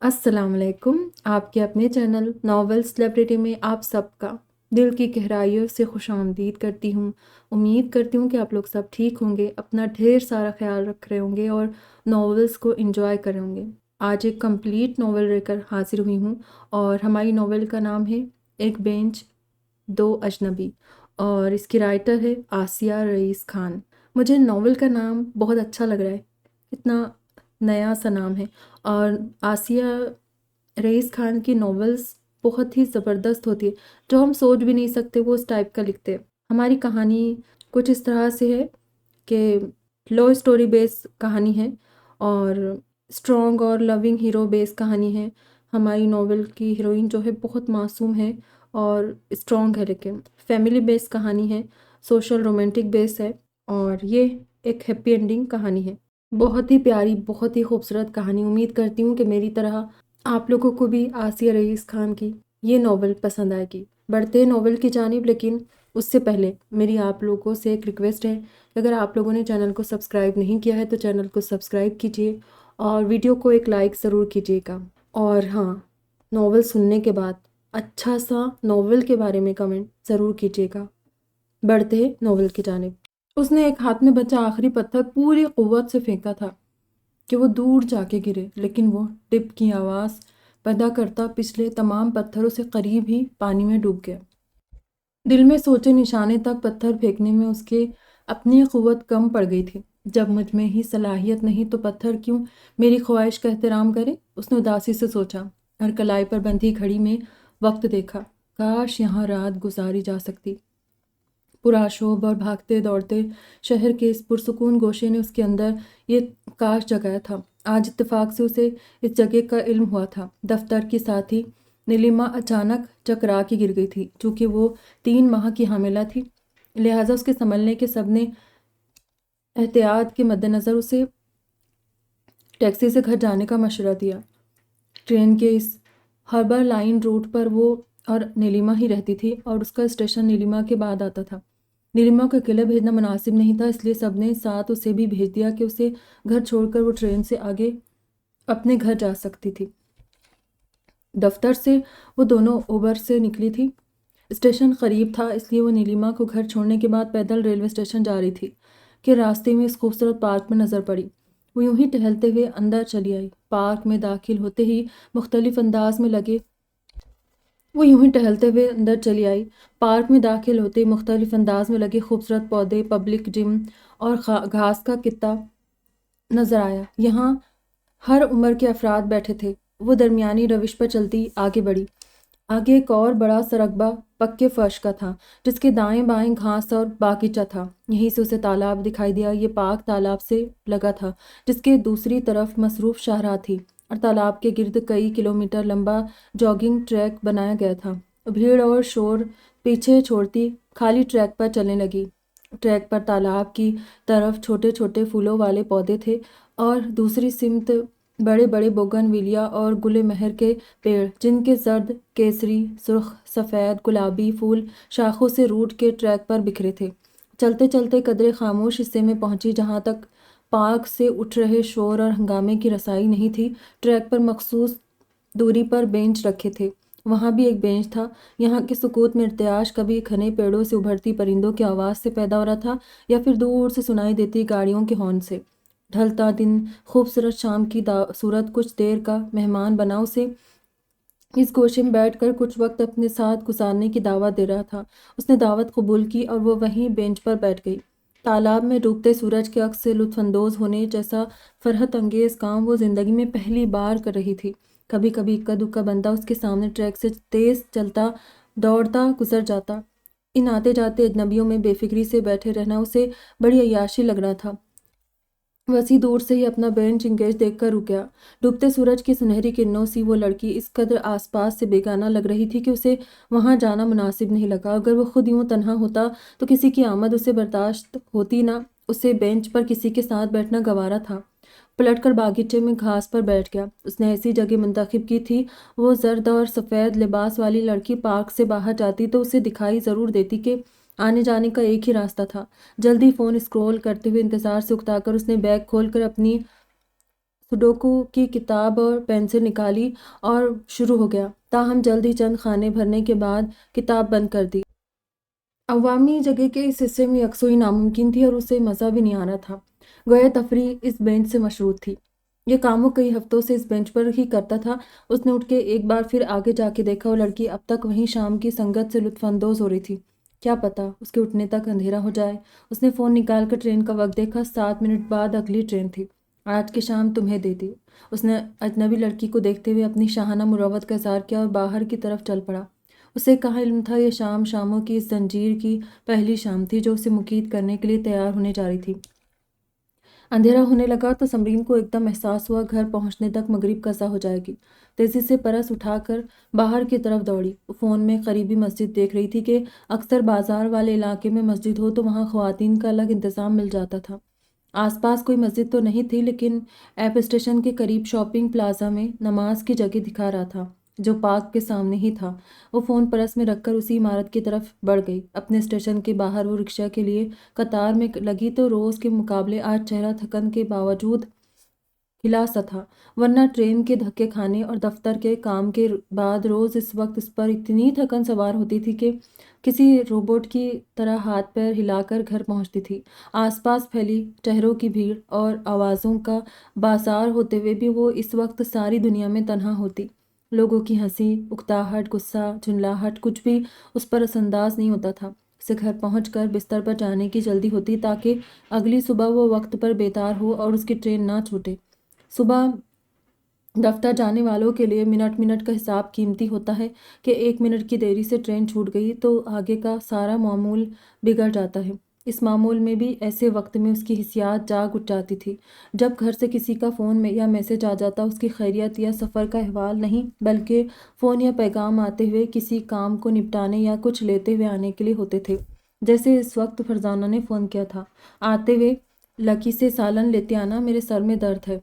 السلام علیکم۔ آپ کے اپنے چینل ناول سلیبریٹی میں آپ سب کا دل کی گہرائیوں سے خوش آمدید کرتی ہوں۔ امید کرتی ہوں کہ آپ لوگ سب ٹھیک ہوں گے، اپنا ڈھیر سارا خیال رکھ رہے ہوں گے اور ناولز کو انجوائے کر رہے ہوں گے۔ آج ایک کمپلیٹ ناول لے کر حاضر ہوئی ہوں اور ہماری ناول کا نام ہے ایک بینچ دو اجنبی اور اس کی رائٹر ہے آسیہ رئیس خان۔ مجھے ناول کا نام بہت اچھا لگ رہا ہے، اتنا نیا سا نام ہے۔ اور آسیہ رئیس خان کی ناولز بہت ہی زبردست ہوتی ہے، جو ہم سوچ بھی نہیں سکتے وہ اس ٹائپ کا لکھتے ہیں۔ ہماری کہانی کچھ اس طرح سے ہے کہ لو اسٹوری بیس کہانی ہے اور اسٹرانگ اور لونگ ہیرو بیس کہانی ہے۔ ہماری ناول کی ہیروئن جو ہے بہت معصوم ہے اور اسٹرانگ ہے، لیکن فیملی بیس کہانی ہے، سوشل رومانٹک بیس ہے اور یہ ایک ہیپی اینڈنگ کہانی ہے۔ بہت ہی پیاری، بہت ہی خوبصورت کہانی۔ امید کرتی ہوں کہ میری طرح آپ لوگوں کو بھی آسیہ رئیس خان کی یہ ناول پسند آئے گی۔ بڑھتے ہیں ناول کی جانب، لیکن اس سے پہلے میری آپ لوگوں سے ایک ریکویسٹ ہے کہ اگر آپ لوگوں نے چینل کو سبسکرائب نہیں کیا ہے تو چینل کو سبسکرائب کیجیے اور ویڈیو کو ایک لائک ضرور کیجیے گا۔ اور ہاں، ناول سننے کے بعد اچھا سا ناول کے بارے میں کمنٹ ضرور کیجیے گا۔ بڑھتے ہیں ناول کی جانب۔ اس نے ایک ہاتھ میں بچا آخری پتھر پوری قوت سے پھینکا تھا کہ وہ دور جا کے گرے، لیکن وہ ڈپ کی آواز پیدا کرتا پچھلے تمام پتھروں سے قریب ہی پانی میں ڈوب گیا۔ دل میں سوچے نشانے تک پتھر پھینکنے میں اس کے اپنی قوت کم پڑ گئی تھی۔ جب مجھ میں ہی صلاحیت نہیں تو پتھر کیوں میری خواہش کا احترام کرے؟ اس نے اداسی سے سوچا اور کلائی پر بندھی گھڑی میں وقت دیکھا۔ کاش یہاں رات گزاری جا سکتی۔ پرآشوب اور بھاگتے دوڑتے شہر کے اس پرسکون گوشے نے اس کے اندر یہ کاش جگایا تھا۔ آج اتفاق سے اسے اس جگہ کا علم ہوا تھا۔ دفتر کی ساتھی نیلما اچانک چکرا کے گر گئی تھی۔ چونکہ وہ 3 ماہ کی حاملہ تھی، لہٰذا اس کے سنبھلنے کے سب نے احتیاط کے مد نظر اسے ٹیکسی سے گھر جانے کا مشورہ دیا۔ ٹرین کے اس ہاربر لائن روٹ پر وہ اور نیلما ہی رہتی تھی اور اس کا اسٹیشن نیلما کے بعد آتا تھا۔ نیلما کو اکیلے بھیجنا مناسب نہیں تھا، اس لیے سب نے ساتھ اسے بھی بھیج دیا کہ اسے گھر چھوڑ کر وہ ٹرین سے آگے اپنے گھر جا سکتی تھی۔ دفتر سے وہ دونوں اوبر سے نکلی تھی۔ اسٹیشن قریب تھا، اس لیے وہ نیلما کو گھر چھوڑنے کے بعد پیدل ریلوے اسٹیشن جا رہی تھی کہ راستے میں اس خوبصورت پارک پر نظر پڑی۔ وہ یوں ہی ٹہلتے ہوئے اندر چلی آئی۔ پارک میں داخل ہوتے ہی مختلف انداز میں لگے خوبصورت پودے، پبلک جم اور گھاس کا کتا نظر آیا۔ یہاں ہر عمر کے افراد بیٹھے تھے۔ وہ درمیانی روش پر چلتی آگے بڑھی۔ آگے ایک اور بڑا سا رقبہ پکے فرش کا تھا، جس کے دائیں بائیں گھاس اور باغیچہ تھا۔ یہیں سے اسے تالاب دکھائی دیا۔ یہ پاک تالاب سے لگا تھا، جس کے دوسری طرف مصروف شاہراہ تھی اور تالاب کے گرد کئی کلومیٹر لمبا جاگنگ ٹریک بنایا گیا تھا۔ بھیڑ اور شور پیچھے چھوڑتی خالی ٹریک پر چلنے لگی۔ ٹریک پر تالاب کی طرف چھوٹے چھوٹے پھولوں والے پودے تھے اور دوسری سمت بڑے بڑے بوگن ویلیا اور گل مہر کے پیڑ، جن کے زرد، کیسری، سرخ، سفید، گلابی پھول شاخوں سے روٹ کے ٹریک پر بکھرے تھے۔ چلتے چلتے قدرے خاموش حصے میں پہنچی، جہاں تک پارک سے اٹھ رہے شور اور ہنگامے کی رسائی نہیں تھی۔ ٹریک پر مخصوص دوری پر بینچ رکھے تھے۔ وہاں بھی ایک بینچ تھا۔ یہاں کے سکوت میں ارتعاش کبھی گھنے پیڑوں سے ابھرتی پرندوں کی آواز سے پیدا ہو رہا تھا یا پھر دور سے سنائی دیتی گاڑیوں کے ہارن سے۔ ڈھلتا دن خوبصورت شام کی صورت کچھ دیر کا مہمان بنا اسے اس گوشے میں بیٹھ کر کچھ وقت اپنے ساتھ گزارنے کی دعوت دے رہا تھا۔ اس نے دعوت قبول کی اور وہ وہیں بینچ پر بیٹھ گئی۔ تالاب میں ڈوبتے سورج کے عکس سے لطف اندوز ہونے جیسا فرحت انگیز کام وہ زندگی میں پہلی بار کر رہی تھی۔ کبھی کبھی اکا دکا بندہ اس کے سامنے ٹریک سے تیز چلتا دوڑتا گزر جاتا۔ ان آتے جاتے اجنبیوں میں بے فکری سے بیٹھے رہنا اسے بڑی عیاشی لگ رہا تھا۔ وسیع دور سے ہی اپنا بینچ انگیج دیکھ کر رک گیا۔ ڈوبتے سورج کی سنہری کرنوں سی وہ لڑکی اس قدر آس پاس سے بیگانہ لگ رہی تھی کہ اسے وہاں جانا مناسب نہیں لگا۔ اگر وہ خود یوں تنہا ہوتا تو کسی کی آمد اسے برداشت ہوتی نہ۔ اسے بینچ پر کسی کے ساتھ بیٹھنا گوارا تھا۔ پلٹ کر باغیچے میں گھاس پر بیٹھ گیا۔ اس نے ایسی جگہ منتخب کی تھی۔ وہ زرد اور سفید لباس والی لڑکی پارک سے باہر جاتی تو اسے دکھائی ضرور دیتی کہ آنے جانے کا ایک ہی راستہ تھا۔ جلدی فون اسکرول کرتے ہوئے انتظار سے اکتا کر اس نے بیگ کھول کر اپنی سڈوکو کی کتاب اور پینسل نکالی اور شروع ہو گیا، تاہم جلد ہی چند خانے بھرنے کے بعد کتاب بند کر دی۔ عوامی جگہ کے اس حصے میں یکسوئی ناممکن تھی اور اسے مزہ بھی نہیں آ رہا تھا، گویا تفریح اس بینچ سے مشروط تھی۔ یہ کام وہ کئی ہفتوں سے اس بینچ پر ہی کرتا تھا۔ اس نے اٹھ کے ایک بار پھر آگے جا کے دیکھا، وہ لڑکی اب تک وہیں شام کی سنگت سے لطف اندوز ہو رہی تھی۔ کیا پتا اس کے اٹھنے تک اندھیرا ہو جائے۔ اس نے فون نکال کر ٹرین کا وقت دیکھا، 7 منٹ بعد اگلی ٹرین تھی۔ آج کی شام تمہیں دے دی۔ اس نے اجنبی لڑکی کو دیکھتے ہوئے اپنی شاہانہ مروت کا اظہار کیا اور باہر کی طرف چل پڑا۔ اسے کہاں علم تھا یہ شام شاموں کی اس زنجیر کی پہلی شام تھی جو اسے مقید کرنے کے لیے تیار ہونے جا رہی تھی۔ اندھیرا ہونے لگا تو سمرین کو ایک دم احساس ہوا گھر پہنچنے تک مغرب قضا ہو جائے گی۔ تیزی سے پرس اٹھا کر باہر کی طرف دوڑی۔ وہ فون میں قریبی مسجد دیکھ رہی تھی کہ اکثر بازار والے علاقے میں مسجد ہو تو وہاں خواتین کا الگ انتظام مل جاتا تھا۔ آس پاس کوئی مسجد تو نہیں تھی، لیکن ایپ اسٹیشن کے قریب شاپنگ پلازا میں نماز کی جگہ دکھا رہا تھا جو پارک کے سامنے ہی تھا۔ وہ فون پرس میں رکھ کر اسی عمارت کی طرف بڑھ گئی۔ اپنے اسٹیشن کے باہر وہ رکشہ کے لیے قطار میں لگی تو روز کے مقابلے آج چہرہ تھکن کے باوجود کھلا سا تھا، ورنہ ٹرین کے دھکے کھانے اور دفتر کے کام کے بعد روز اس وقت اس پر اتنی تھکن سوار ہوتی تھی کہ کسی روبوٹ کی طرح ہاتھ پیر ہلا کر گھر پہنچتی تھی۔ آس پاس پھیلی چہروں کی بھیڑ اور آوازوں کا بازار ہوتے ہوئے بھی وہ اس وقت ساری دنیا میں تنہا ہوتی۔ لوگوں کی ہنسی، اکتاہٹ، غصہ، جھنجھلاہٹ کچھ بھی اس پر اثر انداز نہیں ہوتا تھا۔ اسے گھر پہنچ کر بستر پر جانے کی جلدی ہوتی تاکہ اگلی صبح وہ وقت پر بیدار ہو اور اس کی ٹرین نہ چھوٹے۔ صبح دفتر جانے والوں کے لیے منٹ منٹ کا حساب قیمتی ہوتا ہے کہ 1 منٹ کی دیری سے ٹرین چھوٹ گئی تو آگے کا سارا معمول بگڑ جاتا ہے۔ اس معمول میں بھی ایسے وقت میں اس کی حسیات جاگ اٹھ جاتی تھی جب گھر سے کسی کا فون میں یا میسج آ جاتا، اس کی خیریت یا سفر کا احوال نہیں بلکہ فون یا پیغام آتے ہوئے کسی کام کو نپٹانے یا کچھ لیتے ہوئے آنے کے لیے ہوتے تھے۔ جیسے اس وقت فرزانہ نے فون کیا تھا، آتے ہوئے لکی سے سالن لیتے آنا، میرے سر میں درد ہے۔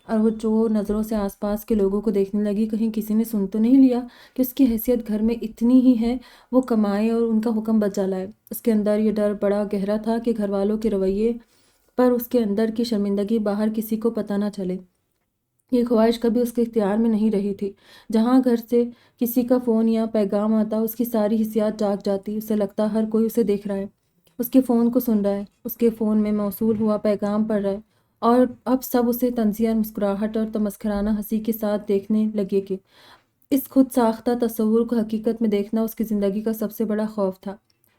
اور وہ جو نظروں سے آس پاس کے لوگوں کو دیکھنے لگی، کہیں کسی نے سن تو نہیں لیا کہ اس کی حیثیت گھر میں اتنی ہی ہے وہ کمائے اور ان کا حکم بجا لائے۔ اس کے اندر یہ ڈر بڑا گہرا تھا کہ گھر والوں کے رویے پر اس کے اندر کی شرمندگی باہر کسی کو پتہ نہ چلے۔ یہ خواہش کبھی اس کے اختیار میں نہیں رہی تھی۔ جہاں گھر سے کسی کا فون یا پیغام آتا اس کی ساری حسیات جاگ جاتی، اسے لگتا ہر کوئی اسے دیکھ رہا ہے، اس کے فون کو سن رہا ہے، اس کے فون میں موصول ہوا پیغام پڑھ رہا ہے، اور اب سب اسے طنزیہ مسکراہٹ اور تمسخرانہ ہنسی کے ساتھ دیکھنے لگے کہ اس خود ساختہ تصور کو حقیقت میں دیکھنا اس کی زندگی کا سب سے بڑا خوف تھا۔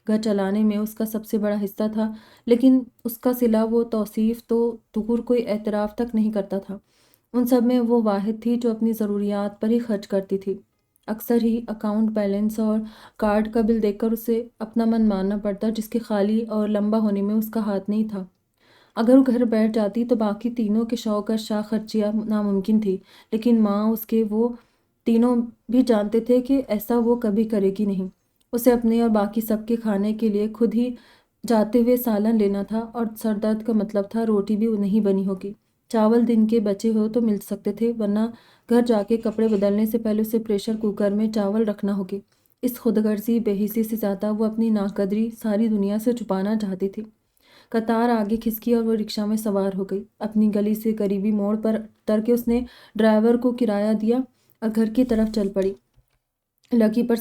گھر چلانے میں اس کا سب سے بڑا حصہ تھا، لیکن اس کا صلہ و توصیف تو دور کوئی اعتراف تک نہیں کرتا تھا۔ ان سب میں وہ واحد تھی جو اپنی ضروریات پر ہی خرچ کرتی تھی۔ اکثر ہی اکاؤنٹ بیلنس اور کارڈ کا بل دیکھ کر اسے اپنا من ماننا پڑتا جس کے خالی اور لمبا ہونے میں اس کا ہاتھ نہیں تھا۔ اگر وہ گھر بیٹھ جاتی تو باقی تینوں کے شوق اور شاہ خرچیاں ناممکن تھی، لیکن ماں اس کے وہ تینوں بھی جانتے تھے کہ ایسا وہ کبھی کرے گی نہیں۔ اسے اپنے اور باقی سب کے کھانے کے لیے خود ہی جاتے ہوئے سالن لینا تھا، اور سر درد کا مطلب تھا روٹی بھی نہیں بنی ہوگی۔ چاول دن کے بچے ہو تو مل سکتے تھے، ورنہ گھر جا کے کپڑے بدلنے سے پہلے اسے پریشر کوکر میں چاول رکھنا ہوگے۔ اس خود غرضی بے حسی سے زیادہ وہ اپنی ناقدری ساری دنیا سے چھپانا چاہتی تھی۔ قطار آگے کھسکی اور وہ رکشہ میں سوار ہو گئی۔ اپنی گلی سے قریبی موڑ پر اتر کے اس نے ڈرائیور کو کرایہ دیا اور گھر کی طرف چل پڑی۔ لکی پر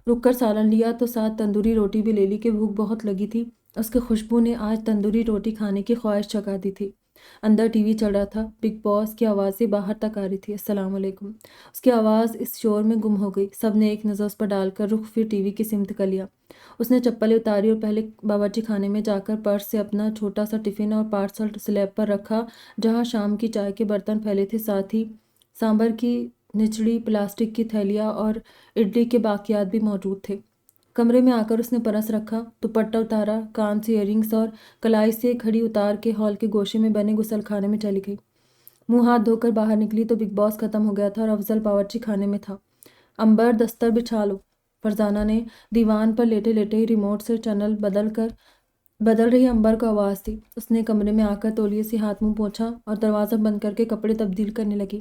رک کر سالن لیا تو ساتھ تندوری روٹی بھی لے لی کہ بھوک بہت لگی تھی۔ اس کی خوشبو نے آج تندوری روٹی کھانے کی خواہش جگا دی تھی۔ اندر ٹی وی چل رہا تھا، بگ باس کی آوازیں باہر تک آ رہی تھی۔ السلام علیکم۔ اس کی آواز اس شور میں گم ہو گئی۔ سب نے ایک نظر اس پر ڈال کر رخ پھر ٹی وی کی سمت کر لیا۔ اس نے چپلیں اتاری اور پہلے باورچی خانے میں جا کر پرس سے اپنا چھوٹا سا ٹفن اور پارسل سلیب پر رکھا جہاں شام کی چائے کے برتن پھیلے تھے، ساتھ ہی سامبر کی نچڑی، پلاسٹک کی تھیلیاں اور اڈلی کے باقیات بھی موجود تھے۔ کمرے میں آ کر اس نے پرس رکھا، دوپٹہ اتارا، کان سے ایئرنگز اور کلائی سے گھڑی اتار کے ہال کے گوشے میں بنے غسل خانے میں چلی گئی۔ منہ ہاتھ دھو کر باہر نکلی تو بگ باس ختم ہو گیا تھا اور افضل باورچی خانے میں تھا۔ امبر، دستر بچھا لو۔ فرزانہ نے دیوان پر لیٹے لیٹے ہی ریموٹ سے چینل بدل رہی امبر کو آواز دی۔ اس نے کمرے میں آ کر تولیے سے ہاتھ منہ پوچھا اور دروازہ بند کر کے کپڑے تبدیل کرنے لگی۔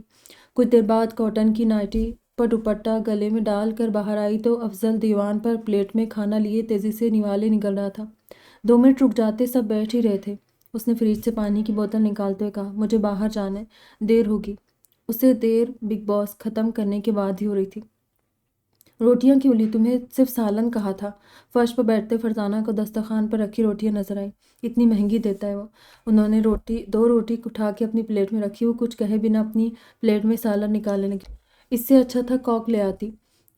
کچھ دیر بعد کاٹن کی نائٹی پر دوپٹہ گلے میں ڈال کر باہر آئی تو افضل دیوان پر پلیٹ میں کھانا لیے تیزی سے نوالے نگل رہا تھا۔ 2 منٹ رک جاتے، سب بیٹھ ہی رہے تھے۔ اس نے فریج سے پانی کی بوتل نکالتے ہوئے کہا، مجھے باہر جانا ہے، دیر ہوگی۔ اسے دیر بگ باس ختم کرنے کے بعد ہی ہو رہی تھی۔ روٹیاں کیوں لی؟ تمہیں صرف سالن کہا تھا۔ فرش پر بیٹھتے فرزانہ کو دسترخوان پر رکھی روٹیاں نظر آئیں۔ اتنی مہنگی دیتا ہے وہ۔ انہوں نے دو روٹی اٹھا کے اپنی پلیٹ میں رکھی، وہ کچھ کہے بنا اپنی پلیٹ میں سالن نکالنے لگی۔ اس سے اچھا تھا کوک لے آتی۔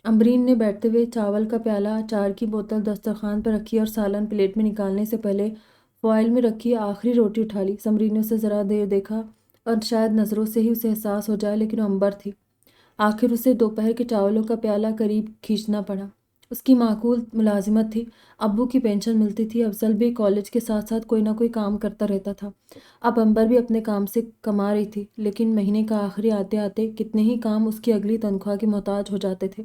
امبرین نے بیٹھتے ہوئے چاول کا پیالہ، اچار کی بوتل دسترخوان پر رکھی اور سالن پلیٹ میں نکالنے سے پہلے فوائل میں رکھی آخری روٹی اٹھا لی۔ سمرین نے اسے ذرا دیر دیکھا اور شاید نظروں سے ہی اسے احساس ہو جائے، لیکن وہ امبر تھی۔ آخر اسے دوپہر کے چاولوں کا پیالہ قریب کھینچنا پڑا۔ اس کی معقول ملازمت تھی، ابو کی پینشن ملتی تھی، افضل بھی کالج کے ساتھ ساتھ کوئی نہ کوئی کام کرتا رہتا تھا۔ اب امبر بھی اپنے کام سے کما رہی تھی، لیکن مہینے کا آخری آتے آتے کتنے ہی کام اس کی اگلی تنخواہ کے محتاج ہو جاتے تھے،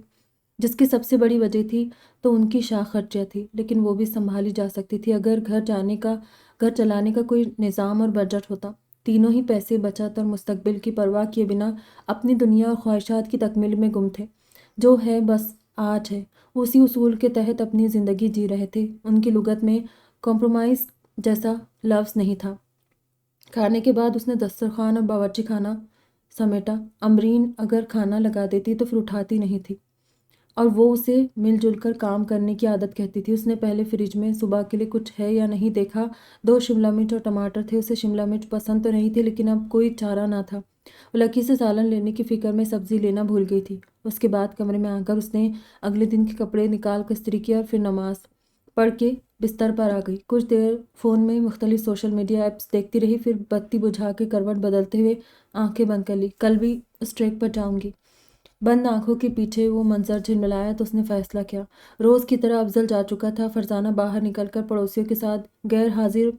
جس کی سب سے بڑی وجہ تھی تو ان کی شاخ خرچیاں تھی، لیکن وہ بھی سنبھالی جا سکتی تھی اگر گھر چلانے کا کوئی نظام اور بجٹ ہوتا۔ تینوں ہی پیسے، بچت اور مستقبل کی پرواہ کیے بنا اپنی دنیا اور خواہشات کی تکمیل میں گم تھے۔ جو ہے بس آج ہے، اسی اصول کے تحت اپنی زندگی جی رہے تھے۔ ان کی لغت میں کمپرومائز جیسا لفظ نہیں تھا۔ کھانے کے بعد اس نے دسترخوان اور باورچی خانہ سمیٹا۔ امبرین اگر کھانا لگا دیتی تو پھر اٹھاتی نہیں تھی، اور وہ اسے مل جل کر کام کرنے کی عادت کہتی تھی۔ اس نے پہلے فریج میں صبح کے لیے کچھ ہے یا نہیں دیکھا۔ 2 شملہ مرچ اور ٹماٹر تھے۔ اسے شملہ مرچ پسند تو نہیں تھی، لیکن اب کوئی چارہ نہ تھا۔ وہ لکی سے سالن لینے کی فکر میں سبزی لینا بھول گئی تھی۔ اس کے بعد کمرے میں آ کر اس نے اگلے دن کے کپڑے نکال کر استری کیا اور پھر نماز پڑھ کے بستر پر آ گئی۔ کچھ دیر فون میں مختلف سوشل میڈیا ایپس دیکھتی رہی، پھر بتی بجھا کے کروٹ بدلتے ہوئے آنکھیں بند کر لی۔ کل بھی اس ٹریک پر جاؤں گی۔ بند آنکھوں کے پیچھے وہ منظر جھلملایا تو اس نے فیصلہ کیا۔ روز کی طرح افضل جا چکا تھا۔ فرزانہ باہر نکل کر پڑوسیوں کے ساتھ غیر حاضر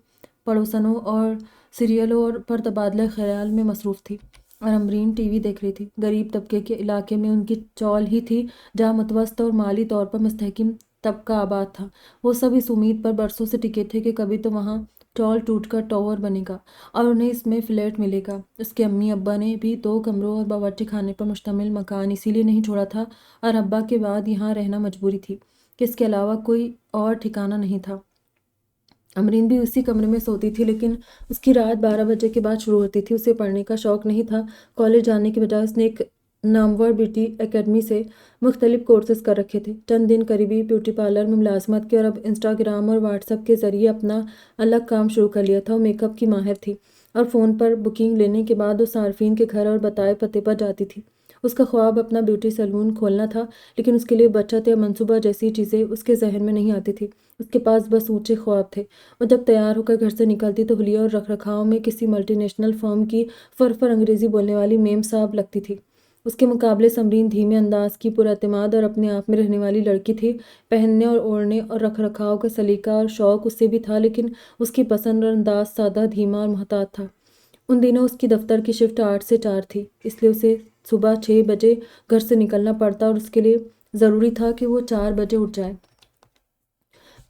پڑوسنوں اور سیریلوں پر تبادلہ خیال میں مصروف تھی، اور امبرین ٹی وی دیکھ رہی تھی۔ غریب طبقے کے علاقے میں ان کی چول ہی تھی، جہاں متوسط اور مالی طور پر مستحکم طبقہ آباد تھا۔ وہ سب اس امید پر برسوں سے ٹکے تھے کہ کبھی تو وہاں چول ٹوٹ کر ٹاور بنے گا اور انہیں اس میں فلیٹ ملے گا۔ اس کے امی ابا نے بھی 2 کمروں اور باورچی خانے پر مشتمل مکان اسی لیے نہیں چھوڑا تھا، اور ابا کے بعد یہاں رہنا مجبوری تھی کہ اس کے علاوہ کوئی اور ٹھکانہ نہیں تھا۔ امرین بھی اسی کمرے میں سوتی تھی، لیکن اس کی رات 12 بجے کے بعد شروع ہوتی تھی۔ اسے پڑھنے کا شوق نہیں تھا۔ کالج جانے کے بجائے اس نے ایک نامور بیوٹی اکیڈمی سے مختلف کورسز کر رکھے تھے۔ چند دن قریبی بیوٹی پارلر میں ملازمت کی اور اب انسٹاگرام اور واٹس ایپ کے ذریعے اپنا الگ کام شروع کر لیا تھا۔ وہ میک اپ کی ماہر تھی، اور فون پر بکنگ لینے کے بعد وہ صارفین کے گھر اور بتائے پتے پر جاتی تھی۔ اس کا خواب اپنا بیوٹی سیلون کھولنا تھا، لیکن اس کے لیے بچت یا منصوبہ جیسی چیزیں اس کے ذہن میں نہیں آتی تھی۔ اس کے پاس بس اونچے خواب تھے۔ وہ جب تیار ہو کر گھر سے نکلتی تو حلیہ اور رکھ رکھاؤ میں کسی ملٹی نیشنل فرم کی فرفر انگریزی بولنے والی میم صاحب لگتی تھی۔ اس کے مقابلے سمرین دھیمے انداز کی، پراعتماد اور اپنے آپ میں رہنے والی لڑکی تھی۔ پہننے اور اوڑھنے اور رکھ رکھاؤ کا سلیقہ اور شوق اس سے بھی تھا، لیکن اس کی پسند اور انداز سادہ، دھیما اور محتاط تھا۔ ان دنوں اس کی دفتر کی شفٹ 8 سے 4 تھی، اس لیے اسے صبح 6 بجے گھر سے نکلنا پڑتا، اور اس کے لیے ضروری تھا کہ وہ 4 بجے اٹھ جائے۔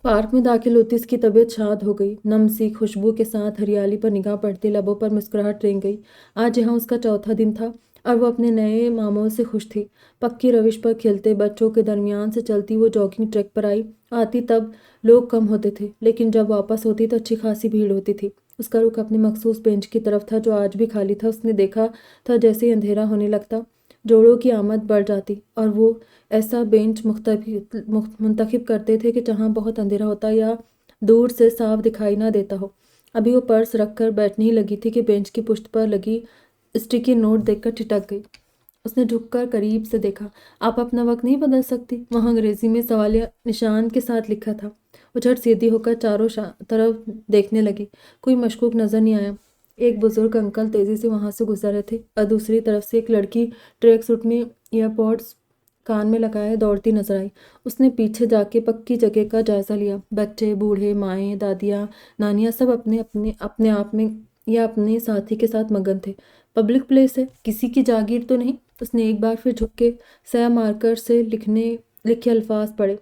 پارک میں داخل ہوتی اس کی طبیعت شاد ہو گئی۔ نم سی خوشبو کے ساتھ ہریالی پر نگاہ پڑتی لبوں پر مسکراہٹ رنگ گئی۔ آج یہاں اس کا چوتھا دن تھا، اور وہ اپنے نئے معمول سے خوش تھی۔ پکی روش پر کھلتے بچوں کے درمیان سے چلتی وہ جاگنگ ٹریک پر آتی تب لوگ کم ہوتے تھے، لیکن جب واپس ہوتی تو اچھی خاصی بھیڑ ہوتی تھی۔ اس کا رخ اپنے مخصوص بینچ کی طرف تھا، جو آج بھی خالی تھا۔ اس نے دیکھا تھا جیسے ہی اندھیرا ہونے لگتا جوڑوں کی آمد بڑھ جاتی، اور وہ ایسا بینچ منتخب کرتے تھے کہ جہاں بہت اندھیرا ہوتا یا دور سے صاف دکھائی نہ دیتا ہو۔ ابھی وہ پرس رکھ کر بیٹھنے ہی لگی تھی کہ بینچ کی پشت پر لگی اسٹیکی نوٹ دیکھ کر ٹھٹک گئی۔ اس نے جھک کر قریب سے دیکھا۔ آپ اپنا وقت نہیں بدل سکتی؟ وہاں انگریزی میں سوالیہ نشان کے ساتھ لکھا تھا۔ وہ جھٹ سیدھی ہو کر چاروں طرف دیکھنے لگی۔ کوئی مشکوک نظر نہیں آیا۔ ایک بزرگ انکل تیزی سے وہاں سے گزر رہے تھے، اور دوسری طرف سے ایک لڑکی ٹریک سوٹ میں ایئر پوڈز کان میں لگائے دوڑتی نظر آئی۔ اس نے پیچھے جا کے پکی جگہ کا جائزہ لیا۔ بچے، بوڑھے، مائیں، دادیاں، نانیاں سب اپنے آپ میں یا اپنے ساتھی کے ساتھ مگن تھے۔ پبلک پلیس ہے، کسی کی جاگیر تو نہیں؟ اس نے ایک بار پھر جھک کے سیاہ مارکر سے لکھے الفاظ پڑھے۔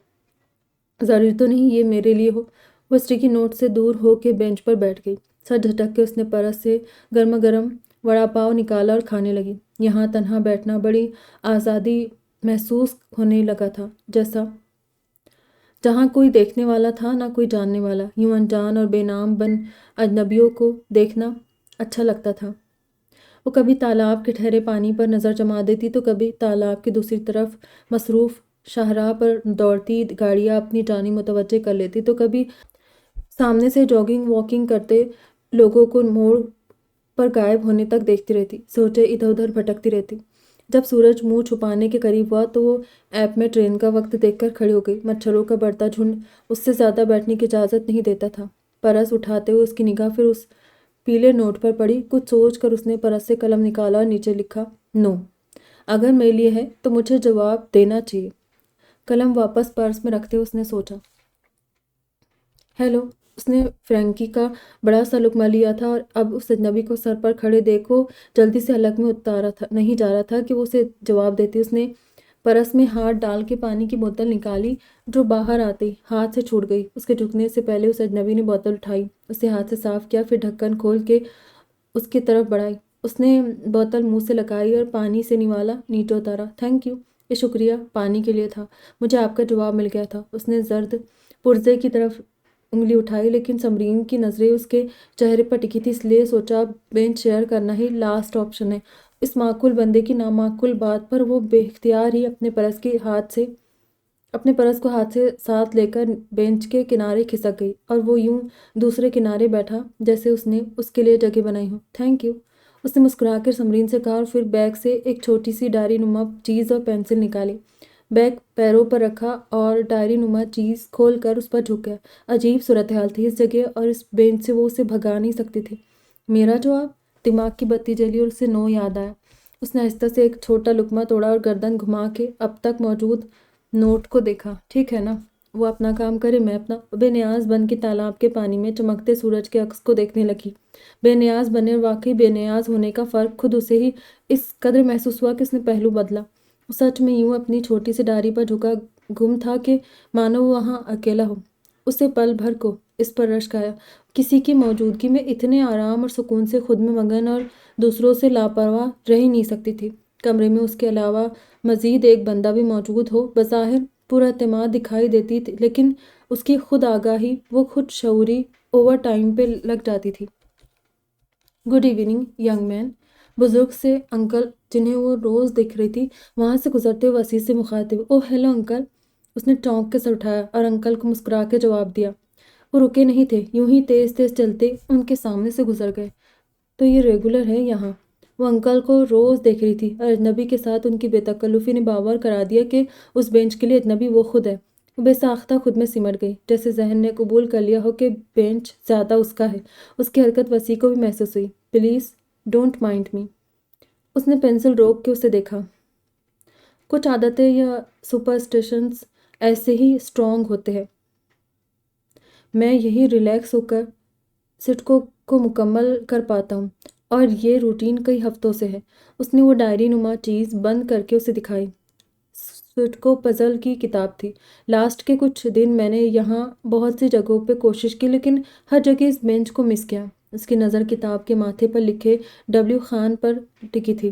ضروری تو نہیں یہ میرے لیے ہو۔ وہ اسٹیکی نوٹ سے دور ہو کے بینچ پر بیٹھ گئی۔ سر جھٹک کے اس نے پرس سے گرما گرم وڑا پاؤ نکالا اور کھانے لگی۔ یہاں تنہا بیٹھنا بڑی آزادی محسوس ہونے لگا تھا، جہاں کوئی دیکھنے والا تھا نہ کوئی جاننے والا، یوں انجان اور بے نام بن اجنبیوں کو دیکھنا اچھا لگتا تھا۔ وہ کبھی تالاب کے ٹھہرے پانی پر نظر جما دیتی تو کبھی تالاب کی دوسری طرف مصروف شاہراہ پر دوڑتی گاڑیاں اپنی جانب متوجہ کر لیتی تو کبھی سامنے سے جاگنگ واکنگ کرتے لوگوں کو موڑ پر غائب ہونے تک دیکھتی رہتی، سوچے ادھر ادھر بھٹکتی رہتی۔ جب سورج منہ چھپانے کے قریب ہوا تو وہ ایپ میں ٹرین کا وقت دیکھ کر کھڑی ہو گئی۔ مچھروں کا بڑھتا جھنڈ اس سے زیادہ بیٹھنے کی اجازت نہیں دیتا تھا۔ پرس اٹھاتے ہوئے اس کی نگاہ پھر اس پیلے نوٹ پر پڑی۔ کچھ سوچ کر اس نے پرس سے قلم نکالا اور نیچے لکھا، نو، اگر میرے لیے ہے تو مجھے جواب دینا چاہیے۔ قلم واپس پرس میں رکھتے ہوئے اس نے سوچا، ہیلو۔ اس نے فرینکی کا بڑا سا لقمہ لیا تھا اور اب اس اجنبی کو سر پر کھڑے دیکھ وہ جلدی سے حلق میں اتارا نہیں جا رہا تھا کہ وہ اسے جواب دیتی۔ اس نے پرس میں ہاتھ ڈال کے پانی کی بوتل نکالی جو باہر آتے ہاتھ سے چھوٹ گئی۔ اس کے جھکنے سے پہلے اس اجنبی نے بوتل اٹھائی، اسے ہاتھ سے صاف کیا، پھر ڈھکن کھول کے اس کی طرف بڑھائی۔ اس نے بوتل منہ سے لگائی اور پانی سے نوالا نیچے اتارا۔ تھینک یو، یہ شکریہ پانی کے لیے تھا، مجھے آپ کا جواب مل گیا تھا۔ اس نے زرد پرزے کی طرف انگلی اٹھائی لیکن سمرین کی نظریں اس کے چہرے پر ٹکی تھی، اس لیے سوچا بینچ شیئر کرنا ہی لاسٹ آپشن ہے۔ اس معقول بندے کی نامعقول بات پر وہ بے اختیار ہی اپنے پرس کو ہاتھ سے ساتھ لے کر بینچ کے کنارے کھسک گئی اور وہ یوں دوسرے کنارے بیٹھا جیسے اس نے اس کے لیے جگہ بنائی ہو۔ تھینک یو، اس نے مسکرا کر سمرین سے کہا اور پھر بیگ سے ایک چھوٹی سی ڈائری نما چیز اور پینسل نکالی۔ بیگ پیروں پر رکھا اور ڈائری نما چیز کھول کر اس پر جھک گیا۔ عجیب صورتحال تھی اس جگہ اور اس بینچ سے، وہ اسے بھگا نہیں سکتی تھی۔ میرا جواب؟ دماغ کی بتی جلی اور اسے نو یاد آیا۔ اس نے آہستہ سے ایک چھوٹا لقمہ توڑا اور گردن گھما کے اب تک موجود نوٹ کو دیکھا۔ ٹھیک ہے نا، وہ اپنا کام کرے، میں اپنا۔ بے نیاز بن کے تالاب کے پانی میں چمکتے سورج کے عکس کو دیکھنے لگی۔ بے نیاز بننے اور واقعی بے نیاز ہونے کا فرق خود اسے ہی اس قدر محسوس ہوا کہ اس نے پہلو بدلا۔ وہ سچ میں یوں اپنی چھوٹی سی ڈائری پر جھکا گم تھا کہ مانو وہ وہاں اکیلا ہو۔ اسے پل بھر کو اس پر رشک آیا، کسی کی موجودگی میں اتنے آرام اور سکون سے خود میں مگن اور دوسروں سے لاپرواہ رہ ہی نہیں سکتی تھی۔ کمرے میں اس کے علاوہ مزید ایک بندہ بھی موجود ہو، بظاہر پر اعتماد دکھائی دیتی تھی لیکن اس کی خود آگاہی، وہ خود شعوری اوور ٹائم پہ لگ جاتی تھی۔ گڈ ایوننگ ینگ مین، بزرگ سے انکل جنہیں وہ روز دیکھ رہی تھی وہاں سے گزرتے ہوئے وسیع سے مخاطب، اوہ ہیلو انکل۔ اس نے چونک کے سر اٹھایا اور انکل کو مسکرا کے جواب دیا۔ وہ رکے نہیں تھے، یوں ہی تیز تیز چلتے ان کے سامنے سے گزر گئے۔ تو یہ ریگولر ہے یہاں؟ وہ انکل کو روز دیکھ رہی تھی اور اجنبی کے ساتھ ان کی بے تکلفی نے باور کرا دیا کہ اس بینچ کے لیے اجنبی وہ خود ہے۔ وہ بے ساختہ خود میں سمٹ گئی، جیسے ذہن نے قبول کر لیا ہو کہ بینچ زیادہ اس کا ہے۔ اس کی حرکت وسیع کو بھی محسوس ہوئی۔ پلیز ڈونٹ مائنڈ می۔ اس نے پینسل روک کے اسے دیکھا۔ کچھ عادتیں یا سپرسٹیشنز ایسے ہی اسٹرانگ ہوتے ہیں، میں یہی ریلیکس ہو کر سٹکو کو مکمل کر پاتا ہوں اور یہ روٹین کئی ہفتوں سے ہے۔ اس نے وہ ڈائری نما چیز بند کر کے اسے دکھائی۔ سٹکو پزل کی کتاب تھی۔ لاسٹ کے کچھ دن میں نے یہاں بہت سی جگہوں پہ کوشش کی لیکن ہر جگہ اس بینچ کو مس کیا۔ اس کی نظر کتاب کے ماتھے پر لکھے ڈبلیو خان پر ٹکی تھی۔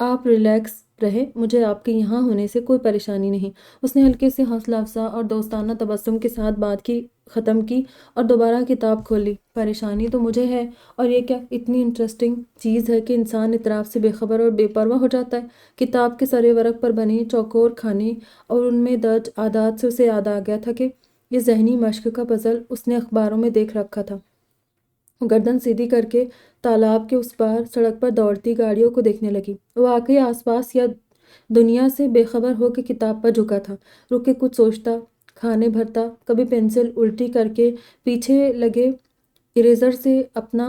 آپ ریلیکس رہے، مجھے آپ کے یہاں ہونے سے کوئی پریشانی نہیں۔ اس نے ہلکے سے حوصلہ افزا اور دوستانہ تبسم کے ساتھ بات کی ختم کی اور دوبارہ کتاب کھول لی۔ پریشانی تو مجھے ہے، اور یہ کیا اتنی انٹرسٹنگ چیز ہے کہ انسان اطراف سے بے خبر اور بے پرواہ ہو جاتا ہے۔ کتاب کے سرے ورق پر بنے چوکور کھانے اور ان میں درج اعداد سے اسے یاد آ گیا تھا کہ یہ ذہنی مشق کا پزل اس نے اخباروں میں دیکھ رکھا تھا۔ گردن سیدھی کر کے تالاب کے اس پار سڑک پر دوڑتی گاڑیوں کو دیکھنے لگی۔ وہ واقعی آس پاس یا دنیا سے بے خبر ہو کے کتاب پر جھکا تھا، رک کے کچھ سوچتا، کھانے بھرتا، کبھی پینسل الٹی کر کے پیچھے لگے اریزر سے اپنا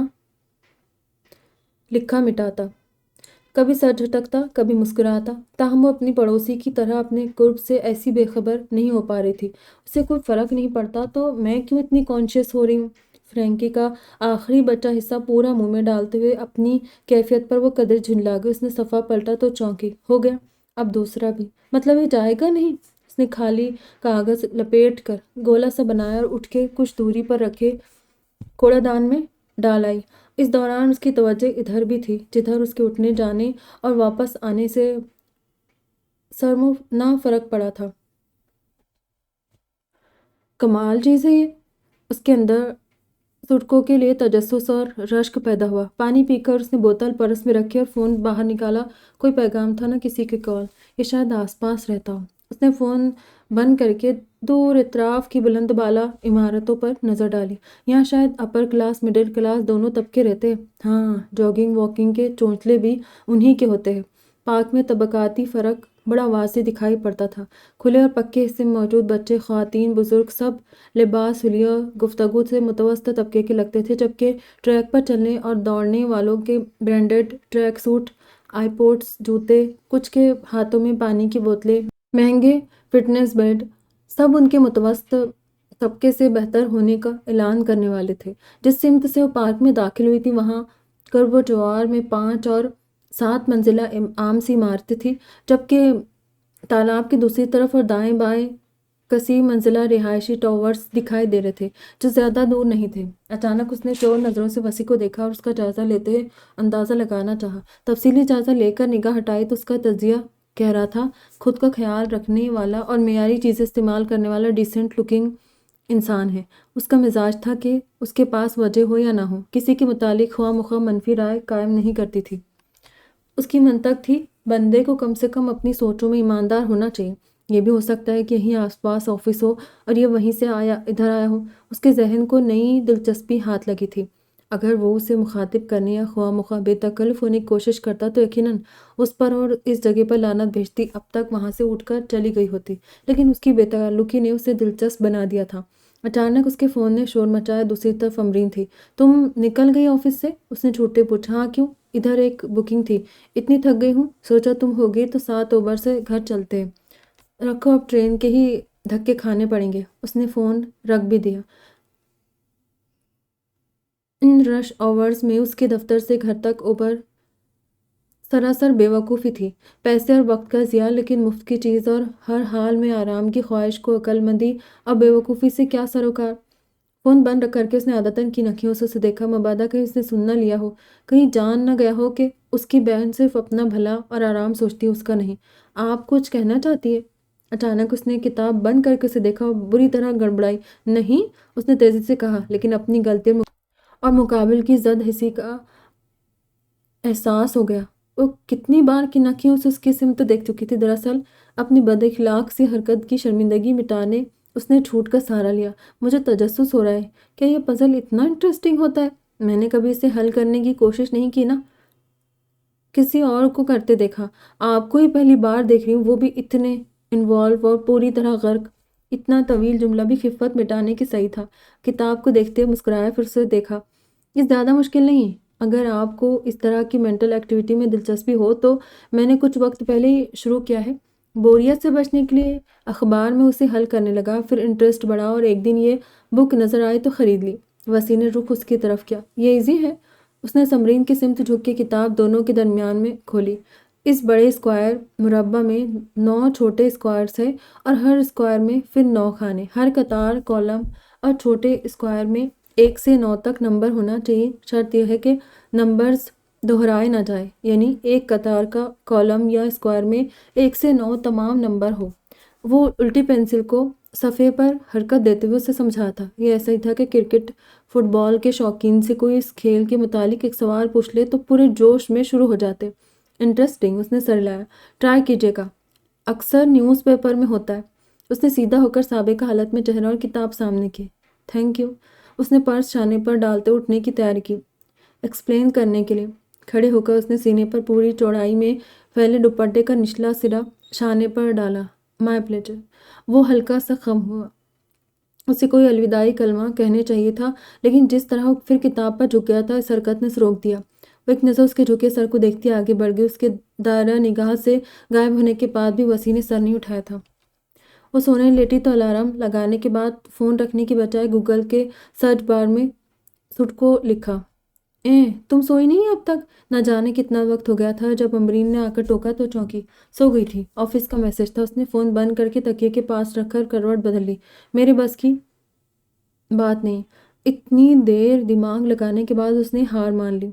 لکھا مٹاتا، کبھی سر جھٹکتا، کبھی مسکراتا۔ تاہم وہ اپنی پڑوسی کی طرح اپنے قرب سے ایسی بے خبر نہیں ہو پا رہی تھی۔ اسے کوئی فرق نہیں پڑتا تو میں کیوں اتنی کانشیس ہو رہی ہوں؟ فرینکی کا آخری بچا حصہ پورا منہ میں ڈالتے ہوئے اپنی کیفیت پر وہ قدر جھنجلا گئی۔ اس نے صفحہ پلٹا تو چونکی، ہو گیا، اب دوسرا بھی، مطلب یہ جائے گا نہیں؟ اس نے خالی کاغذ لپیٹ کر گولا سا بنایا اور اٹھ کے کچھ دوری پر رکھے کوڑا دان میں ڈال آئی۔ اس دوران اس کی توجہ ادھر بھی تھی جدھر اس کے اٹھنے جانے اور واپس آنے سے سرمو نہ فرق پڑا تھا۔ کمال چیز ہے یہ۔ اس کے اندر سٹکوں کے لیے تجسس اور رشک پیدا ہوا۔ پانی پی کر اس نے بوتل پرس میں رکھی اور فون باہر نکالا۔ کوئی پیغام تھا، نہ کسی کی کال۔ یہ شاید آس پاس رہتا ہو۔ اس نے فون بند کر کے دور اطراف کی بلند بالا عمارتوں پر نظر ڈالی۔ یہاں شاید اپر کلاس مڈل کلاس دونوں طبقے رہتے ہیں۔ ہاں، جاگنگ واکنگ کے چونچلے بھی انہی کے ہوتے ہیں۔ پارک میں طبقاتی فرق بڑا واضح دکھائی پڑتا تھا۔ کھلے اور پکے حصے میں موجود بچے، خواتین، بزرگ، سب لباس، حلیہ، گفتگو سے متوسط طبقے کے لگتے تھے، جبکہ ٹریک پر چلنے اور دوڑنے والوں کے برانڈڈ ٹریک سوٹ، آئی پوڈس، جوتے، کچھ کے ہاتھوں میں پانی کی بوتلیں، مہنگے فٹنس بینڈ، سب ان کے متوسط طبقے سے بہتر ہونے کا اعلان کرنے والے تھے۔ جس سمت سے وہ پارک میں داخل ہوئی تھی، وہاں کرب و جوار میں 5 اور 7 منزلہ عام سی عمارتیں تھیں، جبکہ تالاب کی دوسری طرف اور دائیں بائیں کثیر منزلہ رہائشی ٹاورز دکھائی دے رہے تھے جو زیادہ دور نہیں تھے۔ اچانک اس نے چور نظروں سے وسیع کو دیکھا اور اس کا جائزہ لیتے ہوئے اندازہ لگانا چاہا۔ تفصیلی جائزہ لے کر نگاہ ہٹائی تو اس کا تجزیہ کہہ رہا تھا، خود کا خیال رکھنے والا اور معیاری چیزیں استعمال کرنے والا ڈیسنٹ لکنگ انسان ہے۔ اس کا مزاج تھا کہ اس کے پاس وجہ ہو یا نہ ہو، کسی کے متعلق خواہ مخواہ منفی رائے قائم نہیں کرتی تھی۔ اس کی منطق تھی، بندے کو کم سے کم اپنی سوچوں میں ایماندار ہونا چاہیے۔ یہ بھی ہو سکتا ہے کہ یہیں آس پاس آفس ہو اور یہ وہیں سے ادھر آیا ہو۔ اس کے ذہن کو نئی دلچسپی ہاتھ لگی تھی۔ اگر وہ اسے مخاطب کرنے یا خواہ مخواہ بے تکلف ہونے کی کوشش کرتا تو یقیناً اس پر اور اس جگہ پر لعنت بھیجتی اب تک وہاں سے اٹھ کر چلی گئی ہوتی، لیکن اس کی بے تعلقی نے اسے دلچسپ بنا دیا تھا۔ اچانک اس کے فون نے شور مچایا۔ دوسری طرف امرین تھی۔ تم نکل گئی آفس سے؟ اس نے چھوٹے پوچھا۔ ہاں، کیوں؟ ادھر ایک بکنگ تھی، اتنی تھک گئی ہوں، سوچا تم ہوگی تو 7 اوبر سے گھر چلتے ہیں۔ رکھو، اب ٹرین کے ہی دھکے کھانے پڑیں گے۔ اس نے فون رکھ بھی دیا۔ ان رش آورز میں اس کے دفتر سے گھر تک اوبر سراسر بے وقوفی تھی، پیسے اور وقت کا ضیاع، لیکن مفت کی چیز اور ہر حال میں آرام کی خواہش کو عقل مندی اور بے وقوفی سے کیا سروکار۔ فون بند کر کے اس نے عادتاً کی نکھیوں سے اسے دیکھا، مبادا کہیں اس نے سن نہ لیا ہو، کہیں جان نہ گیا ہو کہ اس کی بہن صرف اپنا بھلا اور آرام سوچتی ہے، اس کا نہیں۔ آپ کچھ کہنا چاہتی ہے؟ اچانک اس نے کتاب بند کر کے اسے دیکھا اور بری طرح گڑبڑائی۔ نہیں، اس نے تیزی سے کہا، لیکن اپنی غلطی اور مقابل کی زد حسی کا احساس ہو گیا۔ وہ کتنی بار کی نکھیوں سے اس کی سمت دیکھ چکی تھی۔ دراصل اپنی بد اخلاق سی حرکت کی شرمندگی مٹانے اس نے جھوٹ کا سہارا لیا۔ مجھے تجسس ہو رہا ہے، کیا یہ پزل اتنا انٹرسٹنگ ہوتا ہے؟ میں نے کبھی اسے حل کرنے کی کوشش نہیں کی نا، کسی اور کو کرتے دیکھا۔ آپ کو ہی پہلی بار دیکھ رہی ہوں، وہ بھی اتنے انوالو اور پوری طرح غرق۔ اتنا طویل جملہ بھی خفت مٹانے کی صحیح تھا۔ کتاب کو دیکھتے مسکرایا، پھر اسے دیکھا۔ یہ زیادہ مشکل نہیں ہے۔ اگر آپ کو اس طرح کی مینٹل ایکٹیویٹی میں دلچسپی ہو تو میں نے کچھ وقت پہلے ہی شروع کیا ہے۔ بوریت سے بچنے کے لیے اخبار میں اسے حل کرنے لگا، پھر انٹرسٹ بڑھا اور ایک دن یہ بک نظر آئی تو خرید لی۔ وسیع نے رخ اس کی طرف کیا۔ یہ ایزی ہے؟ اس نے سمرین کی سمت جھک کے کتاب دونوں کے درمیان میں کھولی۔ اس بڑے اسکوائر مربع میں 9 چھوٹے اسکوائرز ہیں اور ہر اسکوائر میں پھر 9 خانے، ہر قطار کالم اور چھوٹے اسکوائر میں 1 سے 9 تک نمبر ہونا چاہیے۔ شرط یہ ہے کہ نمبرز دہرائے نہ جائے، یعنی ایک قطار کا کالم یا اسکوائر میں 1 سے 9 تمام نمبر ہو۔ وہ الٹی پنسل کو صفحے پر حرکت دیتے ہوئے اسے سمجھا تھا۔ یہ ایسا ہی تھا کہ کرکٹ فٹ بال کے شوقین سے کوئی اس کھیل کے متعلق ایک سوال پوچھ لے تو پورے جوش میں شروع ہو جاتے۔ انٹرسٹنگ، اس نے سر ہلایا۔ ٹرائی کیجیے گا، اکثر نیوز پیپر میں ہوتا ہے۔ اس نے سیدھا ہو کر سابقہ حالت میں چہرہ اور کتاب سامنے کی۔ Thank you. اس نے پرس شانے پر ڈالتے اٹھنے کی تیاری کی۔ ایکسپلین کرنے کے لیے کھڑے ہو کر اس نے سینے پر پوری چوڑائی میں پھیلے دوپٹے کا نچلا سرا شانے پر ڈالا۔ مائی پلیجر۔ وہ ہلکا سا خم ہوا۔ اسے کوئی الوداعی کلمہ کہنے چاہیے تھا، لیکن جس طرح وہ پھر کتاب پر جھک گیا تھا، اس حرکت نے اسے روک دیا۔ وہ ایک نظر اس کے جھکے سر کو دیکھتی آگے بڑھ گئی۔ اس کے دائرہ نگاہ سے غائب ہونے کے بعد بھی وسیع نے سر نہیں اٹھایا تھا۔ وہ سونے لیٹی تو الارم لگانے کے بعد فون رکھنے کی بجائے گوگل کے سرچ بار میں سٹکو لکھا۔ تم سوئی نہیں اب تک؟ نہ جانے کتنا وقت ہو گیا تھا۔ جب امرین نے آ کر ٹوکا تو چونکی۔ سو گئی تھی، آفس کا میسج تھا۔ اس نے فون بند کر کے تکیے کے پاس رکھ کر کروٹ بدل لی۔ میرے بس کی بات نہیں۔ اتنی دیر دماغ لگانے کے بعد اس نے ہار مان لی۔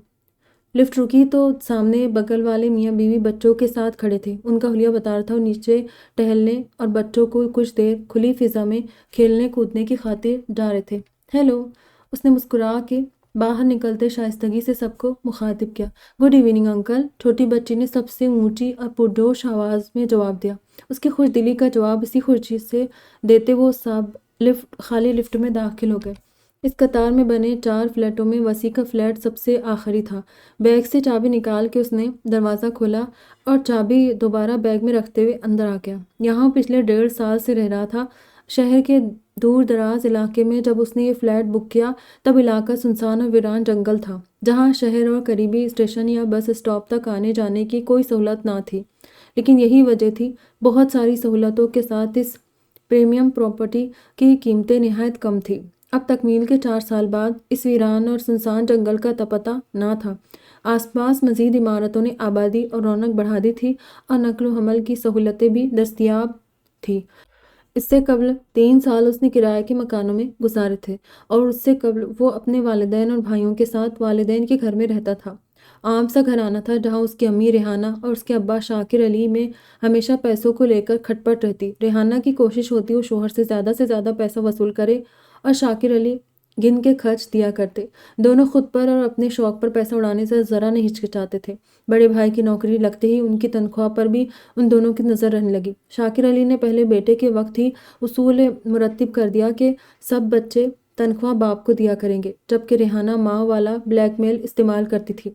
لفٹ رکی تو سامنے بغل والے میاں بیوی بچوں کے ساتھ کھڑے تھے۔ ان کا حلیہ بتا رہا تھا، وہ نیچے ٹہلنے اور بچوں کو کچھ دیر کھلی فضا میں کھیلنے کودنے کی خاطر جا رہے تھے۔ ہیلو، اس نے مسکرا کے باہر نکلتے شائستگی سے سب کو مخاطب کیا۔ گڈ ایوننگ انکل، چھوٹی بچی نے سب سے اونچی اور پرجوش آواز میں جواب دیا۔ اس کی خوش دلی کا جواب اسی خوشی سے دیتے وہ سب خالی لفٹ میں داخل ہو گئے۔ اس قطار میں بنے 4 فلیٹوں میں وسیع کا فلیٹ سب سے آخری تھا۔ بیگ سے چابی نکال کے اس نے دروازہ کھولا اور چابی دوبارہ بیگ میں رکھتے ہوئے اندر آ گیا۔ یہاں پچھلے 1.5 سال سے رہ رہا تھا۔ شہر کے دور دراز علاقے میں جب اس نے یہ فلیٹ بک کیا تب علاقہ سنسان اور ویران جنگل تھا، جہاں شہر اور قریبی اسٹیشن یا بس اسٹاپ تک آنے جانے کی کوئی سہولت نہ تھی۔ لیکن یہی وجہ تھی، بہت ساری سہولتوں کے ساتھ اس پریمیم پراپرٹی کی قیمتیں نہایت کم تھیں۔ اب تکمیل کے 4 سال بعد اس ویران اور سنسان جنگل کا پتہ نہ تھا۔ آس پاس مزید عمارتوں نے آبادی اور رونق بڑھا دی تھی اور نقل و حمل کی سہولتیں بھی دستیاب تھیں۔ اس سے قبل 3 سال اس نے کرائے کے مکانوں میں گزارے تھے اور اس سے قبل وہ اپنے والدین اور بھائیوں کے ساتھ والدین کے گھر میں رہتا تھا۔ عام سا گھرانہ تھا جہاں اس کی امی ریحانہ اور اس کے ابا شاکر علی میں ہمیشہ پیسوں کو لے کر کھٹ پٹ رہتی۔ ریحانہ کی کوشش ہوتی وہ شوہر سے زیادہ پیسہ وصول کرے اور شاکر علی گن کے خرچ دیا کرتے۔ دونوں خود پر اور اپنے شوق پر پیسہ اڑانے سے ذرا نہیں ہچکچاتے تھے۔ بڑے بھائی کی نوکری لگتے ہی ان کی تنخواہ پر بھی ان دونوں کی نظر رہنے لگی۔ شاکر علی نے پہلے بیٹے کے وقت ہی اصول مرتب کر دیا کہ سب بچے تنخواہ باپ کو دیا کریں گے، جبکہ ریحانہ ماں والا بلیک میل استعمال کرتی تھی۔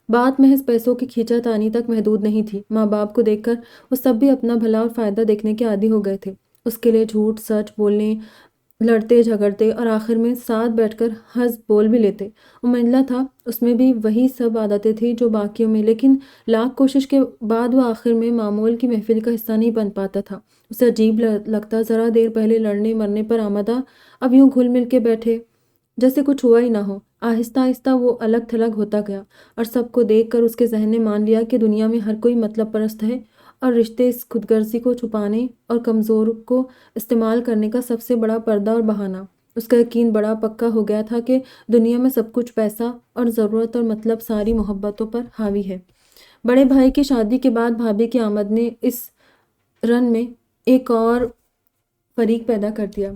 بات محض پیسوں کی کھینچا تانی تک محدود نہیں تھی۔ ماں باپ کو دیکھ کر وہ سب بھی اپنا بھلا اور فائدہ دیکھنے کے عادی ہو گئے تھے۔ اس کے لیے جھوٹ سچ بولنے، لڑتے جھگڑتے اور آخر میں ساتھ بیٹھ کر ہنس بول بھی لیتے۔ وہ منجلا تھا، اس میں بھی وہی سب عادتیں تھیں جو باقیوں میں، لیکن لاکھ کوشش کے بعد وہ آخر میں معمول کی محفل کا حصہ نہیں بن پاتا تھا۔ اسے عجیب لگتا، ذرا دیر پہلے لڑنے مرنے پر آمدہ، اب یوں گھل مل کے بیٹھے جیسے کچھ ہوا ہی نہ ہو۔ آہستہ آہستہ وہ الگ تھلگ ہوتا گیا اور سب کو دیکھ کر اس کے ذہن نے مان لیا کہ دنیا میں ہر کوئی مطلب پرست ہے اور رشتے اس خود غرضی کو چھپانے اور کمزور کو استعمال کرنے کا سب سے بڑا پردہ اور بہانہ۔ اس کا یقین بڑا پکا ہو گیا تھا کہ دنیا میں سب کچھ پیسہ اور ضرورت اور مطلب ساری محبتوں پر حاوی ہے۔ بڑے بھائی کی شادی کے بعد بھابھی کی آمد نے اس رن میں ایک اور فریق پیدا کر دیا۔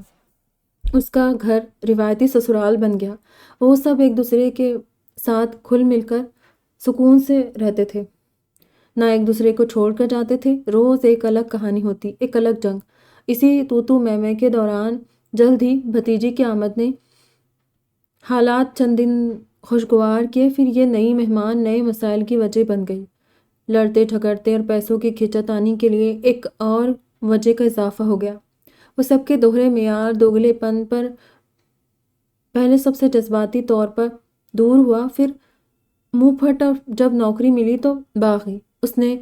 اس کا گھر روایتی سسرال بن گیا۔ وہ سب ایک دوسرے کے ساتھ کھل مل کر سکون سے رہتے تھے، نہ ایک دوسرے کو چھوڑ کر جاتے تھے۔ روز ایک الگ کہانی ہوتی، ایک الگ جنگ۔ اسی تو میں کے دوران جلد ہی بھتیجی کی آمد نے حالات چند دن خوشگوار کیے، پھر یہ نئی مہمان نئے مسائل کی وجہ بن گئی۔ لڑتے جھگڑتے اور پیسوں کی کھینچاتانی کے لیے ایک اور وجہ کا اضافہ ہو گیا۔ وہ سب کے دوہرے معیار، دوگلے پن پر پہلے سب سے جذباتی طور پر دور ہوا، پھر منہ پھٹ، اور جب نوکری ملی تو باغی۔ اس نے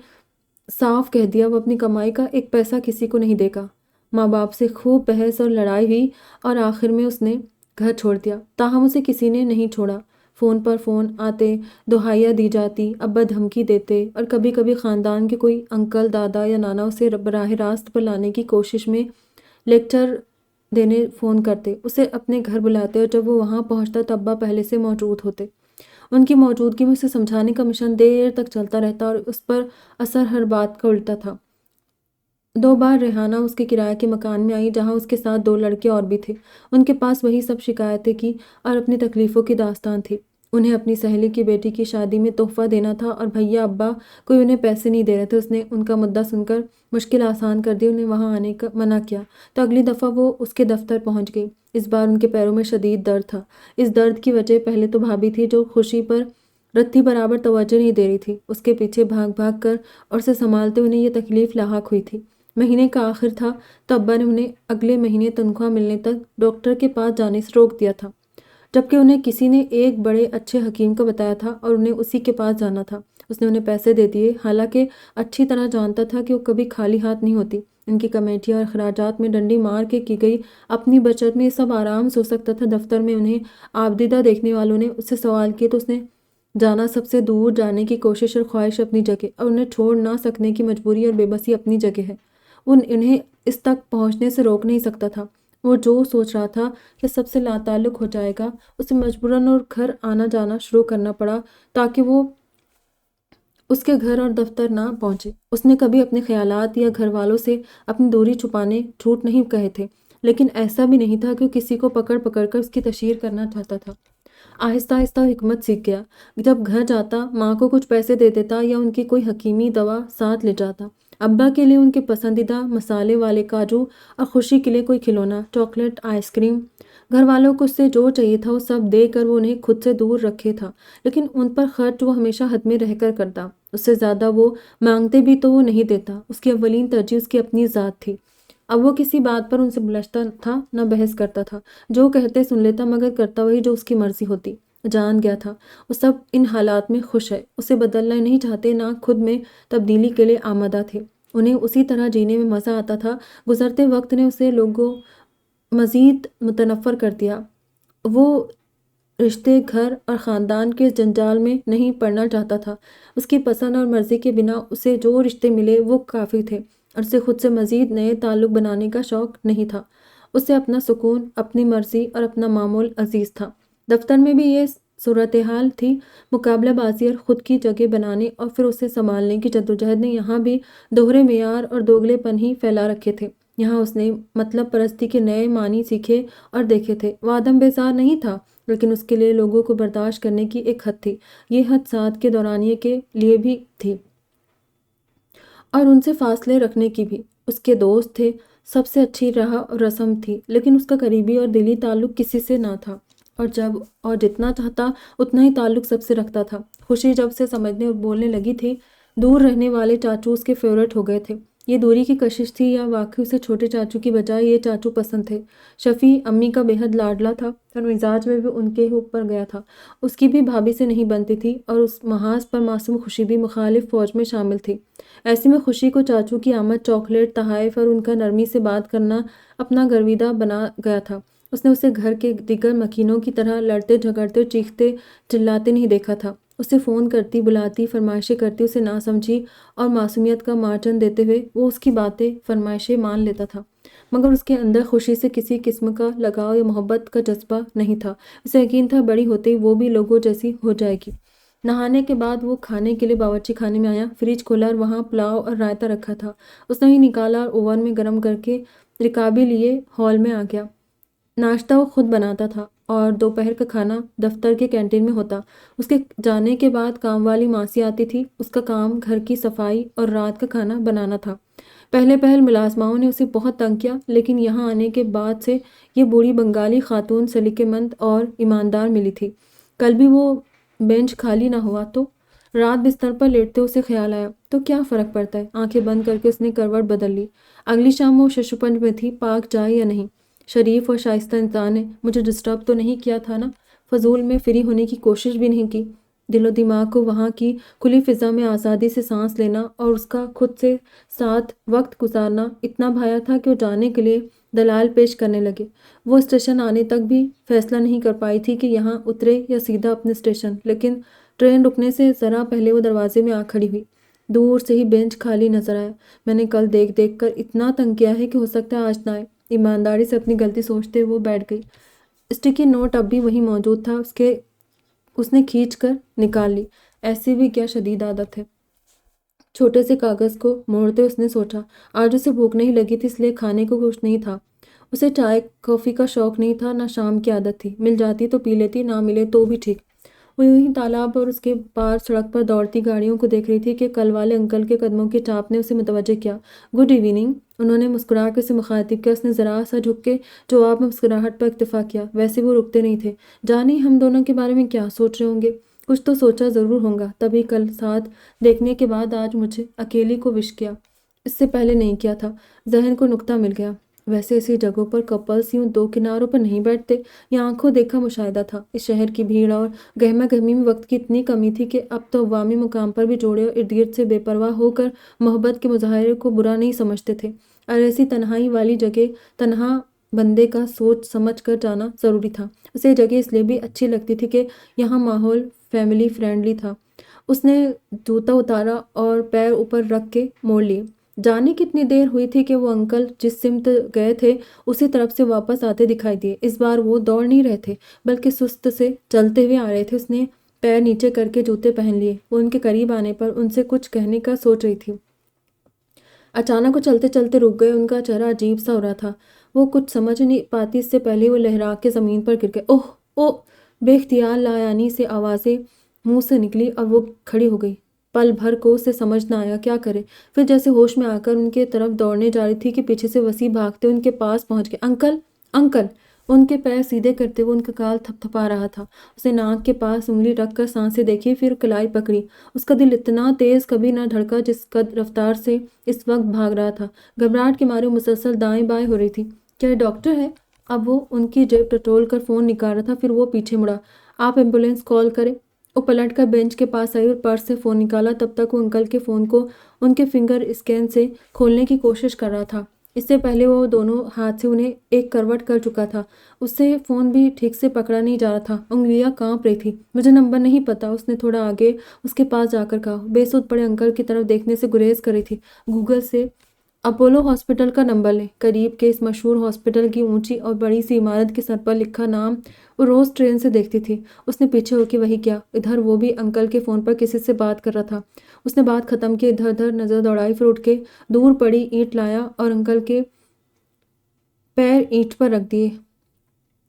صاف کہہ دیا وہ اپنی کمائی کا ایک پیسہ کسی کو نہیں دے گا۔ ماں باپ سے خوب بحث اور لڑائی ہوئی اور آخر میں اس نے گھر چھوڑ دیا۔ تاہم اسے کسی نے نہیں چھوڑا۔ فون پر فون آتے، دہائیاں دی جاتی، ابا دھمکی دیتے اور کبھی کبھی خاندان کے کوئی انکل، دادا یا نانا اسے براہ راست پر لانے کی کوشش میں لیکچر دینے فون کرتے، اسے اپنے گھر بلاتے، اور جب وہ وہاں پہنچتا تو ابا پہلے سے موجود ہوتے۔ ان کی موجودگی میں اسے سمجھانے کا مشن دیر تک چلتا رہتا اور اس پر اثر ہر بات کا الٹا تھا۔ 2 بار ریحانہ اس کے کرائے کے مکان میں آئی، جہاں اس کے ساتھ 2 لڑکے اور بھی تھے۔ ان کے پاس وہی سب شکایتیں کی اور اپنی تکلیفوں کی داستان تھی۔ انہیں اپنی سہیلی کی بیٹی کی شادی میں تحفہ دینا تھا اور بھیا ابا کوئی انہیں پیسے نہیں دے رہے تھے۔ اس نے ان کا مدعا سن کر مشکل آسان کر دی، انہیں وہاں آنے کا منع کیا، تو اگلی دفعہ وہ اس کے دفتر پہنچ گئی۔ اس بار ان کے پیروں میں شدید درد تھا۔ اس درد کی وجہ پہلے تو بھابھی تھی، جو خوشی پر رتی برابر توجہ نہیں دے رہی تھی۔ اس کے پیچھے بھاگ بھاگ کر اور اسے سنبھالتے انہیں یہ تکلیف لاحق ہوئی تھی۔ مہینے کا آخر تھا تو ابا نے انہیں اگلے مہینے تنخواہ ملنے تک ڈاکٹر کے پاس جانے سے روک دیا تھا، جبکہ انہیں کسی نے ایک بڑے اچھے حکیم کو بتایا تھا اور انہیں اسی کے پاس جانا تھا۔ اس نے انہیں پیسے دے دیے، حالانکہ اچھی طرح جانتا تھا کہ وہ کبھی خالی ہاتھ نہیں ہوتی۔ ان کی کمیٹیاں اور اخراجات میں ڈنڈی مار کے کی گئی اپنی بچت میں یہ سب آرام سے ہو سکتا تھا۔ دفتر میں انہیں آبدیدہ دیکھنے والوں نے اس سے سوال کیے تو اس نے جانا سب سے دور جانے کی کوشش اور خواہش اپنی جگہ، اور انہیں چھوڑ نہ سکنے کی مجبوری اور بے بسی اپنی جگہ ہے۔ انہیں اس تک پہنچنے سے روک نہیں سکتا تھا۔ وہ جو سوچ رہا تھا کہ سب سے لا تعلق ہو جائے گا، اسے مجبوراً اور گھر آنا جانا شروع کرنا پڑا تاکہ وہ اس کے گھر اور دفتر نہ پہنچے۔ اس نے کبھی اپنے خیالات یا گھر والوں سے اپنی دوری چھپانے جھوٹ نہیں کہے تھے، لیکن ایسا بھی نہیں تھا کہ وہ کسی کو پکڑ پکڑ کر اس کی تشہیر کرنا چاہتا تھا۔ آہستہ آہستہ حکمت سیکھ گیا۔ جب گھر جاتا ماں کو کچھ پیسے دے دیتا یا ان کی کوئی حکیمی دوا ساتھ لے جاتا۔ ابا کے لیے ان کے پسندیدہ مسالے والے کاجو اور خوشی کے لیے کوئی کھلونا، چاکلیٹ، آئس کریم۔ گھر والوں کو اس سے جو چاہیے تھا وہ سب دے کر وہ انہیں خود سے دور رکھے تھا، لیکن ان پر خرچ وہ ہمیشہ حد میں رہ کر کرتا۔ اس سے زیادہ وہ مانگتے بھی تو وہ نہیں دیتا۔ اس کی اولین ترجیح اس کی اپنی ذات تھی۔ اب وہ کسی بات پر ان سے بلجتا تھا نہ بحث کرتا تھا، جو کہتے سن لیتا مگر کرتا وہی جو اس کی مرضی ہوتی۔ جان گیا تھا وہ سب ان حالات میں خوش ہے، اسے بدلنا نہیں چاہتے، نہ خود میں تبدیلی کے لیے آمادہ تھے۔ انہیں اسی طرح جینے میں مزہ آتا تھا۔ گزرتے وقت نے اسے لوگوں مزید متنفر کر دیا۔ وہ رشتے، گھر اور خاندان کے جنجال میں نہیں پڑنا چاہتا تھا۔ اس کی پسند اور مرضی کے بنا اسے جو رشتے ملے وہ کافی تھے، اور اسے خود سے مزید نئے تعلق بنانے کا شوق نہیں تھا۔ اسے اپنا سکون، اپنی مرضی اور اپنا معمول عزیز تھا۔ دفتر میں بھی یہ صورتحال تھی۔ مقابلہ بازی اور خود کی جگہ بنانے اور پھر اسے سنبھالنے کی جدوجہد نے یہاں بھی دوہرے معیار اور دوگلے پن ہی پھیلا رکھے تھے۔ یہاں اس نے مطلب پرستی کے نئے معنی سیکھے اور دیکھے تھے۔ وہ آدم بیزار نہیں تھا، لیکن اس کے لیے لوگوں کو برداشت کرنے کی ایک حد تھی۔ یہ حد ساتھ کے دورانیے کے لیے بھی تھی اور ان سے فاصلے رکھنے کی بھی۔ اس کے دوست تھے، سب سے اچھی راہ اور رسم تھی، لیکن اس کا قریبی اور دلی تعلق کسی سے نہ تھا، اور جتنا چاہتا اتنا ہی تعلق سب سے رکھتا تھا۔ خوشی جب سے سمجھنے اور بولنے لگی تھی، دور رہنے والے چاچو اس کے فیورٹ ہو گئے تھے۔ یہ دوری کی کشش تھی یا واقعی اسے چھوٹے چاچو کی بجائے یہ چاچو پسند تھے؟ شفیع امی کا بے حد لاڈلا تھا اور مزاج میں بھی ان کے ہی اوپر گیا تھا۔ اس کی بھی بھابھی سے نہیں بنتی تھی، اور اس محاذ پر معصوم خوشی بھی مخالف فوج میں شامل تھی۔ ایسے میں خوشی کو چاچو کی آمد، چاکلیٹ، تحائف اور ان کا نرمی سے بات کرنا اپنا گرویدہ بنا گیا تھا۔ اس نے اسے گھر کے دیگر مکینوں کی طرح لڑتے جھگڑتے، چیختے چلاتے نہیں دیکھا تھا۔ اسے فون کرتی، بلاتی، فرمائشیں کرتی، اسے نہ سمجھی اور معصومیت کا مارچن دیتے ہوئے وہ اس کی باتیں، فرمائشیں مان لیتا تھا، مگر اس کے اندر خوشی سے کسی قسم کا لگاؤ یا محبت کا جذبہ نہیں تھا۔ اسے یقین تھا بڑی ہوتے ہی وہ بھی لوگوں جیسی ہو جائے گی۔ نہانے کے بعد وہ کھانے کے لیے باورچی خانے میں آیا۔ فریج کھولا اور وہاں پلاؤ اور رائتا رکھا تھا۔ اس نے ہی نکالا اور اوون میں گرم کر کے رکابی لیے ہال میں آ گیا۔ ناشتہ وہ خود بناتا تھا اور دوپہر کا کھانا دفتر کے کینٹین میں ہوتا۔ اس کے جانے کے بعد کام والی ماسی آتی تھی۔ اس کا کام گھر کی صفائی اور رات کا کھانا بنانا تھا۔ پہلے ملازماؤں نے اسے بہت تنگ کیا، لیکن یہاں آنے کے بعد سے یہ بوڑھی بنگالی خاتون سلیقہ مند اور ایماندار ملی تھی۔ کل بھی وہ بینچ خالی نہ ہوا تو رات بستر پر لیٹتے اسے خیال آیا، تو کیا فرق پڑتا ہے؟ آنکھیں بند کر کے اس نے کروٹ بدل لی۔ اگلی شام وہ ششوپنج میں تھی، پاک جائے یا نہیں۔ شریف اور شائستہ انسان نے مجھے ڈسٹرب تو نہیں کیا تھا نا؟ فضول میں فری ہونے کی کوشش بھی نہیں کی۔ دل و دماغ کو وہاں کی کھلی فضا میں آزادی سے سانس لینا اور اس کا خود سے ساتھ وقت گزارنا اتنا بھایا تھا کہ وہ جانے کے لیے دلائل پیش کرنے لگے۔ وہ اسٹیشن آنے تک بھی فیصلہ نہیں کر پائی تھی کہ یہاں اترے یا سیدھا اپنے اسٹیشن، لیکن ٹرین رکنے سے ذرا پہلے وہ دروازے میں آ کھڑی ہوئی۔ دور سے ہی بینچ خالی نظر آیا۔ میں نے کل دیکھ دیکھ کر اتنا تنگ کیا ہے کہ ہو سکتا ہے آج نہ آئے۔ ایمانداری سے اپنی غلطی سوچتے وہ بیٹھ گئی۔ اسٹیکی نوٹ اب بھی وہی موجود تھا، اس نے کھینچ کر نکال لی۔ ایسی بھی کیا شدید عادت ہے؟ چھوٹے سے کاغذ کو موڑتے اس نے سوچا، آج اسے بھوک نہیں لگی تھی، اس لیے کھانے کو کچھ نہیں تھا۔ اسے چائے کافی کا شوق نہیں تھا، نہ شام کی عادت تھی۔ مل جاتی تو پی لیتی، نہ ملے تو بھی ٹھیک۔ وہ یوں ہی تالاب اور اس کے پار سڑک پر دوڑتی گاڑیوں کو دیکھ رہی تھی کہ کل والے انکل کے قدموں کے چاپ نے اسے متوجہ کیا۔ گڈ ایوننگ، انہوں نے مسکرا کے اسے مخاطب کیا۔ اس نے ذرا سا جھک کے جواب میں مسکراہٹ پر اکتفا کیا۔ ویسے وہ رکتے نہیں تھے۔ جانے ہم دونوں کے بارے میں کیا سوچ رہے ہوں گے؟ کچھ تو سوچا ضرور ہوگا، تبھی کل ساتھ دیکھنے کے بعد آج مجھے اکیلی کو وش کیا۔ اس سے پہلے نہیں کیا تھا۔ ذہن کو نکتہ مل گیا۔ ویسے ایسی جگہوں پر کپلز یوں دو کناروں پر نہیں بیٹھتے۔ یہ آنکھوں دیکھا مشاہدہ تھا۔ اس شہر کی بھیڑ اور گہما گہمی میں وقت کی اتنی کمی تھی کہ اب تو عوامی مقام پر بھی جوڑے اور ارد گرد سے بے پرواہ ہو کر محبت کے مظاہرے کو برا نہیں سمجھتے تھے، اور ایسی تنہائی والی جگہ تنہا بندے کا سوچ سمجھ کر جانا ضروری تھا۔ اسے یہ جگہ اس لیے بھی اچھی لگتی تھی کہ یہاں ماحول فیملی فرینڈلی تھا۔ اس نے جوتا اتارا اور پیر اوپر رکھ کے موڑ لیے۔ جانے کتنی دیر ہوئی تھی کہ وہ انکل جس سمت گئے تھے اسی طرف سے واپس آتے دکھائی دیے۔ اس بار وہ دوڑ نہیں رہے تھے بلکہ سست سے چلتے ہوئے آ رہے تھے۔ اس نے پیر نیچے کر کے جوتے پہن لیے۔ وہ ان کے قریب آنے پر ان سے کچھ کہنے کا سوچ رہی تھی، اچانک وہ چلتے چلتے رک گئے۔ ان کا چہرہ عجیب سا ہو رہا تھا، وہ کچھ سمجھ نہیں پاتی۔ اس سے پہلے وہ لہرا کے زمین پر گر گئے۔ اوہ اوہ! بے اختیار لایعنی سے آوازیں منہ سے نکلی اور وہ کھڑی ہو گئی۔ پل بھر کو اسے سمجھ نہ آیا کیا کرے، پھر جیسے ہوش میں آ کر ان کے طرف دوڑنے جا رہی تھی کہ پیچھے سے وسیع بھاگتے ان کے پاس پہنچ گئے۔ Uncle uncle! ان کے پیر سیدھے کرتے ہوئے ان کا گال تھپ تھپا رہا تھا۔ اس نے ناک کے پاس انگلی رکھ کر سانسیں دیکھی، پھر کلائی پکڑی۔ اس کا دل اتنا تیز کبھی نہ دھڑکا جس قدر رفتار سے اس وقت بھاگ رہا تھا۔ گھبراہٹ کے مارے مسلسل دائیں بائیں ہو رہی تھی۔ کیا یہ ڈاکٹر ہے؟ اب وہ ان کی جیب ٹٹول کر فون نکال رہا تھا، پھر وہ پیچھے مڑا۔ آپ ایمبولینس کال کریں۔ وہ پلٹ کر بینچ کے پاس آئی اور پرس سے فون نکالا۔ تب تک وہ انکل کے فون کو ان کے فنگر اسکین سے کھولنے کی کوشش کر رہا تھا۔ اس سے پہلے وہ دونوں ہاتھ سے انہیں ایک کروٹ کر چکا تھا۔ اس سے فون بھی ٹھیک سے پکڑا نہیں جا رہا تھا، انگلیاں کانپ رہی تھی۔ مجھے نمبر نہیں پتا، اس نے تھوڑا آگے اس کے پاس جا کر کہا۔ بے سود پڑے انکل کی طرف دیکھنے سے گریز کر رہی تھی۔ گوگل سے اپولو ہاسپٹل کا نمبر لیں۔ قریب کے اس مشہور ہاسپٹل کی اونچی اور بڑی سی عمارت کے سر پر لکھا نام وہ روز ٹرین سے دیکھتی تھی۔ اس نے پیچھے ہو کے وہی کیا۔ ادھر وہ بھی انکل کے فون پر کسی سے بات کر رہا تھا۔ اس نے بات ختم کی، ادھر ادھر نظر دوڑائی، پھر اٹھ کے دور پڑی اینٹ لایا اور انکل کے پیر اینٹ پر رکھ دیے۔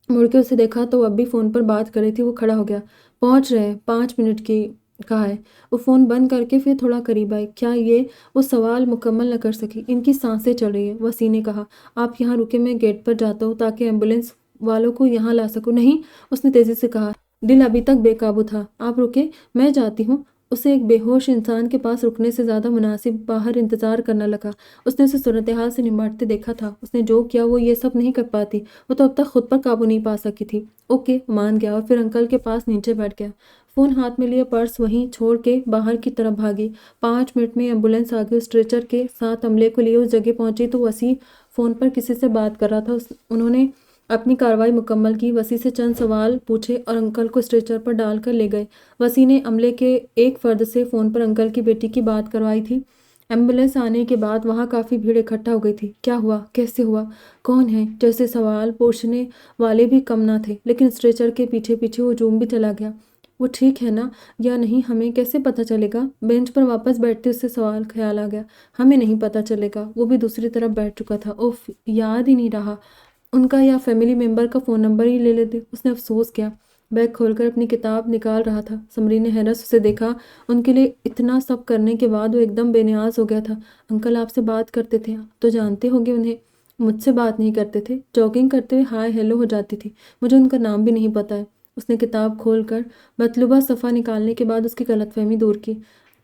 مڑ کے اسے دیکھا تو وہ اب بھی فون پر بات کر رہی تھی۔ وہ کھڑا ہو گیا۔ پہنچ رہے ہیں، 5 منٹ کی کہا ہے۔ وہ فون بند کر کے پھر تھوڑا قریب آئی۔ کیا یہ وہ سوال مکمل نہ کر سکی۔ ان کی سانسیں چل رہی ہیں۔ وسیع نے کہا، آپ یہاں رکے، میں گیٹ پر جاتا ہوں تاکہ ایمبولینس والوں کو یہاں لا سکوں۔ نہیں، اس نے تیزی سے کہا، دل ابھی تک بے قابو تھا۔ آپ رکے، میں جاتی ہوں۔ اسے ایک بے ہوش انسان کے پاس رکنے سے زیادہ مناسب باہر انتظار کرنا لگا۔ اس نے اسے صورتحال سے نمٹتے دیکھا تھا۔ اس نے جو کیا وہ یہ سب نہیں کر پاتی۔ وہ تو اب تک خود پر قابو نہیں پا سکی تھی۔ اوکے، مان گیا اور پھر انکل کے پاس نیچے بیٹھ گیا۔ فون ہاتھ میں لیے پرس وہیں چھوڑ کے باہر کی طرف بھاگی۔ 5 منٹ میں ایمبولینس آگے اسٹریچر کے ساتھ عملے کو لیے اس جگہ پہنچی تو وسیع فون پر کسی سے بات کر رہا تھا۔ انہوں نے اپنی کارروائی مکمل کی، وسیع سے چند سوال پوچھے اور انکل کو اسٹریچر پر ڈال کر لے گئے۔ وسیع نے عملے کے ایک فرد سے فون پر انکل کی بیٹی کی بات کروائی تھی۔ ایمبولینس آنے کے بعد وہاں کافی بھیڑ اکٹھا ہو گئی تھی۔ کیا ہوا؟ کیسے ہوا؟ کون ہے؟ جیسے سوال پوچھنے والے بھی کم نہ تھے، لیکن اسٹریچر کے پیچھے پیچھے ہجوم بھی چلا گیا۔ وہ ٹھیک ہے نا یا نہیں ہمیں کیسے پتہ چلے گا؟ بینچ پر واپس بیٹھتے اس سے سوال خیال آ گیا۔ ہمیں نہیں پتہ چلے گا، وہ بھی دوسری طرف بیٹھ چکا تھا۔ اوف، یاد ہی نہیں رہا ان کا یا فیملی ممبر کا فون نمبر ہی لے لیتے۔ اس نے افسوس کیا۔ بیگ کھول کر اپنی کتاب نکال رہا تھا۔ سمرین نے حیرت سے اسے دیکھا۔ ان کے لیے اتنا سب کرنے کے بعد وہ ایک دم بے نیاز ہو گیا تھا۔ انکل آپ سے بات کرتے تھے، آپ تو جانتے ہوں گے انہیں۔ مجھ سے بات نہیں کرتے تھے، جاگنگ کرتے ہوئے ہائے ہیلو ہو جاتی تھی۔ مجھے ان کا نام بھی نہیں پتہ ہے۔ اس نے کتاب کھول کر مطلوبہ صفحہ نکالنے کے بعد اس کی غلط فہمی دور کی۔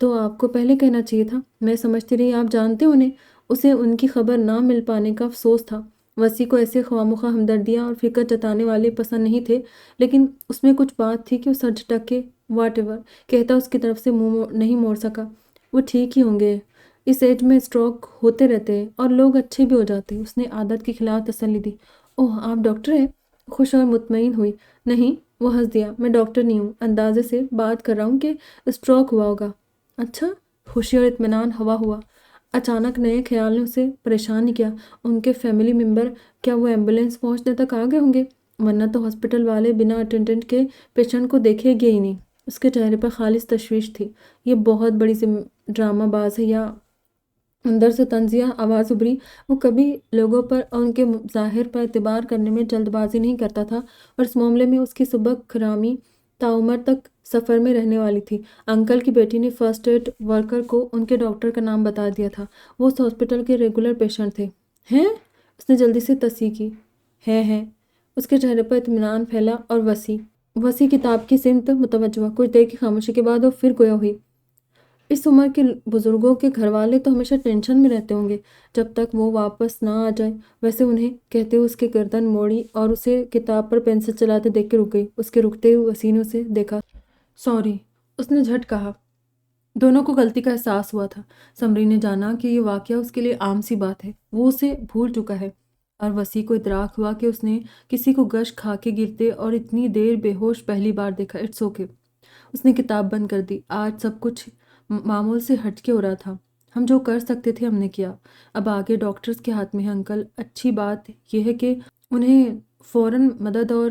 تو آپ کو پہلے کہنا چاہیے تھا، میں سمجھتی رہی آپ جانتے انہیں۔ اسے ان کی خبر نہ مل پانے کا افسوس تھا۔ وسیع کو ایسے خواہ ہمدردیاں اور فکر جتانے والے پسند نہیں تھے، لیکن اس میں کچھ بات تھی کہ وہ سر جھٹک کے واٹ ایور کہتا اس کی طرف سے منہ نہیں موڑ سکا۔ وہ ٹھیک ہی ہوں گے، اس ایج میں اسٹروک ہوتے رہتے ہیں اور لوگ اچھے بھی ہو جاتے ہیں۔ اس نے عادت کے خلاف تسلی دی۔ اوہ، آپ ڈاکٹر ہیں؟ خوش اور مطمئن ہوئی۔ نہیں، وہ ہنس دیا، میں ڈاکٹر نہیں ہوں، اندازے سے بات کر رہا ہوں کہ اسٹروک ہوا ہوگا۔ اچھا؟ خوشی اور اطمینان ہوا ہوا۔ اچانک نئے خیال نے اسے پریشان نہیں کیا۔ ان کے فیملی ممبر، کیا وہ ایمبولینس پہنچنے تک آ گئے ہوں گے؟ ورنہ تو ہاسپٹل والے بنا اٹینڈنٹ کے پیشنٹ کو دیکھے گئے ہی نہیں۔ اس کے چہرے پر خالص تشویش تھی۔ یہ بہت بڑی ڈرامہ باز ہے یا اندر سے طنزیہ آواز ابھری۔ وہ کبھی لوگوں پر اور ان کے ظاہر پر اعتبار کرنے میں جلد بازی نہیں کرتا تھا، اور اس معاملے میں اس کی سبق خرامی تاعمر تک سفر میں رہنے والی تھی۔ انکل کی بیٹی نے فرسٹ ایڈ ورکر کو ان کے ڈاکٹر کا نام بتا دیا تھا۔ وہ اس ہاسپٹل کے ریگولر پیشنٹ تھے۔ ہیں؟ اس نے جلدی سے تصحیح کی۔ ہیں۔ اس کے چہرے پر اطمینان پھیلا اور وسیع کتاب کی سمت متوجہ ہوا۔ کچھ دیر کی خاموشی کے بعد وہ پھر گویا ہوئی۔ اس عمر کے بزرگوں کے گھر والے تو ہمیشہ ٹینشن میں رہتے ہوں گے جب تک وہ واپس نہ آ جائے۔ ویسے انہیں کہتے ہوئے اس کی گردن موڑی اور اسے کتاب پر پینسل چلاتے دیکھ کے رک گئی۔ اس کے رکتے ہوئے وسیع نے اسے دیکھا۔ سوری، اس نے جھٹ کہا۔ دونوں کو غلطی کا احساس ہوا تھا۔ سمرین نے جانا کہ یہ واقعہ اس کے لیے عام سی بات ہے، وہ اسے بھول چکا ہے، اور وسیع کو ادراک ہوا کہ اس نے کسی کو گش کھا کے گرتے اور اتنی دیر بے ہوش پہلی بار دیکھا۔ It's okay. اس نے کتاب بند کر دی۔ آج سب کچھ معمول سے ہٹ کے ہو رہا تھا۔ ہم جو کر سکتے تھے ہم نے کیا، اب آگے ڈاکٹرز کے ہاتھ میں ہے۔ انکل، اچھی بات یہ ہے کہ انہیں فوراً مدد اور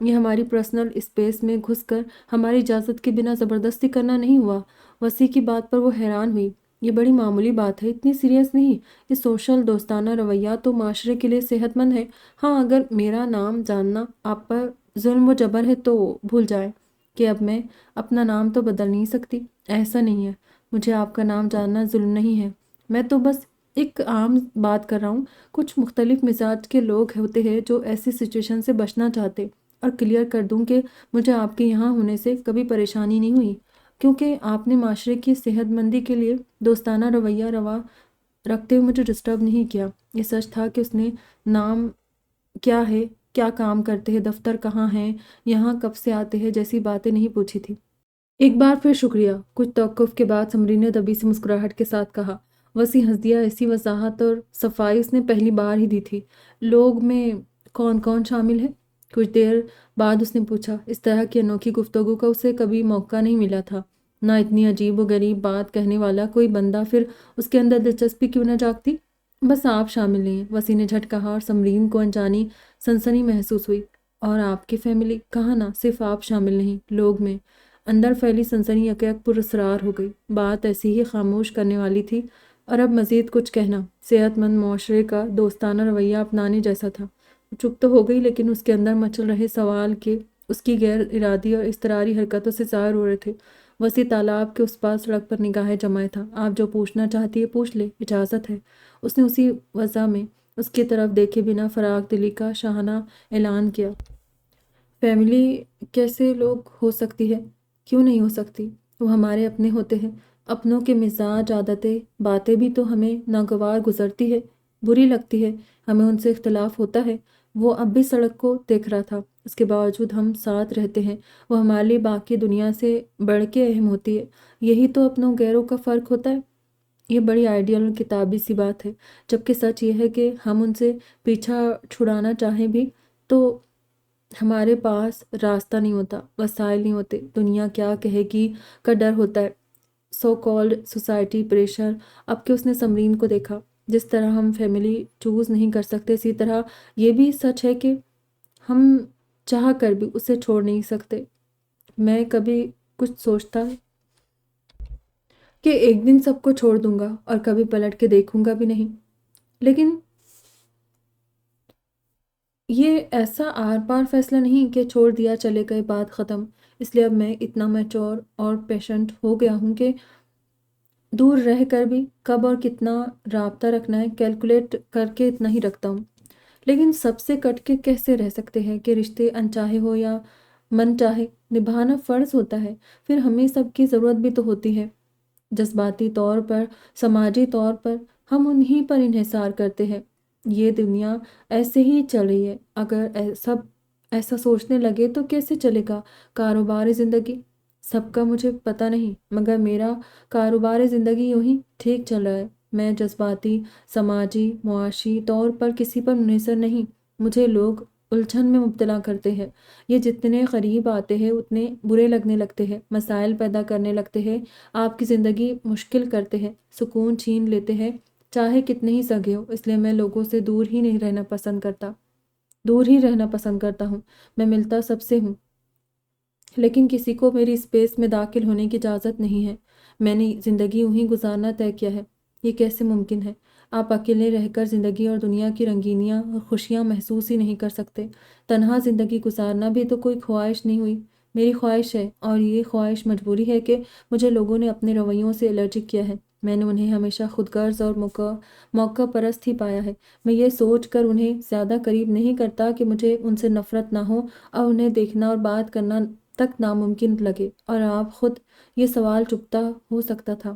یہ ہماری پرسنل اسپیس میں گھس کر ہماری اجازت کے بنا زبردستی کرنا نہیں ہوا۔ وسیع کی بات پر وہ حیران ہوئی۔ یہ بڑی معمولی بات ہے، اتنی سیریس نہیں۔ یہ سوشل دوستانہ رویہ تو معاشرے کے لیے صحت مند ہے۔ ہاں، اگر میرا نام جاننا آپ پر ظلم و جبر ہے تو بھول جائیں کہ اب میں اپنا نام تو بدل نہیں سکتی۔ ایسا نہیں ہے، مجھے آپ کا نام جاننا ظلم نہیں ہے۔ میں تو بس ایک عام بات کر رہا ہوں۔ کچھ مختلف مزاج کے لوگ ہوتے ہیں جو ایسی سچویشن سے بچنا چاہتے، اور کلیئر کر دوں کہ مجھے آپ کے یہاں ہونے سے کبھی پریشانی نہیں ہوئی، کیونکہ آپ نے معاشرے کی صحت مندی کے لیے دوستانہ رویہ روا رکھتے ہوئے مجھے ڈسٹرب نہیں کیا۔ یہ سچ تھا کہ اس نے نام کیا ہے، کیا کام کرتے ہیں، دفتر کہاں ہیں، یہاں کب سے آتے ہیں جیسی باتیں نہیں پوچھی تھی۔ ایک بار پھر شکریہ، کچھ توقف کے بعد سمرین نے دبی سی مسکراہٹ کے ساتھ کہا۔ وسیع ہنس دیا۔ ایسی وضاحت اور صفائی اس نے پہلی بار ہی دی تھی۔ لوگ میں کون کون شامل ہے؟ کچھ دیر بعد اس نے پوچھا۔ اس طرح کی انوکھی گفتگو کا اسے کبھی موقع نہیں ملا تھا۔ نہ اتنی عجیب و غریب بات کہنے والا کوئی بندہ، پھر اس کے اندر دلچسپی کیوں نہ جاگتی؟ بس آپ شامل نہیں ہیں، وسیع نے جھٹ کہا، اور سمرین کو انجانی سنسنی محسوس ہوئی۔ اور آپ کی فیملی؟ کہا نا، صرف آپ شامل نہیں، لوگ میں۔ اندر پھیلی سنسنی یک یک پر اسرار ہو گئی۔ بات ایسی ہی خاموش کرنے والی تھی، اور اب مزید کچھ کہنا صحت مند معاشرے کا دوستانہ رویہ اپنانے جیسا تھا۔ چپ تو ہو گئی، لیکن اس کے اندر مچل رہے سوال کے اس کی غیر ارادی اور اضطراری حرکتوں سے ظاہر ہو رہے تھے۔ وسیع تالاب کے اس پار سڑک پر نگاہیں جمائے تھا۔ آپ جو پوچھنا چاہتی ہے پوچھ لے، اجازت ہے۔ اس نے اسی وضع میں اس کی طرف دیکھے بنا فراغ دلی کا شاہانہ اعلان کیا۔ فیملی کیسے لوگ ہو سکتی ہے؟ کیوں نہیں ہو سکتی؟ وہ ہمارے اپنے ہوتے ہیں۔ اپنوں کے مزاج، عادتیں، باتیں بھی تو ہمیں ناگوار گزرتی ہے، بری لگتی ہے، ہمیں ان سے اختلاف ہوتا ہے۔ وہ اب بھی سڑک کو دیکھ رہا تھا۔ اس کے باوجود ہم ساتھ رہتے ہیں۔ وہ ہمارے لیے باقی دنیا سے بڑھ کے اہم ہوتی ہے۔ یہی تو اپنوں غیروں کا فرق ہوتا ہے۔ یہ بڑی آئیڈیل اور کتابی سی بات ہے، جبکہ سچ یہ ہے کہ ہم ان سے پیچھا چھڑانا چاہیں بھی تو ہمارے پاس راستہ نہیں ہوتا، وسائل نہیں ہوتے، دنیا کیا کہے گی کا ڈر ہوتا ہے، سو کالڈ سوسائٹی پریشر۔ اب کہ اس نے سمرین کو دیکھا، جس طرح ہم فیملی چوز نہیں کر سکتے، اسی طرح یہ بھی سچ ہے کہ ہم چاہ کر بھی اسے چھوڑ نہیں سکتے۔ میں کبھی کچھ سوچتا کہ ایک دن سب کو چھوڑ دوں گا اور کبھی پلٹ کے دیکھوں گا بھی نہیں، لیکن یہ ایسا آر پار فیصلہ نہیں کہ چھوڑ دیا چلے گئے بات ختم۔ اس لیے اب میں اتنا میچور اور پیشنٹ ہو گیا ہوں کہ دور رہ کر بھی کب اور کتنا رابطہ رکھنا ہے کیلکولیٹ کر کے اتنا ہی رکھتا ہوں۔ لیکن سب سے کٹ کے کیسے رہ سکتے ہیں کہ رشتے انچاہے ہو یا من چاہے نبھانا فرض ہوتا ہے۔ پھر ہمیں سب کی ضرورت بھی تو ہوتی ہے، جذباتی طور پر، سماجی طور پر ہم انہی پر انحصار کرتے ہیں۔ یہ دنیا ایسے ہی چل رہی ہے۔ اگر سب ایسا سوچنے لگے تو کیسے چلے گا کاروبار زندگی؟ سب کا مجھے پتہ نہیں، مگر میرا کاروبار زندگی یوں ہی ٹھیک چل رہا ہے۔ میں جذباتی، سماجی، معاشی طور پر کسی پر منحصر نہیں۔ مجھے لوگ الجھن میں مبتلا کرتے ہیں۔ یہ جتنے قریب آتے ہیں اتنے برے لگنے لگتے ہیں، مسائل پیدا کرنے لگتے ہیں، آپ کی زندگی مشکل کرتے ہیں، سکون چھین لیتے ہیں، چاہے کتنے ہی سگے ہو۔ اس لیے میں لوگوں سے دور ہی رہنا پسند کرتا ہوں۔ میں ملتا سب سے ہوں، لیکن کسی کو میری اسپیس میں داخل ہونے کی اجازت نہیں ہے۔ میں نے زندگی یوں ہی گزارنا طے کیا ہے۔ یہ کیسے ممکن ہے؟ آپ اکیلے رہ کر زندگی اور دنیا کی رنگینیاں اور خوشیاں محسوس ہی نہیں کر سکتے۔ تنہا زندگی گزارنا بھی تو کوئی خواہش نہیں ہوئی۔ میری خواہش ہے، اور یہ خواہش مجبوری ہے کہ مجھے لوگوں نے اپنے رویوں سے الرجک کیا ہے۔ میں نے انہیں ہمیشہ خود غرض اور موقع پرست ہی پایا ہے۔ میں یہ سوچ کر انہیں زیادہ قریب نہیں کرتا کہ مجھے ان سے نفرت نہ ہو اور انہیں دیکھنا اور بات کرنا تک ناممکن لگے۔ اور آپ خود؟ یہ سوال چپتا ہو سکتا تھا،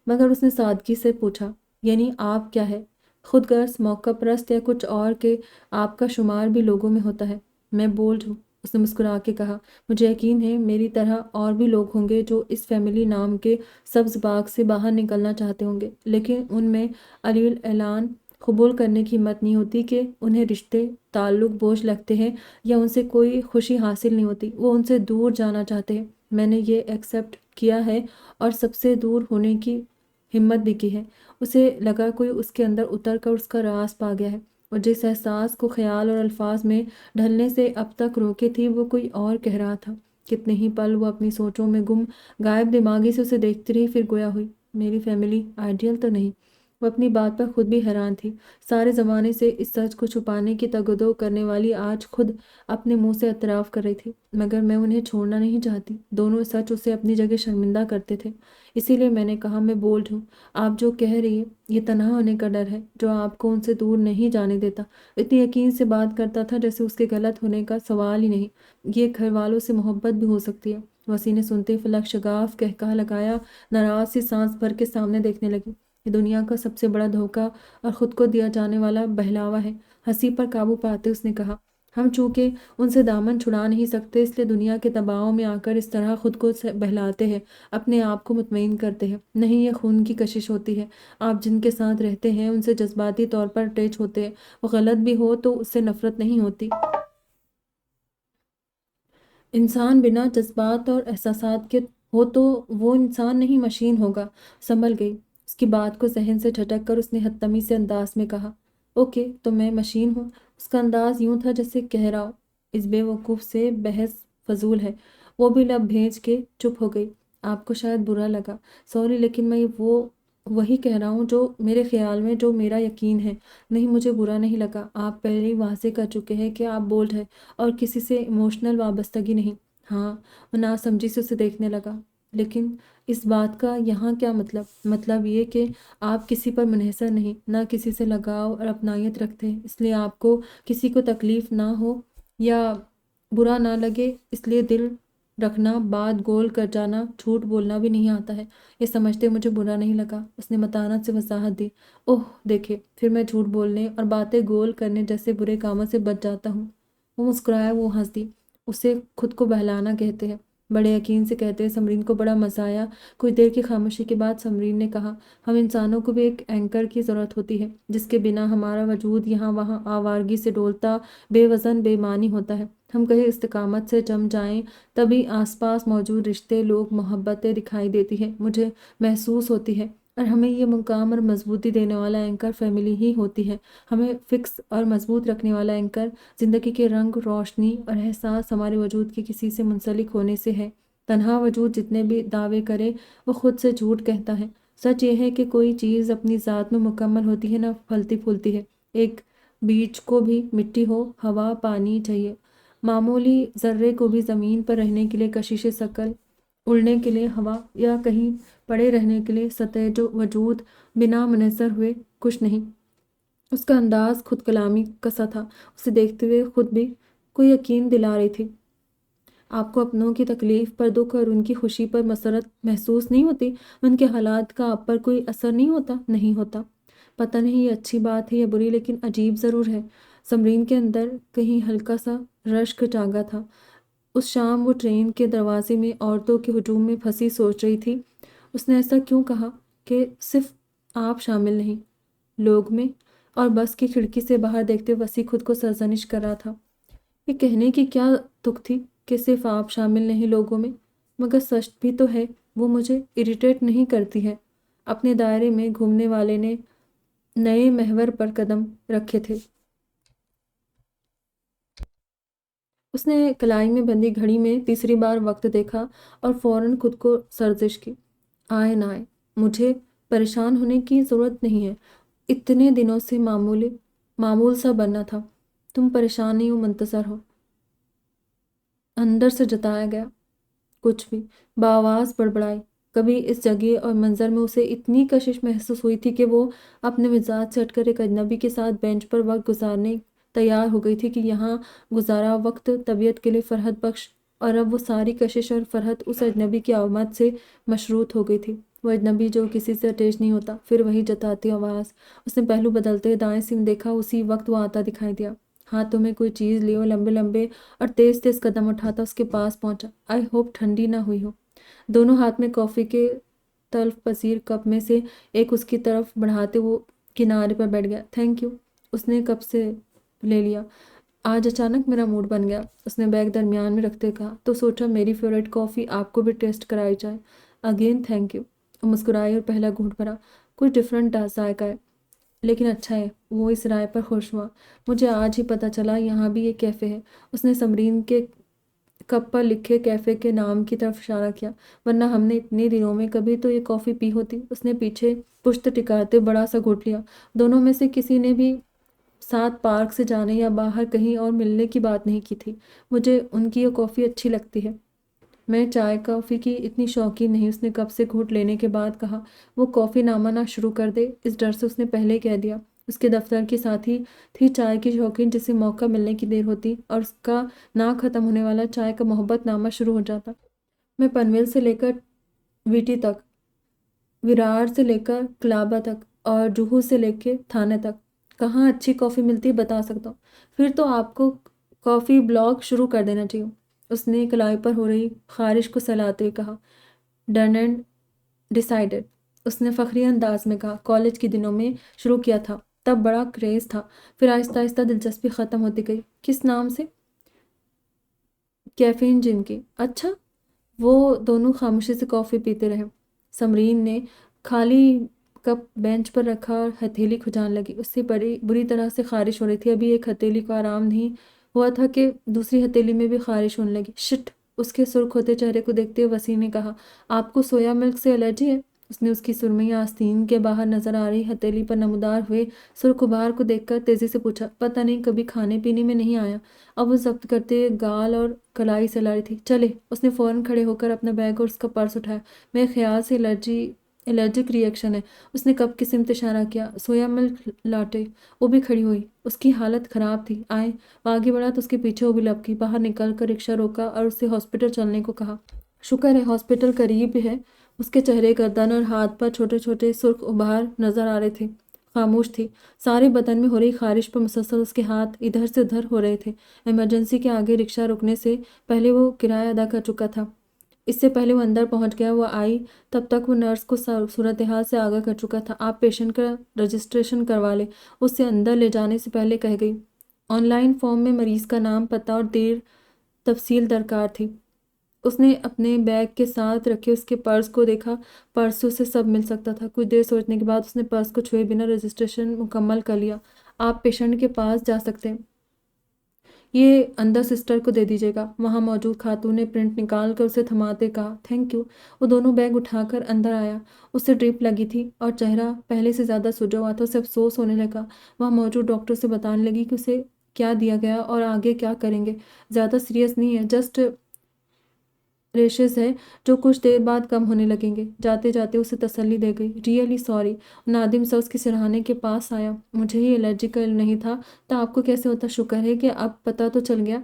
مگر اس نے سادگی سے پوچھا، یعنی آپ کیا ہے؟ خود غرض، موقع پرست یا کچھ اور کہ آپ کا شمار بھی لوگوں میں ہوتا ہے؟ میں بولڈ ہوں، اس نے مسکرا کے کہا۔ مجھے یقین ہے میری طرح اور بھی لوگ ہوں گے جو اس فیملی نام کے سبز باغ سے باہر نکلنا چاہتے ہوں گے، لیکن ان میں علی الاعلان قبول کرنے کی ہمت نہیں ہوتی کہ انہیں رشتے تعلق بوجھ لگتے ہیں یا ان سے کوئی خوشی حاصل نہیں ہوتی۔ وہ ان سے دور جانا چاہتے ہیں۔ میں نے یہ ایکسیپٹ کیا ہے اور سب سے دور ہونے کی ہمت بھی کی ہے۔ اسے لگا کوئی اس کے اندر اتر کر اس کا راز پا گیا ہے۔ اور جس احساس کو خیال اور الفاظ میں ڈھلنے سے اب تک روکے تھی وہ کوئی اور کہہ رہا تھا۔ کتنے ہی پل وہ اپنی سوچوں میں گم غائب دماغی سے اسے دیکھتی رہی، پھر گویا ہوئی، میری فیملی آئیڈیل تو نہیں۔ وہ اپنی بات پر خود بھی حیران تھی۔ سارے زمانے سے اس سچ کو چھپانے کی تگدو کرنے والی آج خود اپنے منہ سے اعتراف کر رہی تھی، مگر میں انہیں چھوڑنا نہیں چاہتی۔ دونوں سچ اسے اپنی جگہ شرمندہ کرتے تھے، اسی لیے میں نے کہا، میں بولڈ ہوں۔ آپ جو کہہ رہی ہیں یہ تنہا ہونے کا ڈر ہے جو آپ کو ان سے دور نہیں جانے دیتا۔ اتنی یقین سے بات کرتا تھا جیسے اس کے غلط ہونے کا سوال ہی نہیں۔ یہ گھر والوں سے محبت بھی ہو سکتی ہے۔ وسیع نے سنتے فلک شگاف قہقہہ لگایا، ناراض سی سانس بھر کے سامنے دیکھنے لگی۔ یہ دنیا کا سب سے بڑا دھوکہ اور خود کو دیا جانے والا بہلاوا ہے۔ ہنسی پر قابو پاتے اس نے کہا، ہم چونکہ ان سے دامن چھڑا نہیں سکتے اس لیے دنیا کے دباؤ میں آ کر اس طرح خود کو بہلاتے ہیں، اپنے آپ کو مطمئن کرتے ہیں۔ نہیں، یہ خون کی کشش ہوتی ہے۔ آپ جن کے ساتھ رہتے ہیں ان سے جذباتی طور پر اٹیچ ہوتے ہیں، وہ غلط بھی ہو تو اس سے نفرت نہیں ہوتی۔ انسان بنا جذبات اور احساسات کے ہو تو وہ انسان نہیں، مشین ہوگا۔ سنبھل گئی۔ اس کی بات کو ذہن سے جھٹک کر اس نے حتمی سے انداز میں کہا، اوکے تو میں مشین ہوں۔ اس کا انداز یوں تھا جیسے کہہ رہا ہو، اس بے وقوف سے بحث فضول ہے۔ وہ بھی لب بھیج کے چپ ہو گئی۔ آپ کو شاید برا لگا، سوری، لیکن میں وہی کہہ رہا ہوں جو میرے خیال میں، جو میرا یقین ہے۔ نہیں، مجھے برا نہیں لگا۔ آپ پہلے ہی واضح کر چکے ہیں کہ آپ بولڈ ہیں اور کسی سے ایموشنل وابستگی نہیں۔ ہاں، وہ ناسمجھی سے اسے دیکھنے لگا۔ لیکن اس بات کا یہاں کیا مطلب؟ مطلب یہ کہ آپ کسی پر منحصر نہیں، نہ کسی سے لگاؤ اور اپنائیت رکھتے ہیں، اس لیے آپ کو کسی کو تکلیف نہ ہو یا برا نہ لگے اس لیے دل رکھنا، بات گول کر جانا، جھوٹ بولنا بھی نہیں آتا ہے۔ یہ سمجھتے مجھے برا نہیں لگا، اس نے متانت سے وضاحت دی۔ اوہ دیکھے، پھر میں جھوٹ بولنے اور باتیں گول کرنے جیسے برے کاموں سے بچ جاتا ہوں۔ وہ مسکرایا، وہ ہنس دی۔ اسے خود کو بہلانا کہتے ہیں، بڑے یقین سے کہتے ہیں۔ سمرین کو بڑا مزہ آیا۔ کچھ دیر کی خاموشی کے بعد سمرین نے کہا، ہم انسانوں کو بھی ایک اینکر کی ضرورت ہوتی ہے جس کے بنا ہمارا وجود یہاں وہاں آوارگی سے ڈولتا، بے وزن بے معنی ہوتا ہے۔ ہم کہیں استقامت سے جم جائیں تبھی آس پاس موجود رشتے، لوگ، محبتیں دکھائی دیتی ہیں، مجھے محسوس ہوتی ہے، اور ہمیں یہ مقام اور مضبوطی دینے والا اینکر فیملی ہی ہوتی ہے۔ ہمیں فکس اور مضبوط رکھنے والا اینکر زندگی کے رنگ، روشنی اور احساس ہمارے وجود کے کسی سے منسلک ہونے سے ہے۔ تنہا وجود جتنے بھی دعوے کرے وہ خود سے جھوٹ کہتا ہے۔ سچ یہ ہے کہ کوئی چیز اپنی ذات میں مکمل ہوتی ہے نہ پھلتی پھولتی ہے۔ ایک بیج کو بھی مٹی ہو، ہوا، پانی چاہیے، معمولی ذرے کو بھی زمین پر رہنے کے لیے کشش ثقل، اڑنے کے لیے ہوا، یا کہیں پڑے رہنے کے لیے سطح، جو وجود بنا منحصر ہوئے کچھ نہیں۔ اس کا انداز خود کلامی کا سا تھا، اسے دیکھتے ہوئے خود بھی کوئی یقین دلا رہی تھی۔ آپ کو اپنوں کی تکلیف پر، دکھ اور ان کی خوشی پر مسرت محسوس نہیں ہوتی؟ ان کے حالات کا آپ پر کوئی اثر نہیں ہوتا؟ نہیں ہوتا۔ پتہ نہیں یہ اچھی بات ہے یا بری، لیکن عجیب ضرور ہے۔ سمرین کے اندر کہیں ہلکا سا رشک جاگا تھا۔ اس شام وہ ٹرین کے دروازے میں عورتوں کے ہجوم میں پھنسی سوچ رہی تھی، اس نے ایسا کیوں کہا کہ صرف آپ شامل نہیں لوگ میں، اور بس کی کھڑکی سے باہر دیکھتے وسیع خود کو سرزنش کر رہا تھا۔ یہ کہنے کی کیا تک تھی کہ صرف آپ شامل نہیں لوگوں میں؟ مگر سچ بھی تو ہے، وہ مجھے اریٹیٹ نہیں کرتی ہے۔ اپنے دائرے میں گھومنے والے نے نئے محور پر قدم رکھے تھے۔ اس نے کلائی میں بندھی گھڑی میں تیسری بار وقت دیکھا اور فوراً خود کو سرزش کی، آئے نہ آئے، مجھے پریشان ہونے کی ضرورت نہیں ہے، اتنے دنوں سے معمول سا بننا تھا۔ تم پریشان نہیں ہو، منتصر ہو، اندر سے جتایا گیا۔ کچھ بھی بآواز بڑبڑائی۔ کبھی اس جگہ اور منظر میں اسے اتنی کشش محسوس ہوئی تھی کہ وہ اپنے مزاج سے ہٹ کر ایک اجنبی کے ساتھ بینچ پر وقت گزارنے تیار ہو گئی تھی کہ یہاں گزارا وقت طبیعت کے لیے فرحت بخش، اور اب وہ ساری کشش اور فرحت اس اجنبی کی آمد سے مشروط ہو گئی تھی۔ وہ اجنبی جو کسی سے اٹیچ نہیں ہوتا۔ پھر وہی جتاتی آواز۔ اس نے پہلو بدلتے دائیں سے دیکھا، اسی وقت وہ آتا دکھائی دیا۔ ہاتھوں میں کوئی چیز لیے لمبے لمبے اور تیز تیز قدم اٹھاتا اس کے پاس پہنچا۔ آئی ہوپ ٹھنڈی نہ ہوئی ہو۔ دونوں ہاتھ میں کافی کے تلف پذیر کپ میں سے ایک اس کی طرف بڑھاتے وہ کنارے پر بیٹھ گیا۔ تھینک یو، اس نے کپ سے لے لیا۔ آج اچانک میرا موڈ بن گیا، اس نے بیگ درمیان میں رکھتے کہا، تو سوچا میری فیوریٹ کافی آپ کو بھی ٹیسٹ کرائی جائے۔ اگین تھینک یو، وہ مسکرائی اور پہلا گھونٹ بھرا۔ کچھ ڈفرینٹ ذائقہ ہے۔ لیکن اچھا ہے، وہ اس رائے پر خوش ہوا۔ مجھے آج ہی پتہ چلا یہاں بھی ایک کیفے ہے۔ اس نے سمرین کے کپ پر لکھے کیفے کے نام کی طرف اشارہ کیا۔ ورنہ ہم نے اتنے دنوں میں کبھی تو یہ کافی پی ہوتی۔ اس نے پیچھے پشت ٹکاتے بڑا سا گھونٹ لیا۔ دونوں میں سے کسی نے بھی ساتھ پارک سے جانے یا باہر کہیں اور ملنے کی بات نہیں کی تھی۔ مجھے ان کی یہ کافی اچھی لگتی ہے۔ میں چائے کافی کی اتنی شوقین نہیں، اس نے کپ سے گھونٹ لینے کے بعد کہا۔ وہ کافی نامہ نہ شروع کر دے، اس ڈر سے اس نے پہلے کہہ دیا۔ اس کے دفتر کی ساتھی تھی چائے کی شوقین، جسے موقع ملنے کی دیر ہوتی اور اس کا نہ ختم ہونے والا چائے کا محبت نامہ شروع ہو جاتا۔ میں پنویل سے لے کر ویٹی تک، ویرار سے لے کر کلابا تک اور جوہو سے لے کے تھانے تک کہاں اچھی کافی ملتی ہے بتا سکتا ہوں۔ پھر تو آپ کو کافی بلاگ شروع کر دینا چاہیے، اس نے کلائی پر ہو رہی خارش کو سہلاتے ہوئے کہا۔ ڈن اینڈ ڈیسائیڈڈ، اس نے فخری انداز میں کہا۔ کالج کے دنوں میں شروع کیا تھا، تب بڑا کریز تھا، پھر آہستہ آہستہ دلچسپی ختم ہوتی گئی۔ کس نام سے؟ کیفین جن کی۔ اچھا۔ وہ دونوں خاموشی سے کافی پیتے رہے۔ سمرین نے خالی کپ بینچ پر رکھا اور ہتھیلی کھجان لگی۔ اس سے بری طرح سے خارش ہو رہی تھی۔ ابھی ایک ہتھیلی کو آرام نہیں ہوا تھا کہ دوسری ہتھیلی میں بھی خارش ہونے لگی۔ شٹ! اس کے سرخ ہوتے چہرے کو دیکھتے ہوئے وسیع نے کہا، آپ کو سویا ملک سے الرجی ہے؟ اس نے اس کی سرمئی آستین کے باہر نظر آ رہی ہتھیلی پر نمودار ہوئے سرخ غبار کو دیکھ کر تیزی سے پوچھا۔ پتہ نہیں، کبھی کھانے پینے میں نہیں آیا۔ اب وہ ضبط کرتے ہوئے گال اور کلائی سے لا رہی تھی۔ چلے! اس نے فوراً کھڑے ہو کر اپنا بیگ اور اس کا پرس اٹھایا۔ میرے خیال سے الرجک ری ایکشن ہے۔ اس نے کپ کی سمت اشارہ کیا۔ سویا ملک لاٹے۔ وہ بھی کھڑی ہوئی۔ اس کی حالت خراب تھی۔ آئیں۔ وہ آگے بڑھا تو اس کے پیچھے وہ بھی لپکی۔ باہر نکل کر رکشہ روکا اور اسے ہاسپٹل چلنے کو کہا۔ شکر ہے ہاسپٹل قریب ہے۔ اس کے چہرے، گردن اور ہاتھ پر چھوٹے چھوٹے سرخ غبار نظر آ رہے تھے۔ خاموش تھی۔ سارے بدن میں ہو رہی خارش پر مسلسل اس کے ہاتھ ادھر سے ادھر ہو رہے تھے۔ ایمرجنسی کے آگے رکشہ رکنے سے پہلے وہ کرایہ ادا کر چکا تھا۔ اس سے پہلے وہ اندر پہنچ گیا۔ وہ آئی تب تک وہ نرس کو صورتحال سے آگاہ کر چکا تھا۔ آپ پیشنٹ کا رجسٹریشن کروا لیں، اسے اندر لے جانے سے پہلے کہہ گئی۔ آن لائن فارم میں مریض کا نام، پتہ اور دیر تفصیل درکار تھی۔ اس نے اپنے بیگ کے ساتھ رکھے اس کے پرس کو دیکھا۔ پرس سے اسے سب مل سکتا تھا۔ کچھ دیر سوچنے کے بعد اس نے پرس کو چھوئے بنا رجسٹریشن مکمل کر لیا۔ آپ پیشنٹ کے پاس جا سکتے ہیں۔ یہ اندر سسٹر کو دے دیجیے گا۔ وہاں موجود خاتون نے پرنٹ نکال کر اسے تھماتے کہا، تھینک یو۔ وہ دونوں بیگ اٹھا کر اندر آیا۔ اسے ڈرپ لگی تھی اور چہرہ پہلے سے زیادہ سجا ہوا تھا۔ اسے افسوس ہونے لگا۔ وہاں موجود ڈاکٹر سے بتانے لگی کہ اسے کیا دیا گیا اور آگے کیا کریں گے۔ زیادہ سیریس نہیں ہے، جسٹ ریشز ہے جو کچھ دیر بعد کم ہونے لگیں گے۔ جاتے جاتے اسے تسلی دے گئی۔ Really sorry. نادم سا اس کے سرہانے کے پاس آیا۔ مجھے ہی الرجی کا علم نہیں تھا، تو آپ کو کیسے ہوتا؟ شکر ہے کہ اب پتہ تو چل گیا،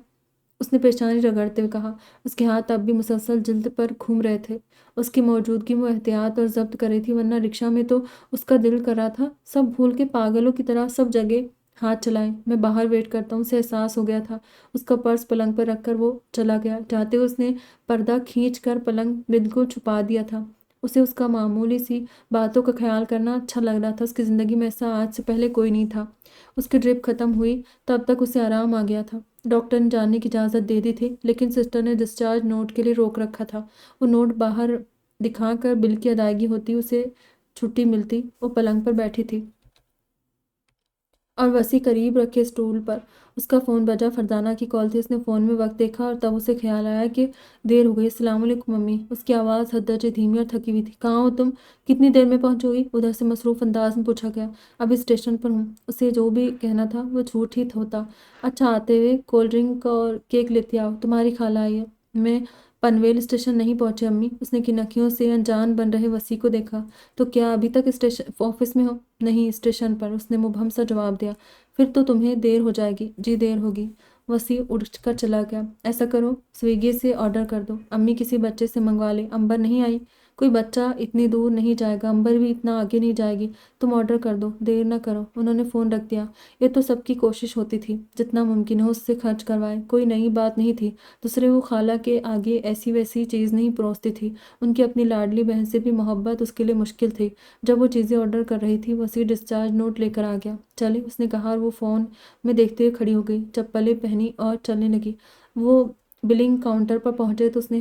اس نے پیشانی رگڑتے ہوئے کہا۔ اس کے ہاتھ اب بھی مسلسل جلد پر گھوم رہے تھے۔ اس کی موجودگی میں وہ احتیاط اور ضبط کر رہی تھی، ورنہ رکشہ میں تو اس کا دل کر رہا تھا سب بھول کے پاگلوں کی طرح سب جگہ ہاتھ چلائیں۔ میں باہر ویٹ کرتا ہوں۔ اسے احساس ہو گیا تھا۔ اس کا پرس پلنگ پر رکھ کر وہ چلا گیا۔ جاتے ہوئے اس نے پردہ کھینچ کر پلنگ بالکل چھپا دیا تھا۔ اسے اس کا معمولی سی باتوں کا خیال کرنا اچھا لگ رہا تھا۔ اس کی زندگی میں ایسا آج سے پہلے کوئی نہیں تھا۔ اس کی ڈرپ ختم ہوئی تب تک اسے آرام آ گیا تھا۔ ڈاکٹر نے جانے کی اجازت دے دی تھی، لیکن سسٹر نے ڈسچارج نوٹ کے لیے روک رکھا تھا۔ وہ نوٹ باہر دکھا کر بل کی ادائیگی ہوتی، اسے چھٹی ملتی۔ وہ پلنگ پر بیٹھی تھی اور وسیع قریب رکھے اسٹول پر۔ اس کا فون بجا۔ فرزانہ کی کال تھی۔ اس نے فون میں وقت دیکھا اور تب اسے خیال آیا کہ دیر ہو گئی۔ السلام علیکم امی۔ اس کی آواز حد درجے دھیمی اور تھکی ہوئی تھی۔ کہاں ہو تم؟ کتنی دیر میں پہنچو گی؟ ادھر سے مصروف انداز میں پوچھا گیا۔ ابھی اسٹیشن پر ہوں۔ اسے جو بھی کہنا تھا وہ جھوٹ ہی ہوتا۔ اچھا، آتے ہوئے کولڈ ڈرنک اور کیک لیتے آؤ، تمہاری خالہ آئی ہے۔ میں پنویل اسٹیشن نہیں پہنچے امی۔ اس نے کنکھیوں سے انجان بن رہے وسیع کو دیکھا۔ تو کیا ابھی تک آفس میں ہو؟ نہیں، اسٹیشن پر، اس نے مبہم سا جواب دیا۔ پھر تو تمہیں دیر ہو جائے گی۔ جی دیر ہوگی۔ وسیع اٹھ کر چلا گیا۔ ایسا کرو، سویگی سے آرڈر کر دو۔ امی کسی بچے سے منگوا لے۔ امبر نہیں آئی؟ کوئی بچہ اتنی دور نہیں جائے گا، امبر بھی اتنا آگے نہیں جائے گی۔ تم آرڈر کر دو، دیر نہ کرو۔ انہوں نے فون رکھ دیا۔ یہ تو سب کی کوشش ہوتی تھی جتنا ممکن ہو اس سے خرچ کروائے۔ کوئی نئی بات نہیں تھی۔ دوسرے وہ خالہ کے آگے ایسی ویسی چیز نہیں پروستی تھی۔ ان کی اپنی لاڈلی بہن سے بھی محبت اس کے لیے مشکل تھی۔ جب وہ چیزیں آرڈر کر رہی تھی، وسیع ڈسچارج نوٹ لے کر آ گیا۔ چلے، اس نے کہا اور وہ فون میں دیکھتے ہوئے کھڑی ہو گئی، چپلیں پہنی اور چلنے لگی۔ وہ بلنگ کاؤنٹر پر پہنچے تو اس نے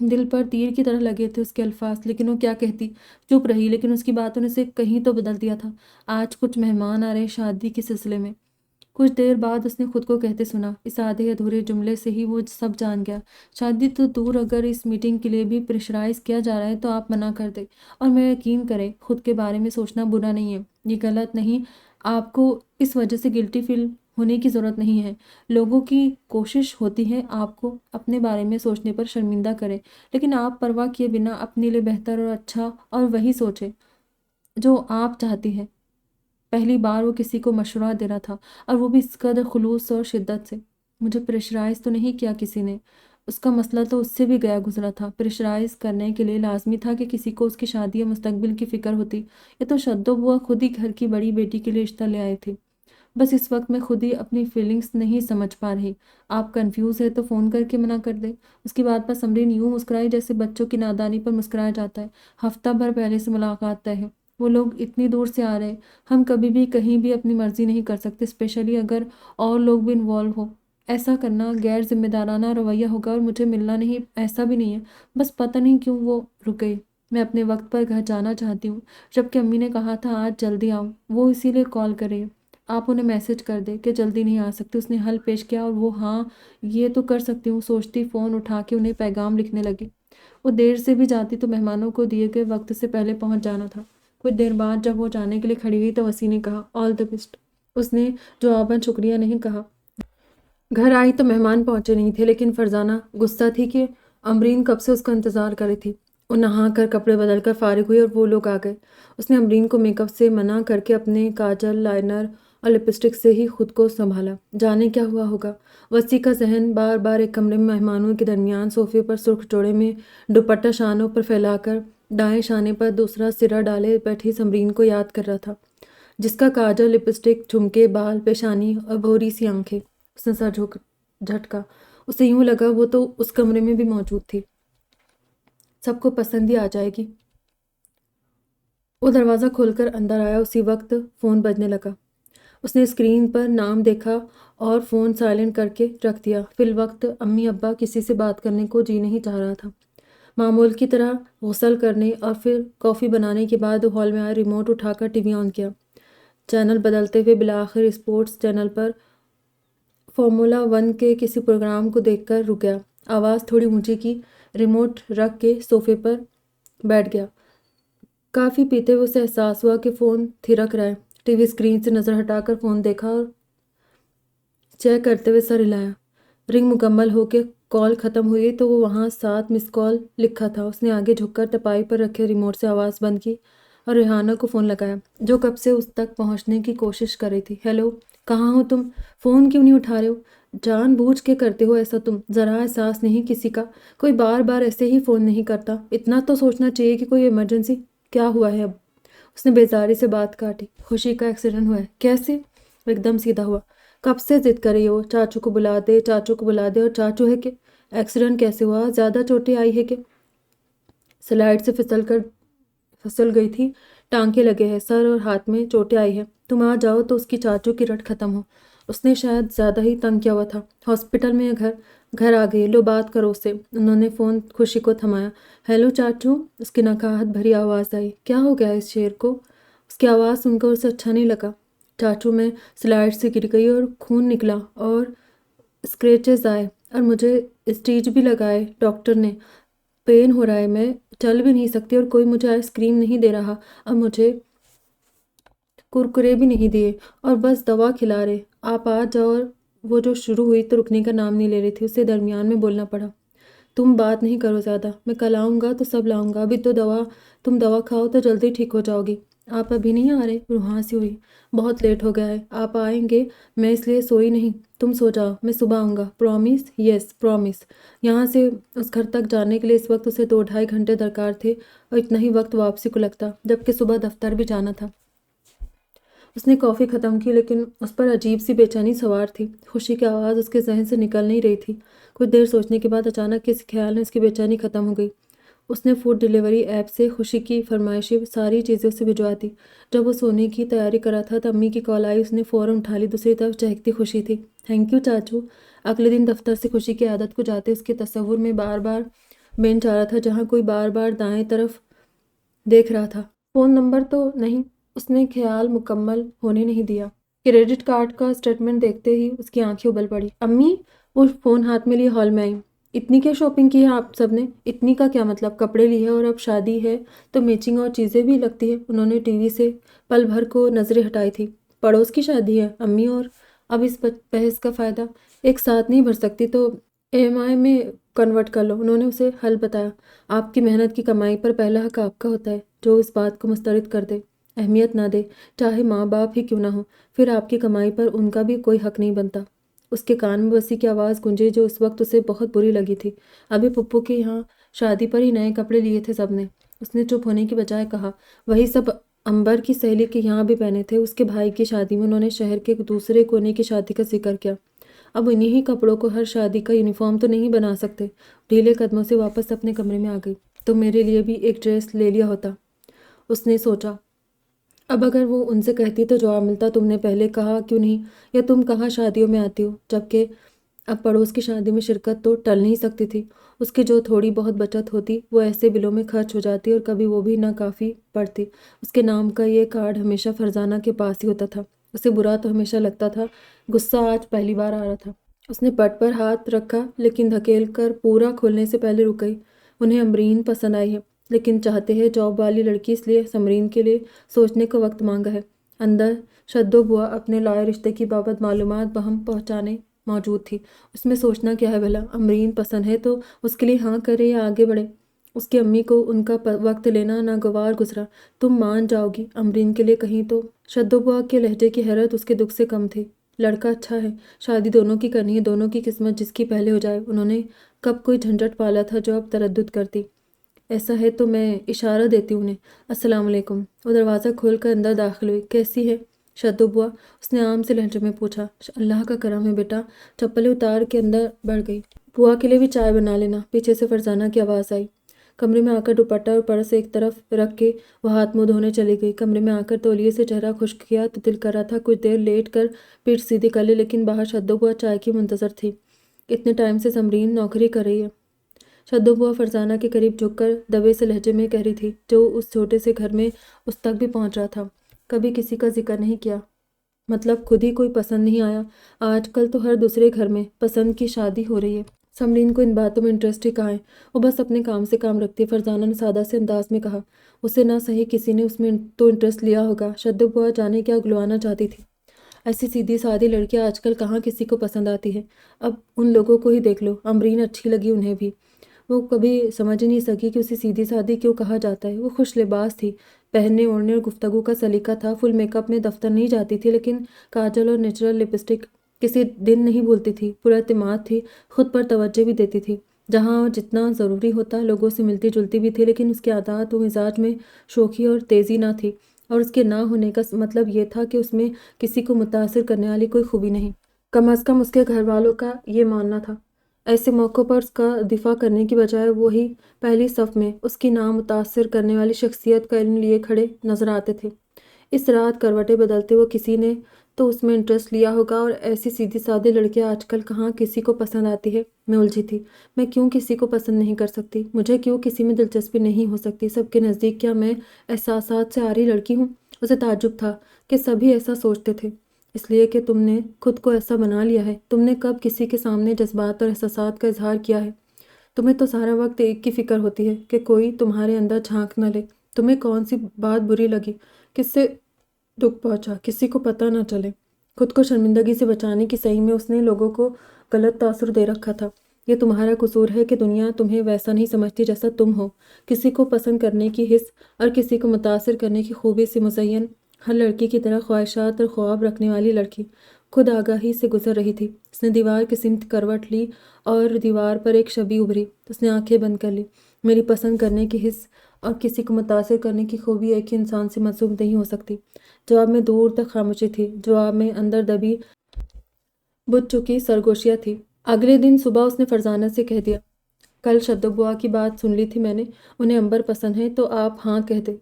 دل پر تیر کی طرح لگے تھے اس کے الفاظ، لیکن وہ کیا کہتی؟ چپ رہی، لیکن اس کی باتوں نے اسے کہیں تو بدل دیا تھا۔ آج کچھ مہمان آ رہے شادی کے سلسلے میں۔ کچھ دیر بعد اس نے خود کو کہتے سنا، اس آدھے ادھورے جملے سے ہی وہ سب جان گیا۔ شادی تو دور، اگر اس میٹنگ کے لیے بھی پریشرائز کیا جا رہا ہے تو آپ منع کر دیں، اور میں یقین کریں خود کے بارے میں سوچنا برا نہیں ہے، یہ غلط نہیں، آپ کو اس وجہ سے گلٹی فیل ہونے کی ضرورت نہیں ہے۔ لوگوں کی کوشش ہوتی ہے آپ کو اپنے بارے میں سوچنے پر شرمندہ کریں، لیکن آپ پرواہ کیے بنا اپنے لیے بہتر اور اچھا اور وہی سوچیں جو آپ چاہتی ہیں۔ پہلی بار وہ کسی کو مشورہ دے رہا تھا، اور وہ بھی اس قدر خلوص اور شدت سے۔ مجھے پریشرائز تو نہیں کیا کسی نے، اس کا مسئلہ تو اس سے بھی گیا گزرا تھا۔ پریشرائز کرنے کے لیے لازمی تھا کہ کسی کو اس کی شادی یا مستقبل کی فکر ہوتی۔ یہ تو شدو بوا خود ہی گھر کی بڑی بیٹی کے لیے رشتہ لے آئے تھے۔ بس اس وقت میں خود ہی اپنی فیلنگز نہیں سمجھ پا رہی۔ آپ کنفیوز ہے تو فون کر کے منع کر دیں۔ اس کی بات پر سمرین یوں مسکرائی جیسے بچوں کی نادانی پر مسکرایا جاتا ہے۔ ہفتہ بھر پہلے سے ملاقات طے ہے۔ وہ لوگ اتنی دور سے آ رہے ہیں، ہم کبھی بھی کہیں بھی اپنی مرضی نہیں کر سکتے، اسپیشلی اگر اور لوگ بھی انوالو ہو۔ ایسا کرنا غیر ذمہ دارانہ رویہ ہوگا، اور مجھے ملنا نہیں ایسا بھی نہیں ہے، بس پتہ نہیں کیوں وہ رک گئی۔ میں اپنے وقت پر گھر جانا چاہتی ہوں، جبکہ امی نے کہا تھا آج جلدی آؤ، وہ اسی لیے کال کر رہی ہے۔ آپ انہیں میسج کر دیں کہ جلدی نہیں آ سکتی۔ اس نے حل پیش کیا، اور وہ ہاں یہ تو کر سکتی ہوں سوچتی فون اٹھا کے انہیں پیغام لکھنے لگی۔ وہ دیر سے بھی جاتی تو مہمانوں کو دیے گئے وقت سے پہلے پہنچ جانا تھا۔ کچھ دیر بعد جب وہ جانے کے لیے کھڑی ہوئی تو وسیع نے کہا آل دی بیسٹ۔ اس نے جواباً شکریہ نہیں کہا۔ گھر آئی تو مہمان پہنچے نہیں تھے، لیکن فرزانہ غصہ تھی کہ امرین کب سے اس کا انتظار کر رہی تھی۔ وہ نہا کر کپڑے بدل کر فارغ ہوئی اور وہ لوگ آ گئے۔ اس نے امرین کو میک اپ سے منع کر کے اپنے کاجل، لائنر اور لپسٹک سے ہی خود کو سنبھالا۔ جانے کیا ہوا ہوگا؟ وسیع کا ذہن بار بار ایک کمرے میں مہمانوں کے درمیان صوفے پر سرخ جوڑے میں دوپٹہ شانوں پر پھیلا کر دائیں شانے پر دوسرا سرا ڈالے بیٹھی سمرین کو یاد کر رہا تھا، جس کا کاجل، لپسٹک، جھمکے، بال، پیشانی اور بھوری سی آنکھیں۔ اس نے سر جھٹکا۔ اسے یوں لگا وہ تو اس کمرے میں بھی موجود تھی۔ سب کو پسند ہی آ جائے گی۔ وہ دروازہ کھول کر اندر آیا، اسی وقت فون بجنے لگا۔ اس نے اسکرین پر نام دیکھا اور فون سائلنٹ کر کے رکھ دیا۔ فی الوقت امی ابا کسی سے بات کرنے کو جی نہیں چاہ رہا تھا۔ معمول کی طرح غسل کرنے اور پھر کافی بنانے کے بعد وہ ہال میں آیا، ریموٹ اٹھا کر ٹی وی آن کیا۔ چینل بدلتے ہوئے بالآخر اسپورٹس چینل پر فارمولا 1 کے کسی پروگرام کو دیکھ کر رک گیا۔ آواز تھوڑی اونچی کی، ریموٹ رکھ کے صوفے پر بیٹھ گیا۔ کافی پیتے ہوئے اسے احساس ہوا کہ فون تھرک رہا ہے۔ ٹی وی اسکرین سے نظر ہٹا کر فون دیکھا اور چیک کرتے ہوئے سر ہلایا۔ رنگ مکمل ہو کے کال ختم ہوئی تو وہ وہاں 7 مس کال لکھا تھا۔ اس نے آگے جھک کر تپائی پر رکھے ریموٹ سے آواز بند کی اور ریحانہ کو فون لگایا، جو کب سے اس تک پہنچنے کی کوشش کر رہی تھی۔ ہیلو، کہاں ہو تم؟ فون کیوں نہیں اٹھا رہے ہو؟ جان بوجھ کے کرتے ہو ایسا تم؟ ذرا احساس نہیں کسی کا؟ کوئی بار بار ایسے ہی فون نہیں کرتا، اتنا تو سوچنا چاہیے کہ کوئی ایمرجنسی۔ کیا ہوا ہے اب؟ اس نے بیزاری سے بات کاٹی۔ خوشی کا ایکسیڈنٹ ہوا ہے۔ کیسے؟ وہ ایک دم سیدھا ہوا۔ کب سے ضد کر رہی ہو چاچو کو بلا دے، چاچو کو بلا دے، اور چاچو ہے کہ ایکسیڈنٹ کیسے ہوا؟ زیادہ چوٹیں آئی ہے کہ سلائڈ سے پھسل گئی تھی، ٹانکے لگے ہیں، سر اور ہاتھ میں چوٹیں آئی ہیں۔ تم آ جاؤ تو اس کی چاچو کی رٹ ختم ہو۔ اس نے شاید زیادہ ہی تنگ کیا ہوا تھا۔ ہاسپٹل میں یا گھر آ گئی، لو بات کرو اس سے۔ انہوں نے فون خوشی کو تھمایا۔ ہیلو چاچو، اس کی نکاہت بھری آواز آئی۔ کیا ہو گیا اس شیر کو؟ اس کی آواز سن کر اسے اچھا نہیں لگا۔ چاچو، میں سلائڈ سے گر گئی اور خون نکلا اور اسکریچز آئے اور مجھے اسٹیچ بھی لگائے ڈاکٹر نے۔ پین ہو رہا ہے، میں چل بھی نہیں سکتی اور کوئی مجھے آئس کریم نہیں دے رہا اور مجھے کرکرے بھی نہیں دیے اور بس دوا کھلا رہے۔ آپ آ جاؤ۔ اور وہ جو شروع ہوئی تو رکنے کا نام نہیں لے رہی تھی، اسے درمیان میں بولنا پڑا۔ تم بات نہیں کرو زیادہ، میں کل آؤں گا تو سب لاؤں گا، ابھی تو تم دوا کھاؤ تو جلدی ٹھیک ہو جاؤ گی۔ آپ ابھی نہیں آ رہے؟ روح ہنسی ہوئی۔ بہت لیٹ ہو گیا ہے، آپ آئیں گے؟ میں اس لیے سوئی نہیں، تم سو جاؤ، میں صبح آؤں گا، پرومس؟ یس پرومس۔ یہاں سے اس گھر تک جانے کے لیے اس وقت اسے 2-2.5 گھنٹے درکار تھے اور اتنا ہی وقت واپسی کو لگتا، جبکہ صبح دفتر بھی جانا تھا۔ اس نے کافی ختم کی، لیکن اس پر عجیب سی بے چینی سوار تھی۔ خوشی کی آواز اس کے ذہن سے نکل نہیں رہی تھی۔ کچھ دیر سوچنے کے بعد اچانک کسی خیال میں اس کی بے چینی ختم ہو گئی۔ اس نے فوڈ ڈیلیوری ایپ سے خوشی کی فرمائشی ساری چیزیں اسے بھجوا دی۔ جب وہ سونے کی تیاری کر رہا تھا تو امی کی کال آئی، اس نے فوراً اٹھا لی۔ دوسری طرف چہکتی خوشی تھی۔ تھینک یو چاچو۔ اگلے دن دفتر سے خوشی کی عادت کو جاتے اس کے تصور میں بار بار بینچ آ رہا تھا جہاں کوئی بار بار دائیں طرف دیکھ رہا تھا۔ فون نمبر تو نہیں، اس نے خیال مکمل ہونے نہیں دیا۔ کریڈٹ کارڈ کا اسٹیٹمنٹ دیکھتے ہی اس کی آنکھیں ابل پڑی۔ امی، وہ فون ہاتھ میں لیے ہال میں آئی۔ اتنی کیا شاپنگ کی ہے آپ سب نے؟ اتنی کا کیا مطلب؟ کپڑے لیے اور اب شادی ہے تو میچنگ اور چیزیں بھی لگتی ہے۔ انہوں نے ٹی وی سے پل بھر کو نظریں ہٹائی تھی۔ پڑوس کی شادی ہے امی، اور اب اس بحث کا فائدہ ایک ساتھ نہیں بھر سکتی تو EMI میں کنورٹ کر لو۔ انہوں نے اسے حل بتایا۔ آپ کی محنت کی کمائی پر پہلا حق آپ کا ہوتا ہے۔ جو اس بات کو مسترد کر دے، اہمیت نہ دے، چاہے ماں باپ ہی کیوں نہ ہو، پھر آپ کی کمائی پر ان کا بھی کوئی حق نہیں بنتا۔ اس کے کان میں وسیع کی آواز گونجی جو اس وقت اسے بہت بری لگی تھی۔ ابھی پپو کے یہاں شادی پر ہی نئے کپڑے لیے تھے سب نے۔ اس نے چپ ہونے کی بجائے کہا، وہی سب امبر کی سہیلی کے یہاں بھی پہنے تھے۔ اس کے بھائی کی شادی میں انہوں نے شہر کے دوسرے کونے کی شادی کا ذکر کیا۔ اب انہی ہی کپڑوں کو ہر شادی کا یونیفارم تو نہیں بنا سکتے۔ ڈھیلے قدموں سے واپس اپنے کمرے میں آ گئی۔ تو میرے لیے بھی ایک ڈریس لے لیا ہوتا، اس نے سوچا۔ اب اگر وہ ان سے کہتی تو جواب ملتا، تم نے پہلے کہا کیوں نہیں، یا تم کہاں شادیوں میں آتی ہو، جبکہ اب پڑوس کی شادی میں شرکت تو ٹل نہیں سکتی تھی۔ اس کی جو تھوڑی بہت بچت ہوتی وہ ایسے بلوں میں خرچ ہو جاتی، اور کبھی وہ بھی نہ کافی پڑتی۔ اس کے نام کا یہ کارڈ ہمیشہ فرزانہ کے پاس ہی ہوتا تھا۔ اسے برا تو ہمیشہ لگتا تھا، غصہ آج پہلی بار آ رہا تھا۔ اس نے پٹ پر ہاتھ رکھا لیکن دھکیل کر پورا کھولنے سے پہلے رک گئی۔ انہیں امرین پسند آئی ہے، لیکن چاہتے ہیں جاب والی لڑکی، اس لیے سمرین کے لیے سوچنے کا وقت مانگا ہے۔ اندر شدو بوا اپنے لائے رشتے کی بابت معلومات بہم پہنچانے موجود تھی۔ اس میں سوچنا کیا ہے بھلا؟ امرین پسند ہے تو اس کے لیے ہاں کرے یا آگے بڑھے؟ اس کی امی کو ان کا وقت لینا ناگوار گزرا۔ تم مان جاؤ گی امرین کے لیے کہیں تو؟ شدو بوا کے لہجے کی حیرت اس کے دکھ سے کم تھی۔ لڑکا اچھا ہے، شادی دونوں کی کرنی ہے، دونوں کی قسمت جس کی پہلے ہو جائے۔ انہوں نے کب کوئی جھنجھٹ پالا تھا جو اب تردد کرتی؟ ایسا ہے تو میں اشارہ دیتی ہوں انہیں۔ السلام علیکم۔ وہ دروازہ کھول کر اندر داخل ہوئی۔ کیسی ہے شدو بوا؟ اس نے عام سے لہجے میں پوچھا۔ اللہ کا کرم ہے بیٹا۔ چپلیں اتار کے اندر بڑھ گئی۔ بوا کے لیے بھی چائے بنا لینا، پیچھے سے فرزانہ کی آواز آئی۔ کمرے میں آ کر دوپٹہ اور پرس ایک طرف رکھ کے وہ ہاتھ منہ دھونے چلی گئی۔ کمرے میں آ کر تولیے سے چہرہ خشک کیا تو دل کر رہا تھا کچھ دیر لیٹ کر پیٹھ سیدھی کر لے، لیکن باہر شدو بوا چائے کی منتظر تھی۔ اتنے ٹائم سے سمرین نوکری کر رہی ہے، شدو بوا فرزانہ کے قریب جھک کر دبے سے لہجے میں کہہ رہی تھی، جو اس چھوٹے سے گھر میں اس تک بھی پہنچ رہا تھا۔ کبھی کسی کا ذکر نہیں کیا، مطلب خود ہی کوئی پسند نہیں آیا۔ آج کل تو ہر دوسرے گھر میں پسند کی شادی ہو رہی ہے۔ سمرین کو ان باتوں میں انٹرسٹ ہی کہاں ہے، وہ بس اپنے کام سے کام رکھتی ہے، فرزانہ نے سادہ سے انداز میں کہا۔ اسے نہ صحیح کسی نے اس میں تو انٹرسٹ لیا ہوگا۔ شدو بوا جانے کیا اگلوانا چاہتی تھی۔ ایسی سیدھی سادی لڑکیاں آج کل کہاں کسی کو پسند آتی ہے۔ اب ان لوگوں کو ہی دیکھ لو، امرین اچھی لگی انہیں بھی۔ وہ کبھی سمجھ نہیں سکی کہ اسے سیدھی سادی کیوں کہا جاتا ہے۔ وہ خوش لباس تھی، پہننے اوڑھنے اور گفتگو کا سلیقہ تھا۔ فل میک اپ میں دفتر نہیں جاتی تھی، لیکن کاجل اور نیچرل لپسٹک کسی دن نہیں بھولتی تھی۔ پراعتماد تھی، خود پر توجہ بھی دیتی تھی جہاں جتنا ضروری ہوتا۔ لوگوں سے ملتی جلتی بھی تھی، لیکن اس کے عادات و مزاج میں شوخی اور تیزی نہ تھی، اور اس کے نہ ہونے کا مطلب یہ تھا کہ اس میں کسی کو متاثر کرنے والی کوئی خوبی نہیں۔ کم از کم اس کے گھر والوں کا یہ ماننا تھا۔ ایسے موقعوں پر اس کا دفاع کرنے کی بجائے وہی پہلی صف میں اس کی نامتاثر کرنے والی شخصیت کا علم لیے کھڑے نظر آتے تھے۔ اس رات کروٹیں بدلتے ہوئے کسی نے تو اس میں انٹرسٹ لیا ہوگا، اور ایسی سیدھی سادی لڑکیاں آج کل کہاں کسی کو پسند آتی ہے۔ میں الجھی تھی، میں کیوں کسی کو پسند نہیں کر سکتی؟ مجھے کیوں کسی میں دلچسپی نہیں ہو سکتی؟ سب کے نزدیک کیا میں احساسات سے عاری لڑکی ہوں؟ اسے تعجب تھا کہ سبھی ایسا سوچتے تھے۔ اس لیے کہ تم نے خود کو ایسا بنا لیا ہے۔ تم نے کب کسی کے سامنے جذبات اور احساسات کا اظہار کیا ہے؟ تمہیں تو سارا وقت ایک کی فکر ہوتی ہے کہ کوئی تمہارے اندر جھانک نہ لے۔ تمہیں کون سی بات بری لگی، کس سے دکھ پہنچا، کسی کو پتہ نہ چلے۔ خود کو شرمندگی سے بچانے کی صحیح میں اس نے لوگوں کو غلط تاثر دے رکھا تھا۔ یہ تمہارا قصور ہے کہ دنیا تمہیں ویسا نہیں سمجھتی جیسا تم ہو۔ کسی کو پسند کرنے کی حس اور کسی کو متاثر کرنے کی خوبی سے مزین ہر لڑکی کی طرح خواہشات اور خواب رکھنے والی لڑکی خود آگاہی سے گزر رہی تھی۔ اس نے دیوار کی سمت کروٹ لی اور دیوار پر ایک چھبی ابھری۔ اس نے آنکھیں بند کر لی۔ میری پسند کرنے کی حس اور کسی کو متاثر کرنے کی خوبی ایک ہی انسان سے منسوب نہیں ہو سکتی۔ جواب میں دور تک خاموشی تھی، جواب میں اندر دبی بجھ چکی سرگوشیاں تھی۔ اگلے دن صبح اس نے فرزانہ سے کہہ دیا، کل شدو بوا کی بات سن لی تھی میں نے، انہیں امبر پسند ہے تو آپ ہاں کہہ دیں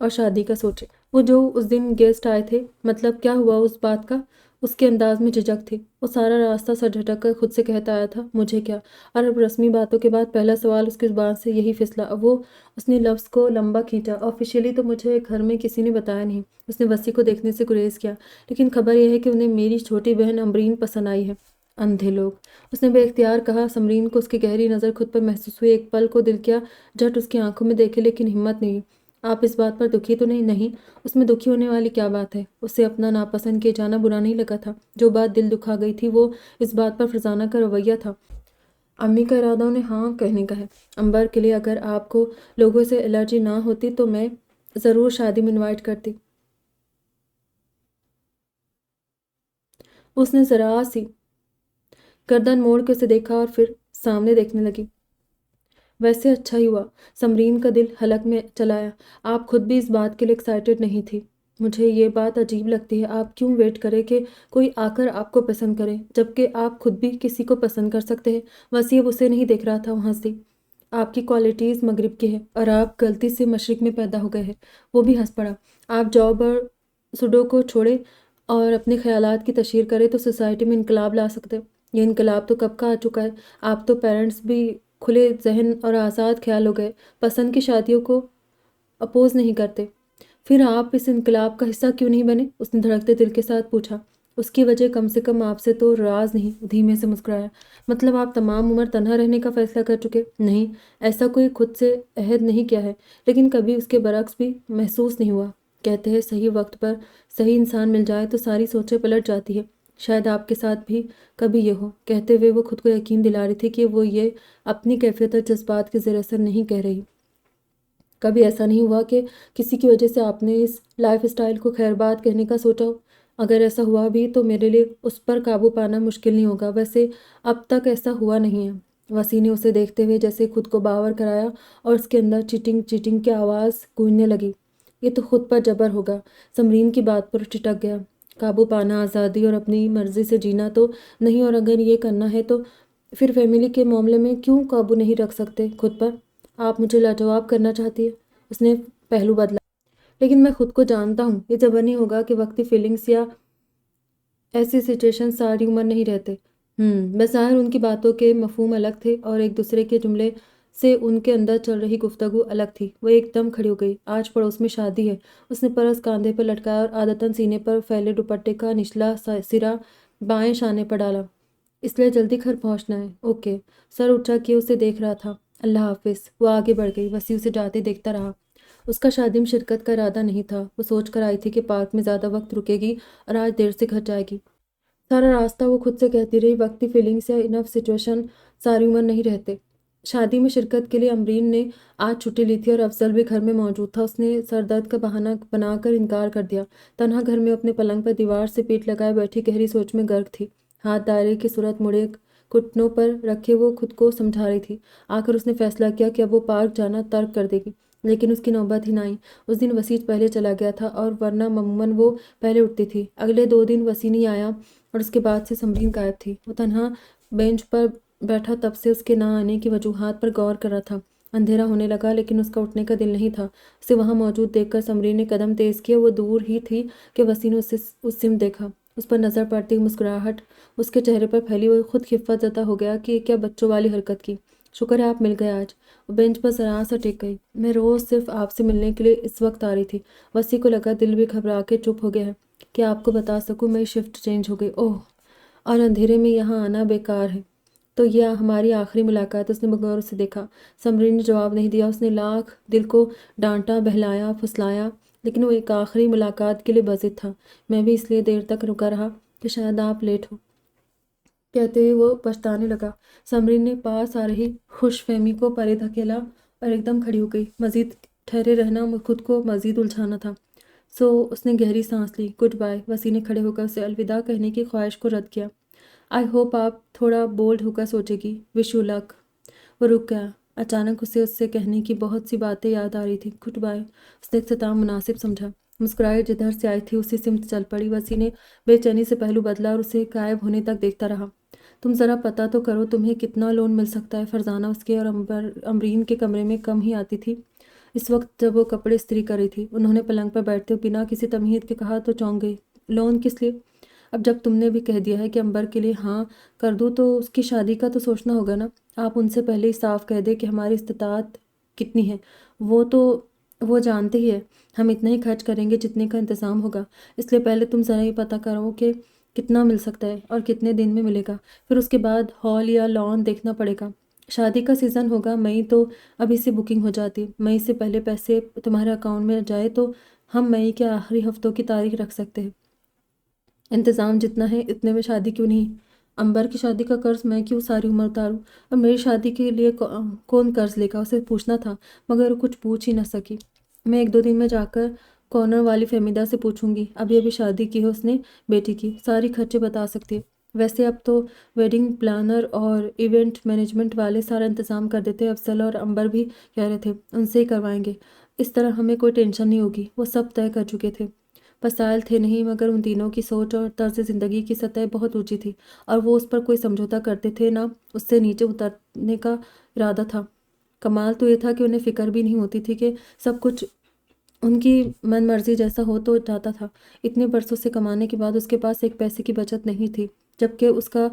اور شادی کا سوچیں۔ وہ جو اس دن گیسٹ آئے تھے، مطلب کیا ہوا اس بات کا؟ اس کے انداز میں جھجک تھی۔ وہ سارا راستہ سر جھٹک کر خود سے کہتا آیا تھا، مجھے کیا؟ اور اب رسمی باتوں کے بعد پہلا سوال اس کی زبان سے یہی پھسلا۔ اس نے لفظ کو لمبا کھینچا، آفیشیلی تو مجھے گھر میں کسی نے بتایا نہیں۔ اس نے وسیع کو دیکھنے سے گریز کیا، لیکن خبر یہ ہے کہ انہیں میری چھوٹی بہن امرین پسند آئی ہے۔ اندھے لوگ، اس نے بے اختیار کہا۔ سمرین کو اس کی گہری نظر خود پر محسوس ہوئی۔ ایک پل کو دل کیا جھٹ اس کی آنکھوں میں دیکھے، لیکن ہمت نہیں۔ آپ اس بات پر دکھی تو نہیں؟ نہیں، اس میں دکھی ہونے والی کیا بات ہے؟ اسے اپنا ناپسند کیے جانا برا نہیں لگا تھا۔ جو بات دل دکھا گئی تھی وہ اس بات پر فرزانہ کا رویہ تھا۔ امی کا ارادہ انہیں ہاں کہنے کا ہے۔ امبر کے لیے اگر آپ کو لوگوں سے الرجی نہ ہوتی تو میں ضرور شادی میں انوائٹ کرتی۔ اس نے ذرا سی گردن موڑ کے اسے دیکھا اور پھر سامنے دیکھنے لگی۔ ویسے اچھا ہی ہوا۔ سمرین کا دل حلق میں چلایا۔ آپ خود بھی اس بات کے لیے ایکسائٹڈ نہیں تھی۔ مجھے یہ بات عجیب لگتی ہے، آپ کیوں ویٹ کرے کہ کوئی آ کر آپ کو پسند کرے جبکہ آپ خود بھی کسی کو پسند کر سکتے ہیں؟ وسیع اسے نہیں دیکھ رہا تھا، وہاں سے آپ کی کوالٹیز مغرب کی ہے اور آپ غلطی سے مشرق میں پیدا ہو گئے ہیں۔ وہ بھی ہنس پڑا۔ آپ جاب اور سڈو کو چھوڑیں اور اپنے خیالات کی تشہیر کریں تو سوسائٹی میں انقلاب لا سکتے۔ یہ انقلاب تو کب کا آ چکا ہے۔ آپ تو پیرنٹس بھی کھلے ذہن اور آزاد خیال ہو گئے، پسند کی شادیوں کو اپوز نہیں کرتے۔ پھر آپ اس انقلاب کا حصہ کیوں نہیں بنے؟ اس نے دھڑکتے دل کے ساتھ پوچھا۔ اس کی وجہ کم سے کم آپ سے تو راز نہیں، دھیمے سے مسکرایا۔ مطلب آپ تمام عمر تنہا رہنے کا فیصلہ کر چکے؟ نہیں، ایسا کوئی خود سے عہد نہیں کیا ہے، لیکن کبھی اس کے برعکس بھی محسوس نہیں ہوا۔ کہتے ہیں صحیح وقت پر صحیح انسان مل جائے تو ساری سوچیں پلٹ جاتی ہے۔ شاید آپ کے ساتھ بھی کبھی یہ ہو۔ کہتے ہوئے وہ خود کو یقین دلا رہی تھی کہ وہ یہ اپنی کیفیت اور جذبات کے زیر اثر نہیں کہہ رہی۔ کبھی ایسا نہیں ہوا کہ کسی کی وجہ سے آپ نے اس لائف اسٹائل کو خیر بات کہنے کا سوچا ہو؟ اگر ایسا ہوا بھی تو میرے لیے اس پر قابو پانا مشکل نہیں ہوگا۔ ویسے اب تک ایسا ہوا نہیں ہے۔ وسیع نے اسے دیکھتے ہوئے جیسے خود کو باور کرایا اور اس کے اندر چیٹنگ چیٹنگ کی آواز گونجنے لگی۔ یہ تو خود پر جبر ہوگا۔ سمرین کی بات پر ٹھٹک گیا۔ قابو پانا آزادی اور اپنی مرضی سے جینا تو نہیں، اور اگر یہ کرنا ہے تو پھر فیملی کے معاملے میں کیوں قابو نہیں رکھ سکتے خود پر؟ آپ مجھے لاجواب کرنا چاہتی ہے؟ اس نے پہلو بدلا۔ لیکن میں خود کو جانتا ہوں، یہ جبر نہیں ہوگا کہ وقتی فیلنگز یا ایسی سچویشن ساری عمر نہیں رہتے۔ بظاہر ان کی باتوں کے مفہوم الگ تھے اور ایک دوسرے کے جملے سے ان کے اندر چل رہی گفتگو الگ تھی۔ وہ ایک دم کھڑی ہو گئی۔ آج پڑوس میں شادی ہے۔ اس نے پرس کاندھے پر لٹکایا اور عادتاً سینے پر پھیلے دوپٹے کا نچلا سرا بائیں شانے پر ڈالا۔ اس لیے جلدی گھر پہنچنا ہے؟ اوکے۔ سر اونچا کیے اسے دیکھ رہا تھا۔ اللہ حافظ۔ وہ آگے بڑھ گئی۔ وسیع اسے جاتے دیکھتا رہا۔ اس کا شادی میں شرکت کا ارادہ نہیں تھا۔ وہ سوچ کر آئی تھی کہ پارک میں زیادہ وقت رکے گی اور آج دیر سے گھر جائے گی۔ سارا راستہ وہ خود سے کہتی رہی، وقتی فیلنگز یا انف سچویشن ساری عمر نہیں رہتے۔ شادی میں شرکت کے لیے امرین نے آج چھٹی لی تھی اور افضل بھی گھر میں موجود تھا۔ اس نے سر درد کا بہانہ بنا کر انکار کر دیا۔ تنہا گھر میں اپنے پلنگ پر دیوار سے پیٹھ لگائے بیٹھی گہری سوچ میں غرق تھی۔ ہاتھ دائرے کی صورت مڑے گھٹنوں پر رکھے وہ خود کو سمجھا رہی تھی۔ آخر اس نے فیصلہ کیا کہ اب وہ پارک جانا ترک کر دے گی، لیکن اس کی نوبت ہی نہ آئی۔ اس دن وسیع پہلے چلا گیا تھا اور ورنہ عموماً وہ پہلے اٹھتی تھی۔ اگلے 2 دن وسیع نہیں آیا اور اس کے بعد سے سمرین غائب تھی۔ وہ تنہا بینچ پر بیٹھا تب سے اس کے نہ آنے کی وجوہات پر غور کر رہا تھا۔ اندھیرا ہونے لگا لیکن اس کا اٹھنے کا دل نہیں تھا۔ اسے وہاں موجود دیکھ کر سمرین نے قدم تیز کیے۔ وہ دور ہی تھی کہ وسیع نے اسے اس سمت دیکھا۔ اس پر نظر پڑتی مسکراہٹ اس کے چہرے پر پھیلی۔ وہ خود خفت زدہ ہو گیا کہ یہ کیا بچوں والی حرکت کی۔ شکر ہے آپ مل گئے آج۔ وہ بینچ پر ذرا سا ٹک گئی۔ میں روز صرف آپ سے ملنے کے لیے اس وقت آ رہی تھی۔ وسیع کو لگا دل بھی گھبرا کے چپ ہو گیا ہے۔ کیا آپ کو بتا سکوں میری شفٹ چینج ہو گئی؟ اوہ، اور اندھیرے میں یہاں آنا بیکار ہے۔ تو یہ ہماری آخری ملاقات؟ اس نے بغور سے دیکھا۔ سمرین نے جواب نہیں دیا۔ اس نے لاکھ دل کو ڈانٹا، بہلایا، پھسلایا، لیکن وہ ایک آخری ملاقات کے لیے بضد تھا۔ میں بھی اس لیے دیر تک رکا رہا کہ شاید آپ لیٹ ہو، کہتے ہوئے وہ پچھتانے لگا۔ سمرین نے پاس آ رہی خوش فہمی کو پرے دھکیلا اور ایک دم کھڑی ہو گئی۔ مزید ٹھہرے رہنا خود کو مزید الجھانا تھا۔ اس نے گہری سانس لی۔ Goodbye. وسیع نے کھڑے ہو کر اسے الوداع کہنے کی خواہش کو رد کیا۔ آئی ہوپ آپ تھوڑا بولڈ ہو کر سوچے گی۔ Wish you luck. وہ رک گیا۔ اچانک اسے اس سے کہنے کی بہت سی باتیں یاد آ رہی تھی۔ Good bye. اس نے اختتام مناسب سمجھا۔ مسکرائے جدھر سے آئی تھی اسی سمت چل پڑی۔ وسیع نے بے چینی سے پہلو بدلا اور اسے غائب ہونے تک دیکھتا رہا۔ تم ذرا پتہ تو کرو تمہیں کتنا لون مل سکتا ہے؟ فرزانہ اس کے اور امرین کے کمرے میں کم ہی آتی تھی۔ اس وقت جب وہ کپڑے استری کر رہی تھی انہوں نے پلنگ پر بیٹھتے ہوئے بنا کسی تمہید کے کہا تو چونک گئی، لون کس لیے؟ اب جب تم نے بھی کہہ دیا ہے کہ امبر کے لیے ہاں کر دوں تو اس کی شادی کا تو سوچنا ہوگا نا۔ آپ ان سے پہلے ہی صاف کہہ دیں کہ ہماری استطاعت کتنی ہے، وہ جانتے ہی ہے ہم اتنا ہی خرچ کریں گے جتنے کا انتظام ہوگا، اس لیے پہلے تم ذرا یہ پتہ کرو کہ کتنا مل سکتا ہے اور کتنے دن میں ملے گا، پھر اس کے بعد ہال یا لان دیکھنا پڑے گا۔ شادی کا سیزن ہوگا مئی تو ابھی سے بکنگ ہو جاتی، مئی سے پہلے پیسے تمہارے اکاؤنٹ میں جائے تو ہم مئی کے آخری ہفتوں کی تاریخ رکھ سکتے ہیں۔ انتظام جتنا ہے اتنے میں شادی کیوں نہیں؟ امبر کی شادی کا قرض میں کیوں ساری عمر اتاروں؟ اور میری شادی کے لیے کون قرض لے گا؟ اسے پوچھنا تھا مگر وہ کچھ پوچھ ہی نہ سکی۔ میں 1-2 دن میں جا کر کارنر والی فہمیدہ سے پوچھوں گی، ابھی شادی کی ہے اس نے بیٹی کی، ساری خرچے بتا سکتی ہے۔ ویسے اب تو ویڈنگ پلانر اور ایونٹ مینجمنٹ والے سارا انتظام کر دیتے، افضل اور امبر بھی کہہ رہے تھے ان سے ہی کروائیں گے، اس طرح ہمیں کوئی ٹینشن نہیں ہوگی، وہ سب طے کر چکے تھے۔ مسائل تھے نہیں مگر ان تینوں کی سوچ اور طرز زندگی کی سطح بہت اونچی تھی اور وہ اس پر کوئی سمجھوتا کرتے تھے نہ اس سے نیچے اترنے کا ارادہ تھا۔ کمال تو یہ تھا کہ انہیں فکر بھی نہیں ہوتی تھی کہ سب کچھ ان کی من مرضی جیسا ہو تو جاتا تھا۔ اتنے برسوں سے کمانے کے بعد اس کے پاس ایک پیسے کی بچت نہیں تھی، جبکہ اس کا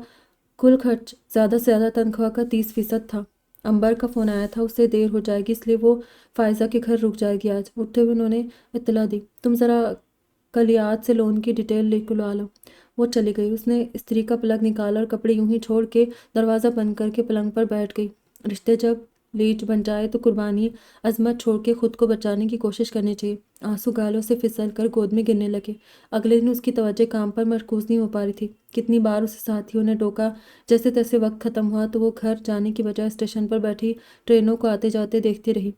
کل خرچ زیادہ سے زیادہ تنخواہ کا 30% تھا۔ امبر کا فون آیا تھا، اسے دیر ہو جائے گی اس لیے وہ فائزہ کے گھر رک جائے گی آج۔ اٹھتے ہوئے انہوں نے اطلاع دی، تم ذرا کلیات سے لون کی ڈیٹیل لکھوا لو۔ وہ چلی گئی۔ اس نے استری کا پلگ نکالا اور کپڑے یوں ہی چھوڑ کے دروازہ بند کر کے پلنگ پر بیٹھ گئی۔ رشتے جب لیچ بن جائے تو قربانی عظمت چھوڑ کے خود کو بچانے کی کوشش کرنی چاہیے۔ آنسو گالوں سے پھسل کر گود میں گرنے لگے۔ اگلے دن اس کی توجہ کام پر مرکوز نہیں ہو پا رہی تھی۔ کتنی بار اسے ساتھیوں نے ٹوکا، جیسے تیسے وقت ختم ہوا تو وہ گھر جانے کی بجائے اسٹیشن پر بیٹھی ٹرینوں کو آتے جاتے دیکھتی رہی۔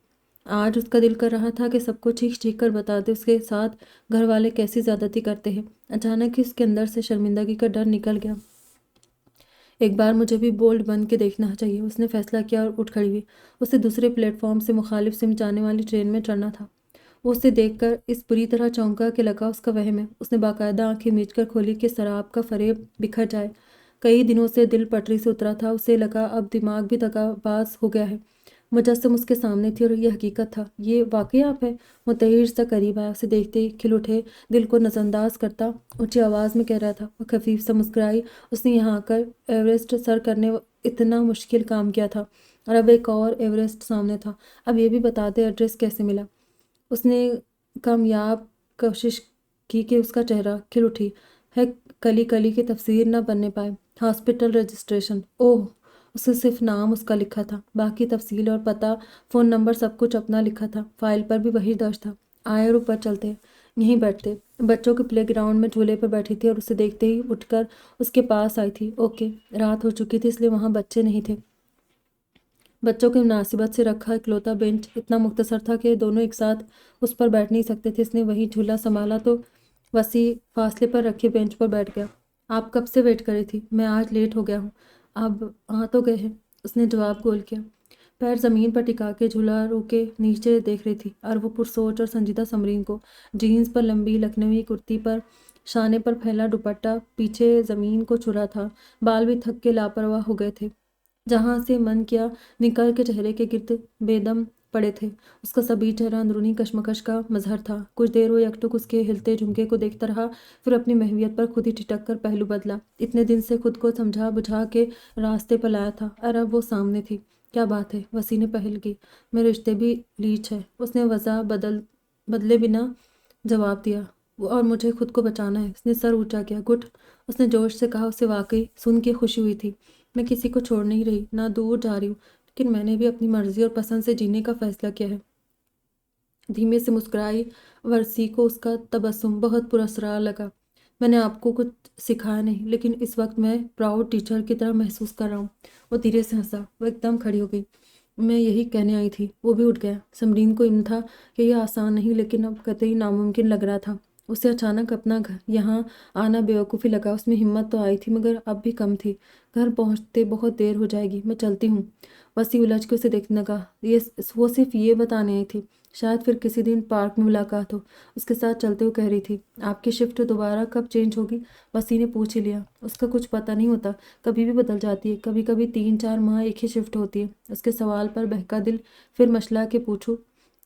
آج اس کا دل کر رہا تھا کہ سب کو چیخ چیخ کر بتا دے اس کے ساتھ گھر والے کیسی زیادتی کرتے ہیں۔ اچانک ہی اس کے اندر سے شرمندگی کا ڈر نکل گیا۔ ایک بار مجھے بھی بولڈ بن کے دیکھنا چاہیے، اس نے فیصلہ کیا اور اٹھ کھڑی ہوئی۔ اسے دوسرے پلیٹ فارم سے مخالف سمت جانے والی ٹرین میں چڑھنا تھا۔ وہ اسے دیکھ کر اس بری طرح چونکا کہ لگا اس کا وہم ہے۔ اس نے باقاعدہ آنکھیں میچ کر کھولی کہ سراب کا فریب بکھر جائے۔ کئی دنوں سے دل پٹری سے اترا تھا، اسے لگا اب دماغ بھی دغا باز ہو گیا ہے۔ مجسم اس کے سامنے تھی اور یہ حقیقت تھا۔ یہ واقعی آپ ہے؟ متحیر سا قریب آیا، اسے دیکھتے ہی کھل اٹھے دل کو نظر انداز کرتا اونچی آواز میں کہہ رہا تھا۔ وہ خفیف سا مسکرائی۔ اس نے یہاں آ کر ایوریسٹ سر کرنے اتنا مشکل کام کیا تھا اور اب ایک اور ایوریسٹ سامنے تھا۔ اب یہ بھی بتا دے ایڈریس کیسے ملا؟ اس نے کامیاب کوشش کی کہ اس کا چہرہ کھل اٹھی ہے کلی کلی کی تفسیر نہ بننے پائے۔ ہاسپٹل رجسٹریشن، اوہ! اسے صرف نام اس کا لکھا تھا، باقی تفصیل اور پتہ فون نمبر سب کچھ اپنا لکھا تھا۔ فائل پر بھی وہی درج تھا۔ آئے اور اوپر چلتے، یہیں بیٹھتے۔ بچوں کے پلے گراؤنڈ میں جھولے پر بیٹھی تھی اور اسے دیکھتے ہی اٹھ کر اس کے پاس آئی تھی۔ اوکے، رات ہو چکی تھی اس لیے وہاں بچے نہیں تھے۔ بچوں کی مناسبت سے رکھا اکلوتا بینچ اتنا مختصر تھا کہ دونوں ایک ساتھ اس پر بیٹھ نہیں سکتے تھے۔ اس نے وہی جھولا سنبھالا تو وسیع فاصلے پر رکھے بینچ پر بیٹھ گیا۔ آپ کب سے ویٹ کر رہی تھی؟ میں آج لیٹ ہو گیا ہوں۔ اب آ تو گئے ہیں، اس نے جواب گول کیا۔ پیر زمین پر ٹکا کے جھولا روکے نیچے دیکھ رہی تھی اور وہ پرسوچ اور سنجیدہ سمرین کو، جینز پر لمبی لکھنوی کرتی پر شانے پر پھیلا دوپٹہ پیچھے زمین کو چھو رہا تھا، بال بھی تھک کے لاپرواہ ہو گئے تھے، جہاں سے من کیا نکل کے چہرے کے گرد بے دم پڑے تھے۔ اس کا سبھی چہرہ اندرونی کشمکش کا مظہر تھا۔ کچھ دیر وہ یکٹک اس کے ہلتے جھمکے کو دیکھتا رہا، پھر اپنی محویت پر خود ہی ٹھٹک کر پہلو بدلا۔ اتنے دن سے خود کو سمجھا بجھا کے راستے پر لایا تھا اور اب وہ سامنے تھی۔ کیا بات ہے؟ وسیع نے پہل کی۔ میرے رشتے بھی لیچ ہے، اس نے وضع بدلے بنا جواب دیا، اور مجھے خود کو بچانا ہے۔ اس نے سر اونچا کیا۔ گڈ، اس نے جوش سے کہا۔ اسے واقعی سن کے خوشی ہوئی تھی۔ میں کسی کو چھوڑ نہیں رہی، نہ دور جا رہی ہوں، لیکن میں نے بھی اپنی مرضی اور پسند سے جینے کا فیصلہ کیا ہے۔ دھیمے سے مسکرائی ورسی کو اس کا تبسم بہت پراسرار لگا۔ میں نے آپ کو کچھ سکھایا نہیں، لیکن اس وقت میں پراؤڈ ٹیچر کی طرح محسوس کر رہا ہوں۔ وہ دھیرے سے ہنسا۔ وہ ایک دم کھڑی ہو گئی۔ میں یہی کہنے آئی تھی۔ وہ بھی اٹھ گیا۔ سمرین کو علم تھا کہ یہ آسان نہیں، لیکن اب قطعی ناممکن لگ رہا تھا۔ اسے اچانک اپنا یہاں آنا بیوقوفی لگا۔ اس میں ہمت تو آئی تھی مگر اب بھی کم تھی۔ گھر پہنچتے بہت دیر ہو جائے گی، میں چلتی ہوں۔ وسیع الجھ کے اسے دیکھنے لگا۔ وہ صرف یہ بتانے آئی تھی، شاید پھر کسی دن پارک میں ملاقات ہو۔ اس کے ساتھ چلتے ہوئے کہہ رہی تھی، آپ کی شفٹ دوبارہ کب چینج ہوگی؟ وسیع نے پوچھ ہی لیا۔ اس کا کچھ پتہ نہیں ہوتا، کبھی بھی بدل جاتی ہے، کبھی کبھی 3-4 ماہ ایک ہی شفٹ ہوتی ہے۔ اس کے سوال پر بہکا دل پھر مشلا کہ پوچھوں،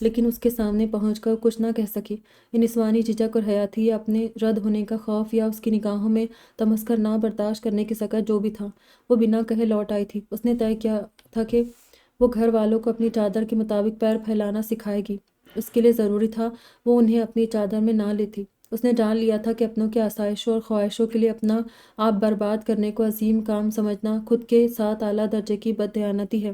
لیکن اس کے سامنے پہنچ کر کچھ نہ کہہ سکی۔ یہ نسوانی جھجک اور حیا تھی، یا اپنے رد ہونے کا خوف، یا اس کی نگاہوں میں تمسخر نہ برداشت کرنے کی سکت، جو بھی تھا وہ بنا کہے لوٹ آئی تھی۔ اس نے طے کیا تھا کہ وہ گھر والوں کو اپنی چادر کے مطابق پیر پھیلانا سکھائے گی۔ اس کے لیے ضروری تھا وہ انہیں اپنی چادر میں نہ لیتی۔ اس نے جان لیا تھا کہ اپنوں کے آسائشوں اور خواہشوں کے لیے اپنا آپ برباد کرنے کو عظیم کام سمجھنا خود کے ساتھ اعلیٰ درجے کی بددیانتی ہے۔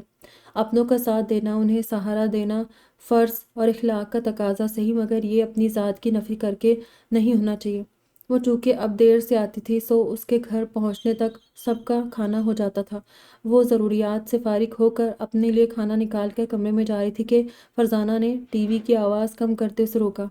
اپنوں کا ساتھ دینا، انہیں سہارا دینا فرض اور اخلاق کا تقاضا صحیح، مگر یہ اپنی ذات کی نفی کر کے نہیں ہونا چاہیے۔ وہ چونکہ اب دیر سے آتی تھی، سو اس کے گھر پہنچنے تک سب کا کھانا ہو جاتا تھا۔ وہ ضروریات سے فارغ ہو کر اپنے لیے کھانا نکال کر کمرے میں جا رہی تھی کہ فرزانہ نے ٹی وی کی آواز کم کرتے اسے روکا۔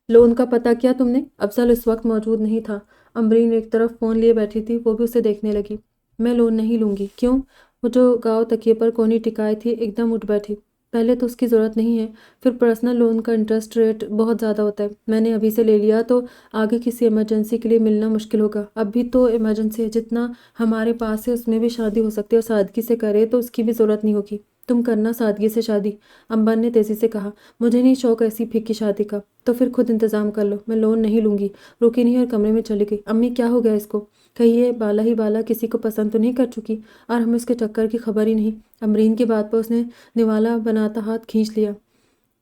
لون کا پتہ کیا تم نے؟ افضل اس وقت موجود نہیں تھا۔ امبرین ایک طرف فون لیے بیٹھی تھی، وہ بھی اسے دیکھنے لگی۔ میں لون نہیں لوں گی۔ کیوں؟ وہ جو گاؤ تکیے پر کونی ٹکائی تھی ایک دم اٹھ بیٹھی۔ پہلے تو اس کی ضرورت نہیں ہے، پھر پرسنل لون کا انٹرسٹ ریٹ بہت زیادہ ہوتا ہے۔ میں نے ابھی سے لے لیا تو آگے کسی ایمرجنسی کے لیے ملنا مشکل ہوگا۔ اب بھی تو ایمرجنسی ہے، جتنا ہمارے پاس ہے اس میں بھی شادی ہو سکتی ہے، اور سادگی سے کرے تو اس کی بھی ضرورت نہیں ہوگی۔ تم کرنا سادگی سے شادی، امبر نے تیزی سے کہا۔ مجھے نہیں شوق ایسی پھیکی شادی کا۔ تو پھر خود انتظام کر لو، میں لون نہیں لوں گی۔ رکی نہیں اور کمرے میں چلی گئی۔ امی کیا ہو گیا اس کو؟ کہیں یہ بالا ہی بالا کسی کو پسند تو نہیں کر چکی، اور ہمیں اس کے چکر کی خبر ہی نہیں۔ امرین کی بات پر اس نے نوالا بناتا ہاتھ کھینچ لیا۔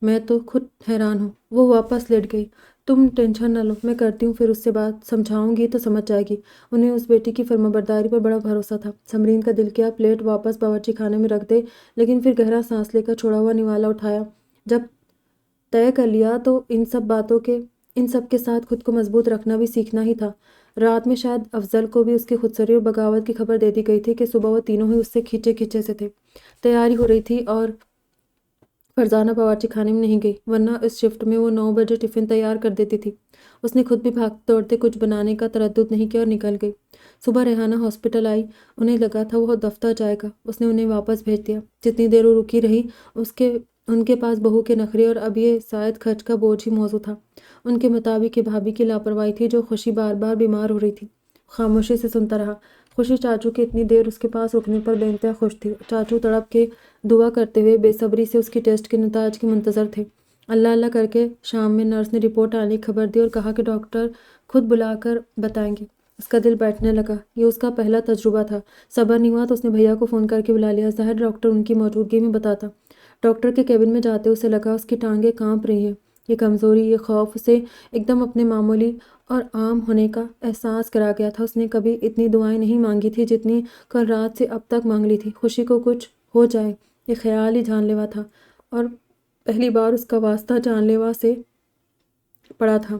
میں تو خود حیران ہوں۔ وہ واپس لیٹ گئی۔ تم ٹینشن نہ لو، میں کرتی ہوں، پھر اس سے بات سمجھاؤں گی تو سمجھ جائے گی۔ انہیں اس بیٹی کی فرمانبرداری پر بڑا بھروسہ تھا۔ سمرین کا دل کیا پلیٹ واپس باورچی خانے میں رکھ دے، لیکن پھر گہرا سانس لے کر چھوڑا ہوا نوالا اٹھایا۔ جب طے کر لیا تو ان سب کے ساتھ خود کو مضبوط رکھنا بھی سیکھنا ہی تھا۔ رات میں شاید افضل کو بھی اس کی خودسری اور بغاوت کی خبر دے دی گئی تھی کہ صبح وہ تینوں ہی اس سے کھینچے سے تھے۔ تیاری ہو رہی تھی اور فرزانہ باورچی خانے میں نہیں گئی، ورنہ اس شفٹ میں وہ 9 بجے ٹفن تیار کر دیتی تھی۔ اس نے خود بھی بھاگتے دوڑتے کچھ بنانے کا تردد نہیں کیا اور نکل گئی۔ صبح ریحانہ ہاسپٹل آئی، انہیں لگا تھا وہ دفتر جائے گا۔ اس نے انہیں واپس بھیج دیا۔ جتنی دیر وہ رکی رہی، ان کے پاس بہو کے نخرے اور اب یہ زائد خرچ کا بوجھ ہی موضوع تھا۔ ان کے مطابق یہ بھابھی کی لاپرواہی تھی جو خوشی بار بار بیمار ہو رہی تھی۔ خاموشی سے سنتا رہا۔ خوشی چاچو کے اتنی دیر اس کے پاس رکنے پر بے انتہا خوش تھی۔ چاچو تڑپ کے دعا کرتے ہوئے بے صبری سے اس کی ٹیسٹ کے نتائج کے منتظر تھے۔ اللہ اللہ کر کے شام میں نرس نے رپورٹ آنے کی خبر دی اور کہا کہ ڈاکٹر خود بلا کر بتائیں گے۔ اس کا دل بیٹھنے لگا۔ یہ اس کا پہلا تجربہ تھا۔ صبر نہیں ہوا تو اس نے بھیا کو فون کر کے بلا لیا۔ ظاہر ڈاکٹر ان کی موجودگی میں بتاتا۔ ڈاکٹر کے کیبن میں جاتے اسے لگا اس کی ٹانگیں کانپ رہی ہیں۔ یہ کمزوری، یہ خوف اسے ایک دم اپنے معمولی اور عام ہونے کا احساس کرا گیا تھا۔ اس نے کبھی اتنی دعائیں نہیں مانگی تھی جتنی کل رات سے اب تک مانگ لی تھی۔ خوشی کو کچھ ہو جائے، یہ خیال ہی جان لیوا تھا، اور پہلی بار اس کا واسطہ جان لیوا سے پڑا تھا۔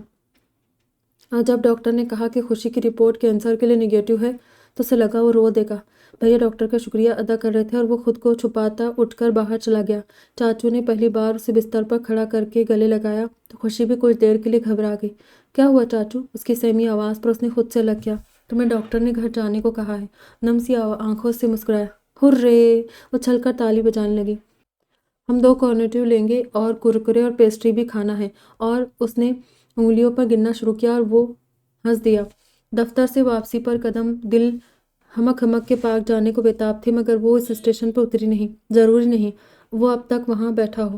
اور جب ڈاکٹر نے کہا کہ خوشی کی رپورٹ کینسر کے لیے نگیٹو ہے تو اسے لگا وہ رو دے گا۔ بھیا ڈاکٹر کا شکریہ ادا کر رہے تھے اور وہ خود کو چھپاتا اٹھ کر باہر چلا گیا۔ چاچو نے پہلی بار اسے بستر پر کھڑا کر کے گلے لگایا تو خوشی بھی کچھ دیر کے لیے گھبرا گئی۔ کیا ہوا چاچو؟ اس کی سہمی آواز پر اس نے خود سے الگ کیا۔ تمہیں ڈاکٹر نے گھر جانے کو کہا ہے۔ نم سی آنکھوں سے مسکرایا۔ ہرے! وہ چھل کر تالی بجانے لگی۔ ہم 2 کارنیٹو لیں گے اور کرکرے اور پیسٹری بھی کھانا ہے۔ اور اس نے انگلیوں پر گننا شروع کیا اور وہ ہنس دیا۔ دفتر سے واپسی پر قدم دل ہمک ہمک کے پارک جانے کو بےتاب تھے، مگر وہ اس اسٹیشن پر اتری نہیں۔ ضروری نہیں وہ اب تک وہاں بیٹھا ہو۔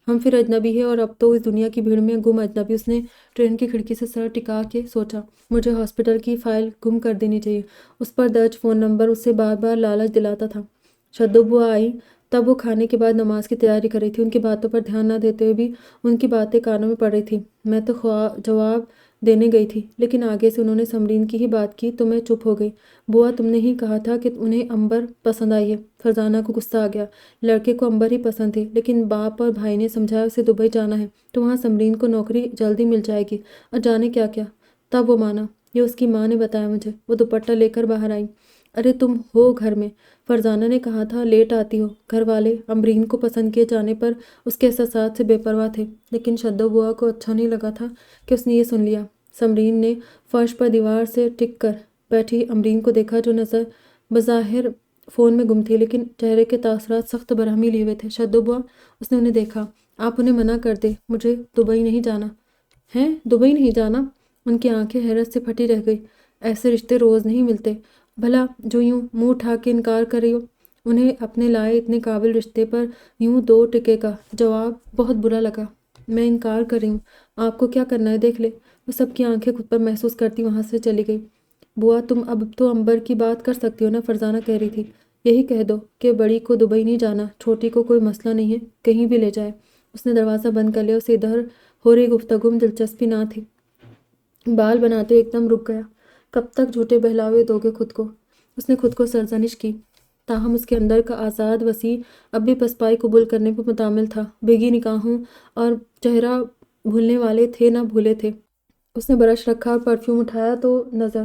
ہم پھر اجنبی ہے، اور اب تو اس دنیا کی بھیڑ میں گم اجنبی۔ اس نے ٹرین کی کھڑکی سے سر ٹکا کے سوچا، مجھے ہاسپٹل کی فائل گم کر دینی چاہیے۔ اس پر درج فون نمبر اسے بار بار لالچ دلاتا تھا۔ شدو بوا آئی تب وہ کھانے کے بعد نماز کی تیاری کر رہی تھی۔ ان کی باتوں پر دھیان نہ دیتے ہوئے بھی ان کی باتیں کانوں میں پڑ رہی تھی۔ میں تو جواب دینے گئی تھی، لیکن آگے سے انہوں نے سمرین کی ہی بات کی تو میں چپ ہو گئی۔ بوا تم نے ہی کہا تھا کہ انہیں امبر پسند آئی ہے۔ فرزانہ کو غصہ آ گیا۔ لڑکے کو امبر ہی پسند تھی، لیکن باپ اور بھائی نے سمجھایا اسے دبئی جانا ہے تو وہاں سمرین کو نوکری جلدی مل جائے گی، اور جانے کیا کیا تب وہ مانا۔ یہ اس کی ماں نے بتایا مجھے۔ وہ دوپٹہ لے کر باہر آئی۔ ارے تم ہو گھر میں؟ فرزانہ نے کہا تھا لیٹ آتی ہو۔ گھر والے امبرین کو پسند کیے جانے پر اس کے احساسات سے بے پرواہ تھے، لیکن شدو بوا کو اچھا نہیں لگا تھا کہ اس نے یہ سن لیا۔ سمرین نے فرش پر دیوار سے ٹک کر بیٹھی امبرین کو دیکھا، جو نظر بظاہر فون میں گم تھی، لیکن چہرے کے تاثرات سخت برہمی لیے ہوئے تھے۔ شدو بوا، اس نے انہیں دیکھا۔ آپ انہیں منع کر دیں، مجھے دبئی نہیں جانا ہے۔ دبئی نہیں جانا؟ ان کی آنکھیں حیرت سے پھٹی رہ گئی۔ ایسے رشتے روز نہیں ملتے۔ بھلا جو یوں منہ اٹھا کے انکار کر رہی ہو؟ انہیں اپنے لائے اتنے قابل رشتے پر یوں دو ٹکے کا جواب بہت برا لگا۔ میں انکار کر رہی ہوں، آپ کو کیا کرنا ہے دیکھ لے۔ وہ سب کی آنکھیں خود پر محسوس کرتی وہاں سے چلی گئی۔ بوا تم اب تو امبر کی بات کر سکتی ہو نا، فرزانہ کہہ رہی تھی۔ یہی کہہ دو کہ بڑی کو دبئی نہیں جانا، چھوٹی کو کوئی مسئلہ نہیں ہے، کہیں بھی لے جائے۔ اس نے دروازہ بند کر لیا، اسے ادھر ہو رہی گفتگو میں دلچسپی نہ تھی۔ بال بناتے ایک دم رک گیا۔ کب تک جھوٹے بہلاوے دو گے خود کو؟ اس نے خود کو سرزنش کی، تاہم اس کے اندر کا آزاد وسیع اب بھی پسپائی قبول کرنے پر متعامل تھا۔ بھیگی نگاہوں اور چہرہ بھولنے والے تھے نہ بھولے تھے۔ اس نے برش رکھا اور پرفیوم اٹھایا تو نظر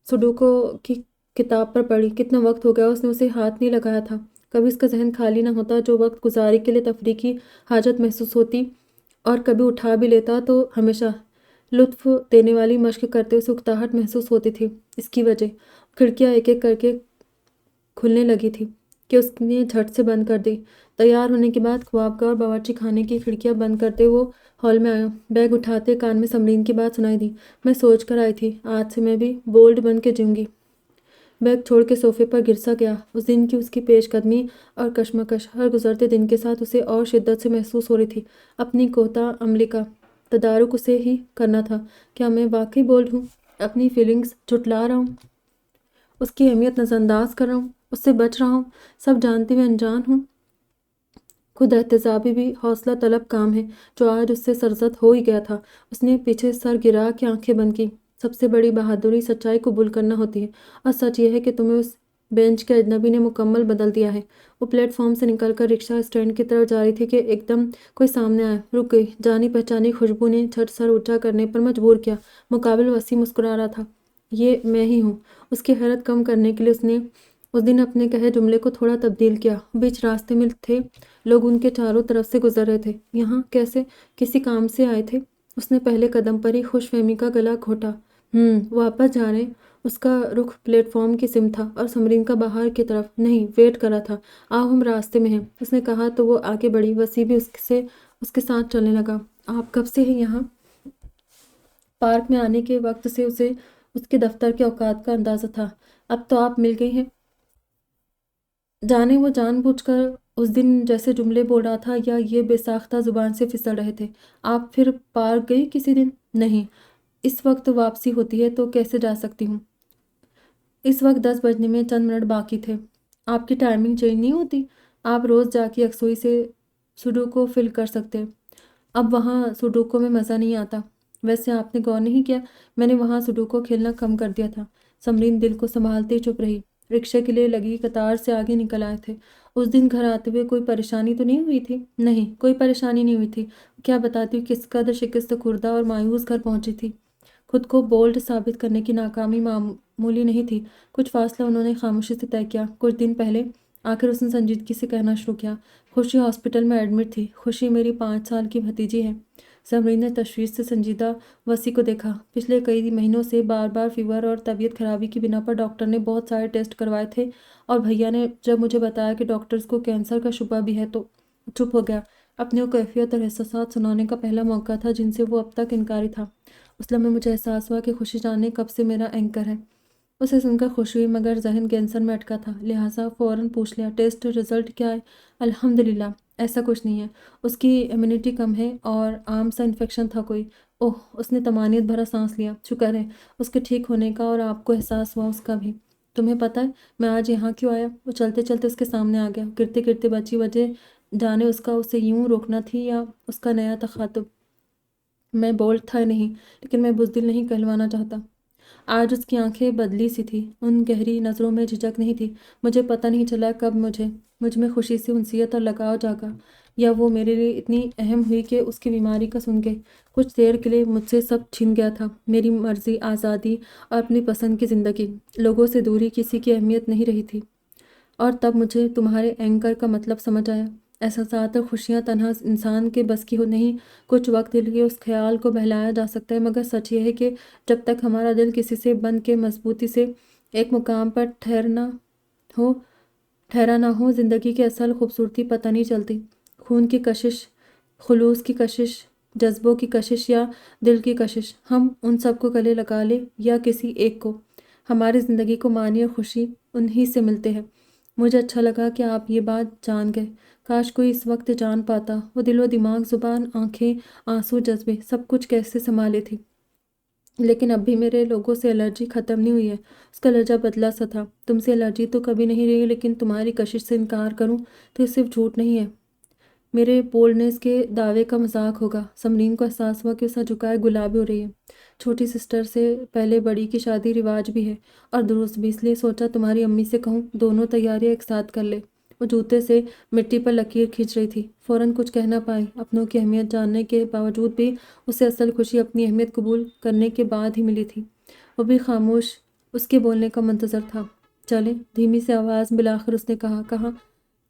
سڈوکو کی کتاب پر پڑی۔ کتنا وقت ہو گیا اس نے اسے ہاتھ نہیں لگایا تھا۔ کبھی اس کا ذہن خالی نہ ہوتا، جو وقت گزاری کے لیے تفریح کی حاجت محسوس ہوتی، اور کبھی اٹھا بھی لیتا تو ہمیشہ لطف دینے والی مشق کرتے اسے اکتاہٹ محسوس ہوتی تھی۔ اس کی وجہ کھڑکیاں ایک ایک کر کے کھلنے لگی تھی کہ اس نے جھٹ سے بند کر دی۔ تیار ہونے کے بعد خوابگاہ اور باورچی خانے کی کھڑکیاں بند کرتے وہ ہال میں آیا۔ بیگ اٹھاتے کان میں سمرین کی بات سنائی دی۔ میں سوچ کر آئی تھی آج سے میں بھی بولڈ بن کے جیوں گی۔ بیگ چھوڑ کے صوفے پر گرسا گیا۔ اس دن کی اس کی پیش قدمی اور کشمکش ہر گزرتے دن کے ساتھ اسے اور شدت سے محسوس ہو رہی تھی۔ اپنی کوتاہ عملی کا تدارک اسے ہی کرنا تھا۔ کیا میں واقعی بولڈ ہوں؟ اپنی فیلنگز جھٹلا رہا ہوں؟ اس کی اہمیت نظر انداز کر رہا ہوں؟ اس سے بچ رہا ہوں؟ سب جانتے ہوئے انجان ہوں؟ خود احتسابی بھی حوصلہ طلب کام ہے جو آج اس سے سرزد ہو ہی گیا تھا۔ اس نے پیچھے سر گرا کے آنکھیں بند کی۔ سب سے بڑی بہادری سچائی قبول کرنا ہوتی ہے، اور سچ یہ ہے کہ تمہیں اس بینچ کے اجنبی نے مکمل بدل دیا ہے۔ وہ پلیٹ فارم سے نکل کر رکشہ اسٹینڈ کی طرف جا رہی تھی کہ ایک دم کوئی سامنے آیا۔ رک گئی۔ جانی پہچانی خوشبو نے جھٹ سر اونچا کرنے پر مجبور کیا۔ مقابل وسیع مسکرا رہا تھا۔ یہ میں ہی ہوں۔ اس کی حیرت کم کرنے کے لیے اس نے اس دن اپنے کہے جملے کو تھوڑا تبدیل کیا۔ بیچ راستے میں تھے، لوگ ان کے چاروں طرف سے گزر رہے تھے۔ یہاں کیسے؟ کسی کام سے آئے تھے؟ اس نے پہلے قدم پر ہی خوش فہمی کا گلا گھونٹا۔ واپس جا رہے ہیں۔ اس کا رخ پلیٹ فارم کی سمت تھا اور سمرین کا باہر کی طرف۔ نہیں، ویٹ کر رہا تھا۔ آؤ ہم راستے میں ہیں، اس نے کہا تو وہ آگے بڑھی۔ وسیع بھی اس کے ساتھ چلنے لگا۔ آپ کب سے ہیں یہاں؟ پارک میں آنے کے وقت سے اسے اس کے دفتر کے اوقات کا اندازہ تھا۔ اب تو آپ مل گئی ہیں۔ جانے وہ جان بوجھ کر اس دن جیسے جملے بول رہا تھا یا یہ بے ساختہ زبان سے پھسل رہے تھے۔ آپ پھر پارک گئی کسی دن؟ نہیں، اس وقت واپسی ہوتی ہے تو کیسے جا سکتی ہوں؟ اس وقت 10 بجنے میں چند منٹ باقی تھے۔ آپ کی ٹائمنگ چینج نہیں ہوتی؟ آپ روز جا کے یکسوئی سے سڈوکو فل کر سکتے۔ اب وہاں سڈوکو میں مزہ نہیں آتا۔ ویسے آپ نے غور نہیں کیا، میں نے وہاں سڈوکو کھیلنا کم کر دیا تھا۔ سمرین دل کو سنبھالتے چپ رہی۔ رکشے کے لیے لگی قطار سے آگے نکل آئے تھے۔ اس دن گھر آتے ہوئے کوئی پریشانی تو نہیں ہوئی تھی؟ نہیں، کوئی پریشانی نہیں ہوئی تھی۔ کیا بتاتی ہوں کس قدر شکست خوردہ اور مایوس گھر پہنچی تھی۔ خود کو بولڈ ثابت کرنے کی ناکامی معمولی نہیں تھی۔ کچھ فاصلہ انہوں نے خاموشی سے طے کیا۔ کچھ دن پہلے آخر اس نے سنجیدگی سے کہنا شروع کیا، خوشی ہاسپٹل میں ایڈمٹ تھی۔ خوشی میری 5 سال کی بھتیجی ہے۔ سمرین نے تشویش سے سنجیدہ وسیع کو دیکھا۔ پچھلے کئی مہینوں سے بار بار فیور اور طبیعت خرابی کی بنا پر ڈاکٹر نے بہت سارے ٹیسٹ کروائے تھے، اور بھیا نے جب مجھے بتایا کہ ڈاکٹرز کو کینسر کا شبہ بھی ہے تو چپ ہو گیا۔ اپنی وہ کیفیت اور احساسات سنانے کا پہلا موقع تھا جن سے وہ اب تک انکاری تھا۔ اس لمحے مجھے احساس ہوا کہ خوشی جان نے کب سے میرا اینکر ہے۔ اسے سن کر خوشی ہوئی، مگر ذہن کینسر میں اٹکا تھا، لہٰذا فوراً پوچھ لیا، ٹیسٹ رزلٹ کیا ہے؟ الحمدللہ ایسا کچھ نہیں ہے، اس کی امیونٹی کم ہے اور عام سا انفیکشن تھا کوئی۔ اوہ، اس نے طمانینت بھرا سانس لیا۔ شکر ہے اس کے ٹھیک ہونے کا، اور آپ کو احساس ہوا اس کا بھی۔ تمہیں پتہ ہے میں آج یہاں کیوں آیا؟ وہ چلتے چلتے اس کے سامنے آ گیا۔ گرتے گرتے بچی وجہ جانے اس کا اسے یوں روکنا تھی یا اس کا نیا تخاطب۔ میں بولڈ تھا نہیں، لیکن میں بزدل نہیں کہلوانا چاہتا۔ آج اس کی آنکھیں بدلی سی تھی، ان گہری نظروں میں جھجک نہیں تھی۔ مجھے پتہ نہیں چلا کب مجھ میں خوشی سے انسیت اور لگاؤ جاگا، یا وہ میرے لیے اتنی اہم ہوئی کہ اس کی بیماری کا سن کے کچھ دیر کے لیے مجھ سے سب چھن گیا تھا، میری مرضی، آزادی اور اپنی پسند کی زندگی۔ لوگوں سے دوری کسی کی اہمیت نہیں رہی تھی، اور تب مجھے تمہارے اینکر کا مطلب سمجھ آیا۔ احساسات اور خوشیاں تنہا انسان کے بس کی نہیں۔ کچھ وقت دل کے اس خیال کو بہلایا جا سکتا ہے، مگر سچ یہ ہے کہ جب تک ہمارا دل کسی سے بندھ کے مضبوطی سے ایک مقام پر ٹھہرا نہ ہو، زندگی کی اصل خوبصورتی پتہ نہیں چلتی۔ خون کی کشش، خلوص کی کشش، جذبوں کی کشش یا دل کی کشش، ہم ان سب کو گلے لگا لیں یا کسی ایک کو، ہماری زندگی کو معنی اور خوشی انہی سے ملتے ہیں۔ مجھے اچھا لگا کہ آپ یہ بات جان گئے، کاش کوئی اس وقت جان پاتا وہ دل و دماغ، زبان، آنکھیں، آنسو، جذبے، سب کچھ کیسے سنبھالے تھی۔ لیکن اب بھی میرے لوگوں سے الرجی ختم نہیں ہوئی ہے، اس کا لہجہ بدلا سا تھا۔ تم سے الرجی تو کبھی نہیں رہی، لیکن تمہاری کشش سے انکار کروں تو یہ صرف جھوٹ نہیں ہے، میرے بولڈنس کے دعوے کا مذاق ہوگا۔ سمرین کو احساس ہوا کہ اسے جھکائے گلابی ہو رہی ہے۔ چھوٹی سسٹر سے پہلے بڑی کی شادی رواج بھی ہے اور درست بھی، اس لیے سوچا تمہاری امی سے کہوں دونوں تیاریاں ایک ساتھ کر لے۔ وہ جوتے سے مٹی پر لکیر کھینچ رہی تھی، فوراً کچھ کہہ نہ پائی۔ اپنوں کی اہمیت جاننے کے باوجود بھی اسے اصل خوشی اپنی اہمیت قبول کرنے کے بعد ہی ملی تھی۔ وہ بھی خاموش اس کے بولنے کا منتظر تھا۔ چلیں، دھیمی سی آواز بالآخر اس نے کہا۔ کہاں؟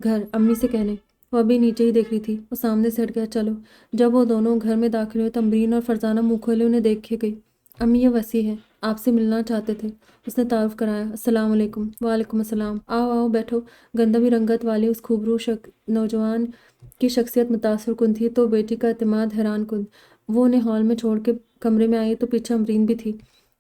گھر، امی سے کہنے۔ وہ ابھی نیچے ہی دیکھ رہی تھی، وہ سامنے سے ہٹ گیا۔ چلو۔ جب وہ دونوں گھر میں داخل ہوئے، تمرین اور فرزانہ منہ کھولے انہیں دیکھے گئی۔ امی، یہ وسیع ہے، آپ سے ملنا چاہتے تھے، اس نے تعارف کرایا۔ السلام علیکم۔ وعلیکم السلام، آؤ آؤ بیٹھو۔ گندمی رنگت والی اس خوبرو نوجوان کی شخصیت متاثر کن تھی تو بیٹی کا اعتماد حیران کن۔ وہ انہیں ہال میں چھوڑ کے کمرے میں آئی تو پیچھے امرین بھی تھی۔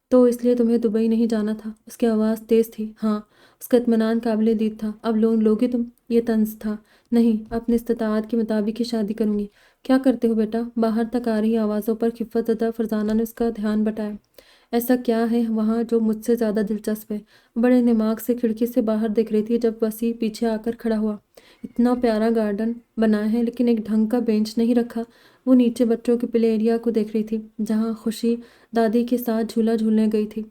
تو اس لیے تمہیں دبئی نہیں جانا تھا؟ اس کی آواز تیز تھی۔ ہاں، اس کا اطمینان قابل دید تھا۔ اب لون لوگی تم؟ یہ طنز تھا۔ نہیں، اپنی استطاعت کے مطابق ہی شادی کروں گی۔ کیا کرتے ہو بیٹا؟ باہر تک آ رہی آوازوں پر خفت زدہ فرزانہ نے اس کا دھیان بٹایا۔ ایسا کیا ہے وہاں جو مجھ سے زیادہ دلچسپ ہے؟ بڑے نماغ سے کھڑکی سے باہر دیکھ رہی تھی جب وسیع پیچھے آ کر کھڑا ہوا۔ اتنا پیارا گارڈن بنا ہے لیکن ایک ڈھنگ کا بینچ نہیں رکھا۔ وہ نیچے بچوں کے پلے ایریا کو دیکھ رہی تھی جہاں خوشی دادی کے ساتھ جھولا جھولنے گئی تھی۔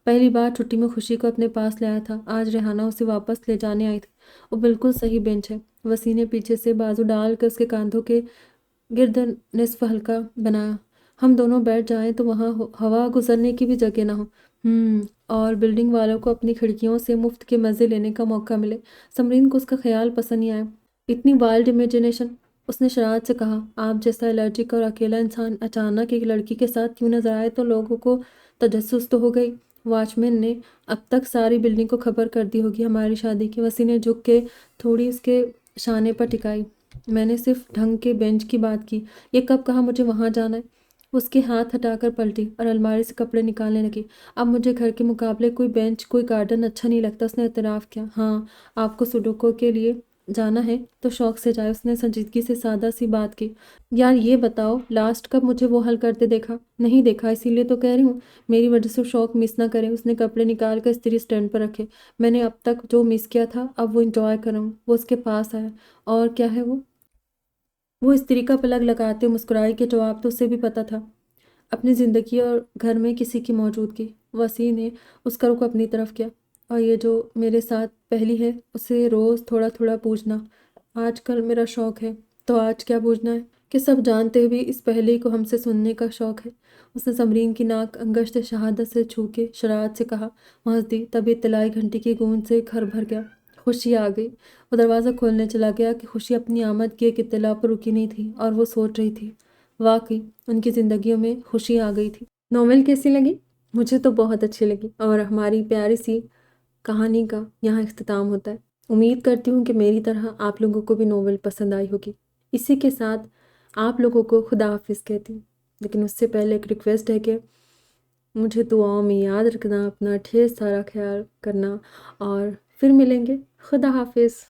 پہلی بار چھٹی میں خوشی کو اپنے پاس لایا تھا، آج ریحانہ اسے واپس لے جانے آئی تھی۔ وہ بالکل صحیح بینچ ہے۔ وسیع نے پیچھے سے بازو ڈال کر اس کے کاندھوں کے گرد نصف ہلکا بنایا۔ ہم دونوں بیٹھ جائیں تو وہاں ہوا گزرنے کی بھی جگہ نہ ہو۔ اور بلڈنگ والوں کو اپنی کھڑکیوں سے مفت کے مزے لینے کا موقع ملے۔ سمرین کو اس کا خیال پسند نہیں آیا۔ اتنی وائلڈ امیجنیشن، اس نے شرارت سے کہا۔ آپ جیسا الرجک اور اکیلا انسان اچانک ایک لڑکی کے ساتھ کیوں نظر آئے تو لوگوں کو تجسس تو ہو گئی۔ واچ مین نے اب تک ساری بلڈنگ کو خبر کر دی ہوگی ہماری شادی کی۔ وسیع نے جھک کے تھوڑی اس کے شانے پر ٹکائی۔ میں نے صرف ڈھنگ کے بینچ کی بات کی، یہ کب کہا مجھے وہاں جانا ہے؟ اس کے ہاتھ ہٹا کر پلٹی اور الماری سے کپڑے نکالنے لگی۔ اب مجھے گھر کے مقابلے کوئی بینچ، کوئی گارڈن اچھا نہیں لگتا، اس نے اعتراف کیا۔ ہاں، آپ کو سوڈوکو کے لیے جانا ہے تو شوق سے جائے، اس نے سنجیدگی سے سادہ سی بات کی۔ یار یہ بتاؤ، لاسٹ کب مجھے وہ حل کرتے دیکھا؟ نہیں دیکھا، اسی لیے تو کہہ رہی ہوں، میری وجہ سے شوق مس نہ کریں۔ اس نے کپڑے نکال کر استری سٹینڈ پر رکھے۔ میں نے اب تک جو مس کیا تھا اب وہ انجوائے کروں۔ وہ اس کے پاس آیا۔ اور کیا ہے وہ استری کا پلگ لگاتے مسکرائی کہ جواب تو اسے بھی پتہ تھا، اپنی زندگی اور گھر میں کسی کی موجودگی۔ وسیع نے اس کا رخ اپنی طرف کیا۔ اور یہ جو میرے ساتھ پہلی ہے اسے روز تھوڑا تھوڑا پوچھنا، آج کل میرا شوق ہے۔ تو آج کیا پوچھنا ہے؟ کہ سب جانتے ہوئے اس پہلی کو ہم سے سننے کا شوق ہے۔ اس نے سمرین کی ناک انگشت شہادت سے چھو کے شرارت سے کہا۔ وہ ہنس دی، تبھی اطلاعی گھنٹی کی گونج سے گھر بھر گیا۔ خوشی آ گئی۔ وہ دروازہ کھولنے چلا گیا کہ خوشی اپنی آمد کی ایک اطلاع پر رکی نہیں تھی اور وہ سوچ رہی تھی۔ واقعی ان کی زندگیوں میں خوشی آ گئی تھی۔ ناول کیسی لگی؟ مجھے تو بہت اچھی لگی اور ہماری پیاری سی کہانی کا یہاں اختتام ہوتا ہے۔ امید کرتی ہوں کہ میری طرح آپ لوگوں کو بھی ناول پسند آئی ہوگی۔ اسی کے ساتھ آپ لوگوں کو خدا حافظ کہتی ہوں، لیکن اس سے پہلے ایک ریکویسٹ ہے کہ مجھے دعاؤں میں یاد رکھنا، اپنا ڈھیر سارا خیال کرنا، اور پھر ملیں گے۔ خدا حافظ۔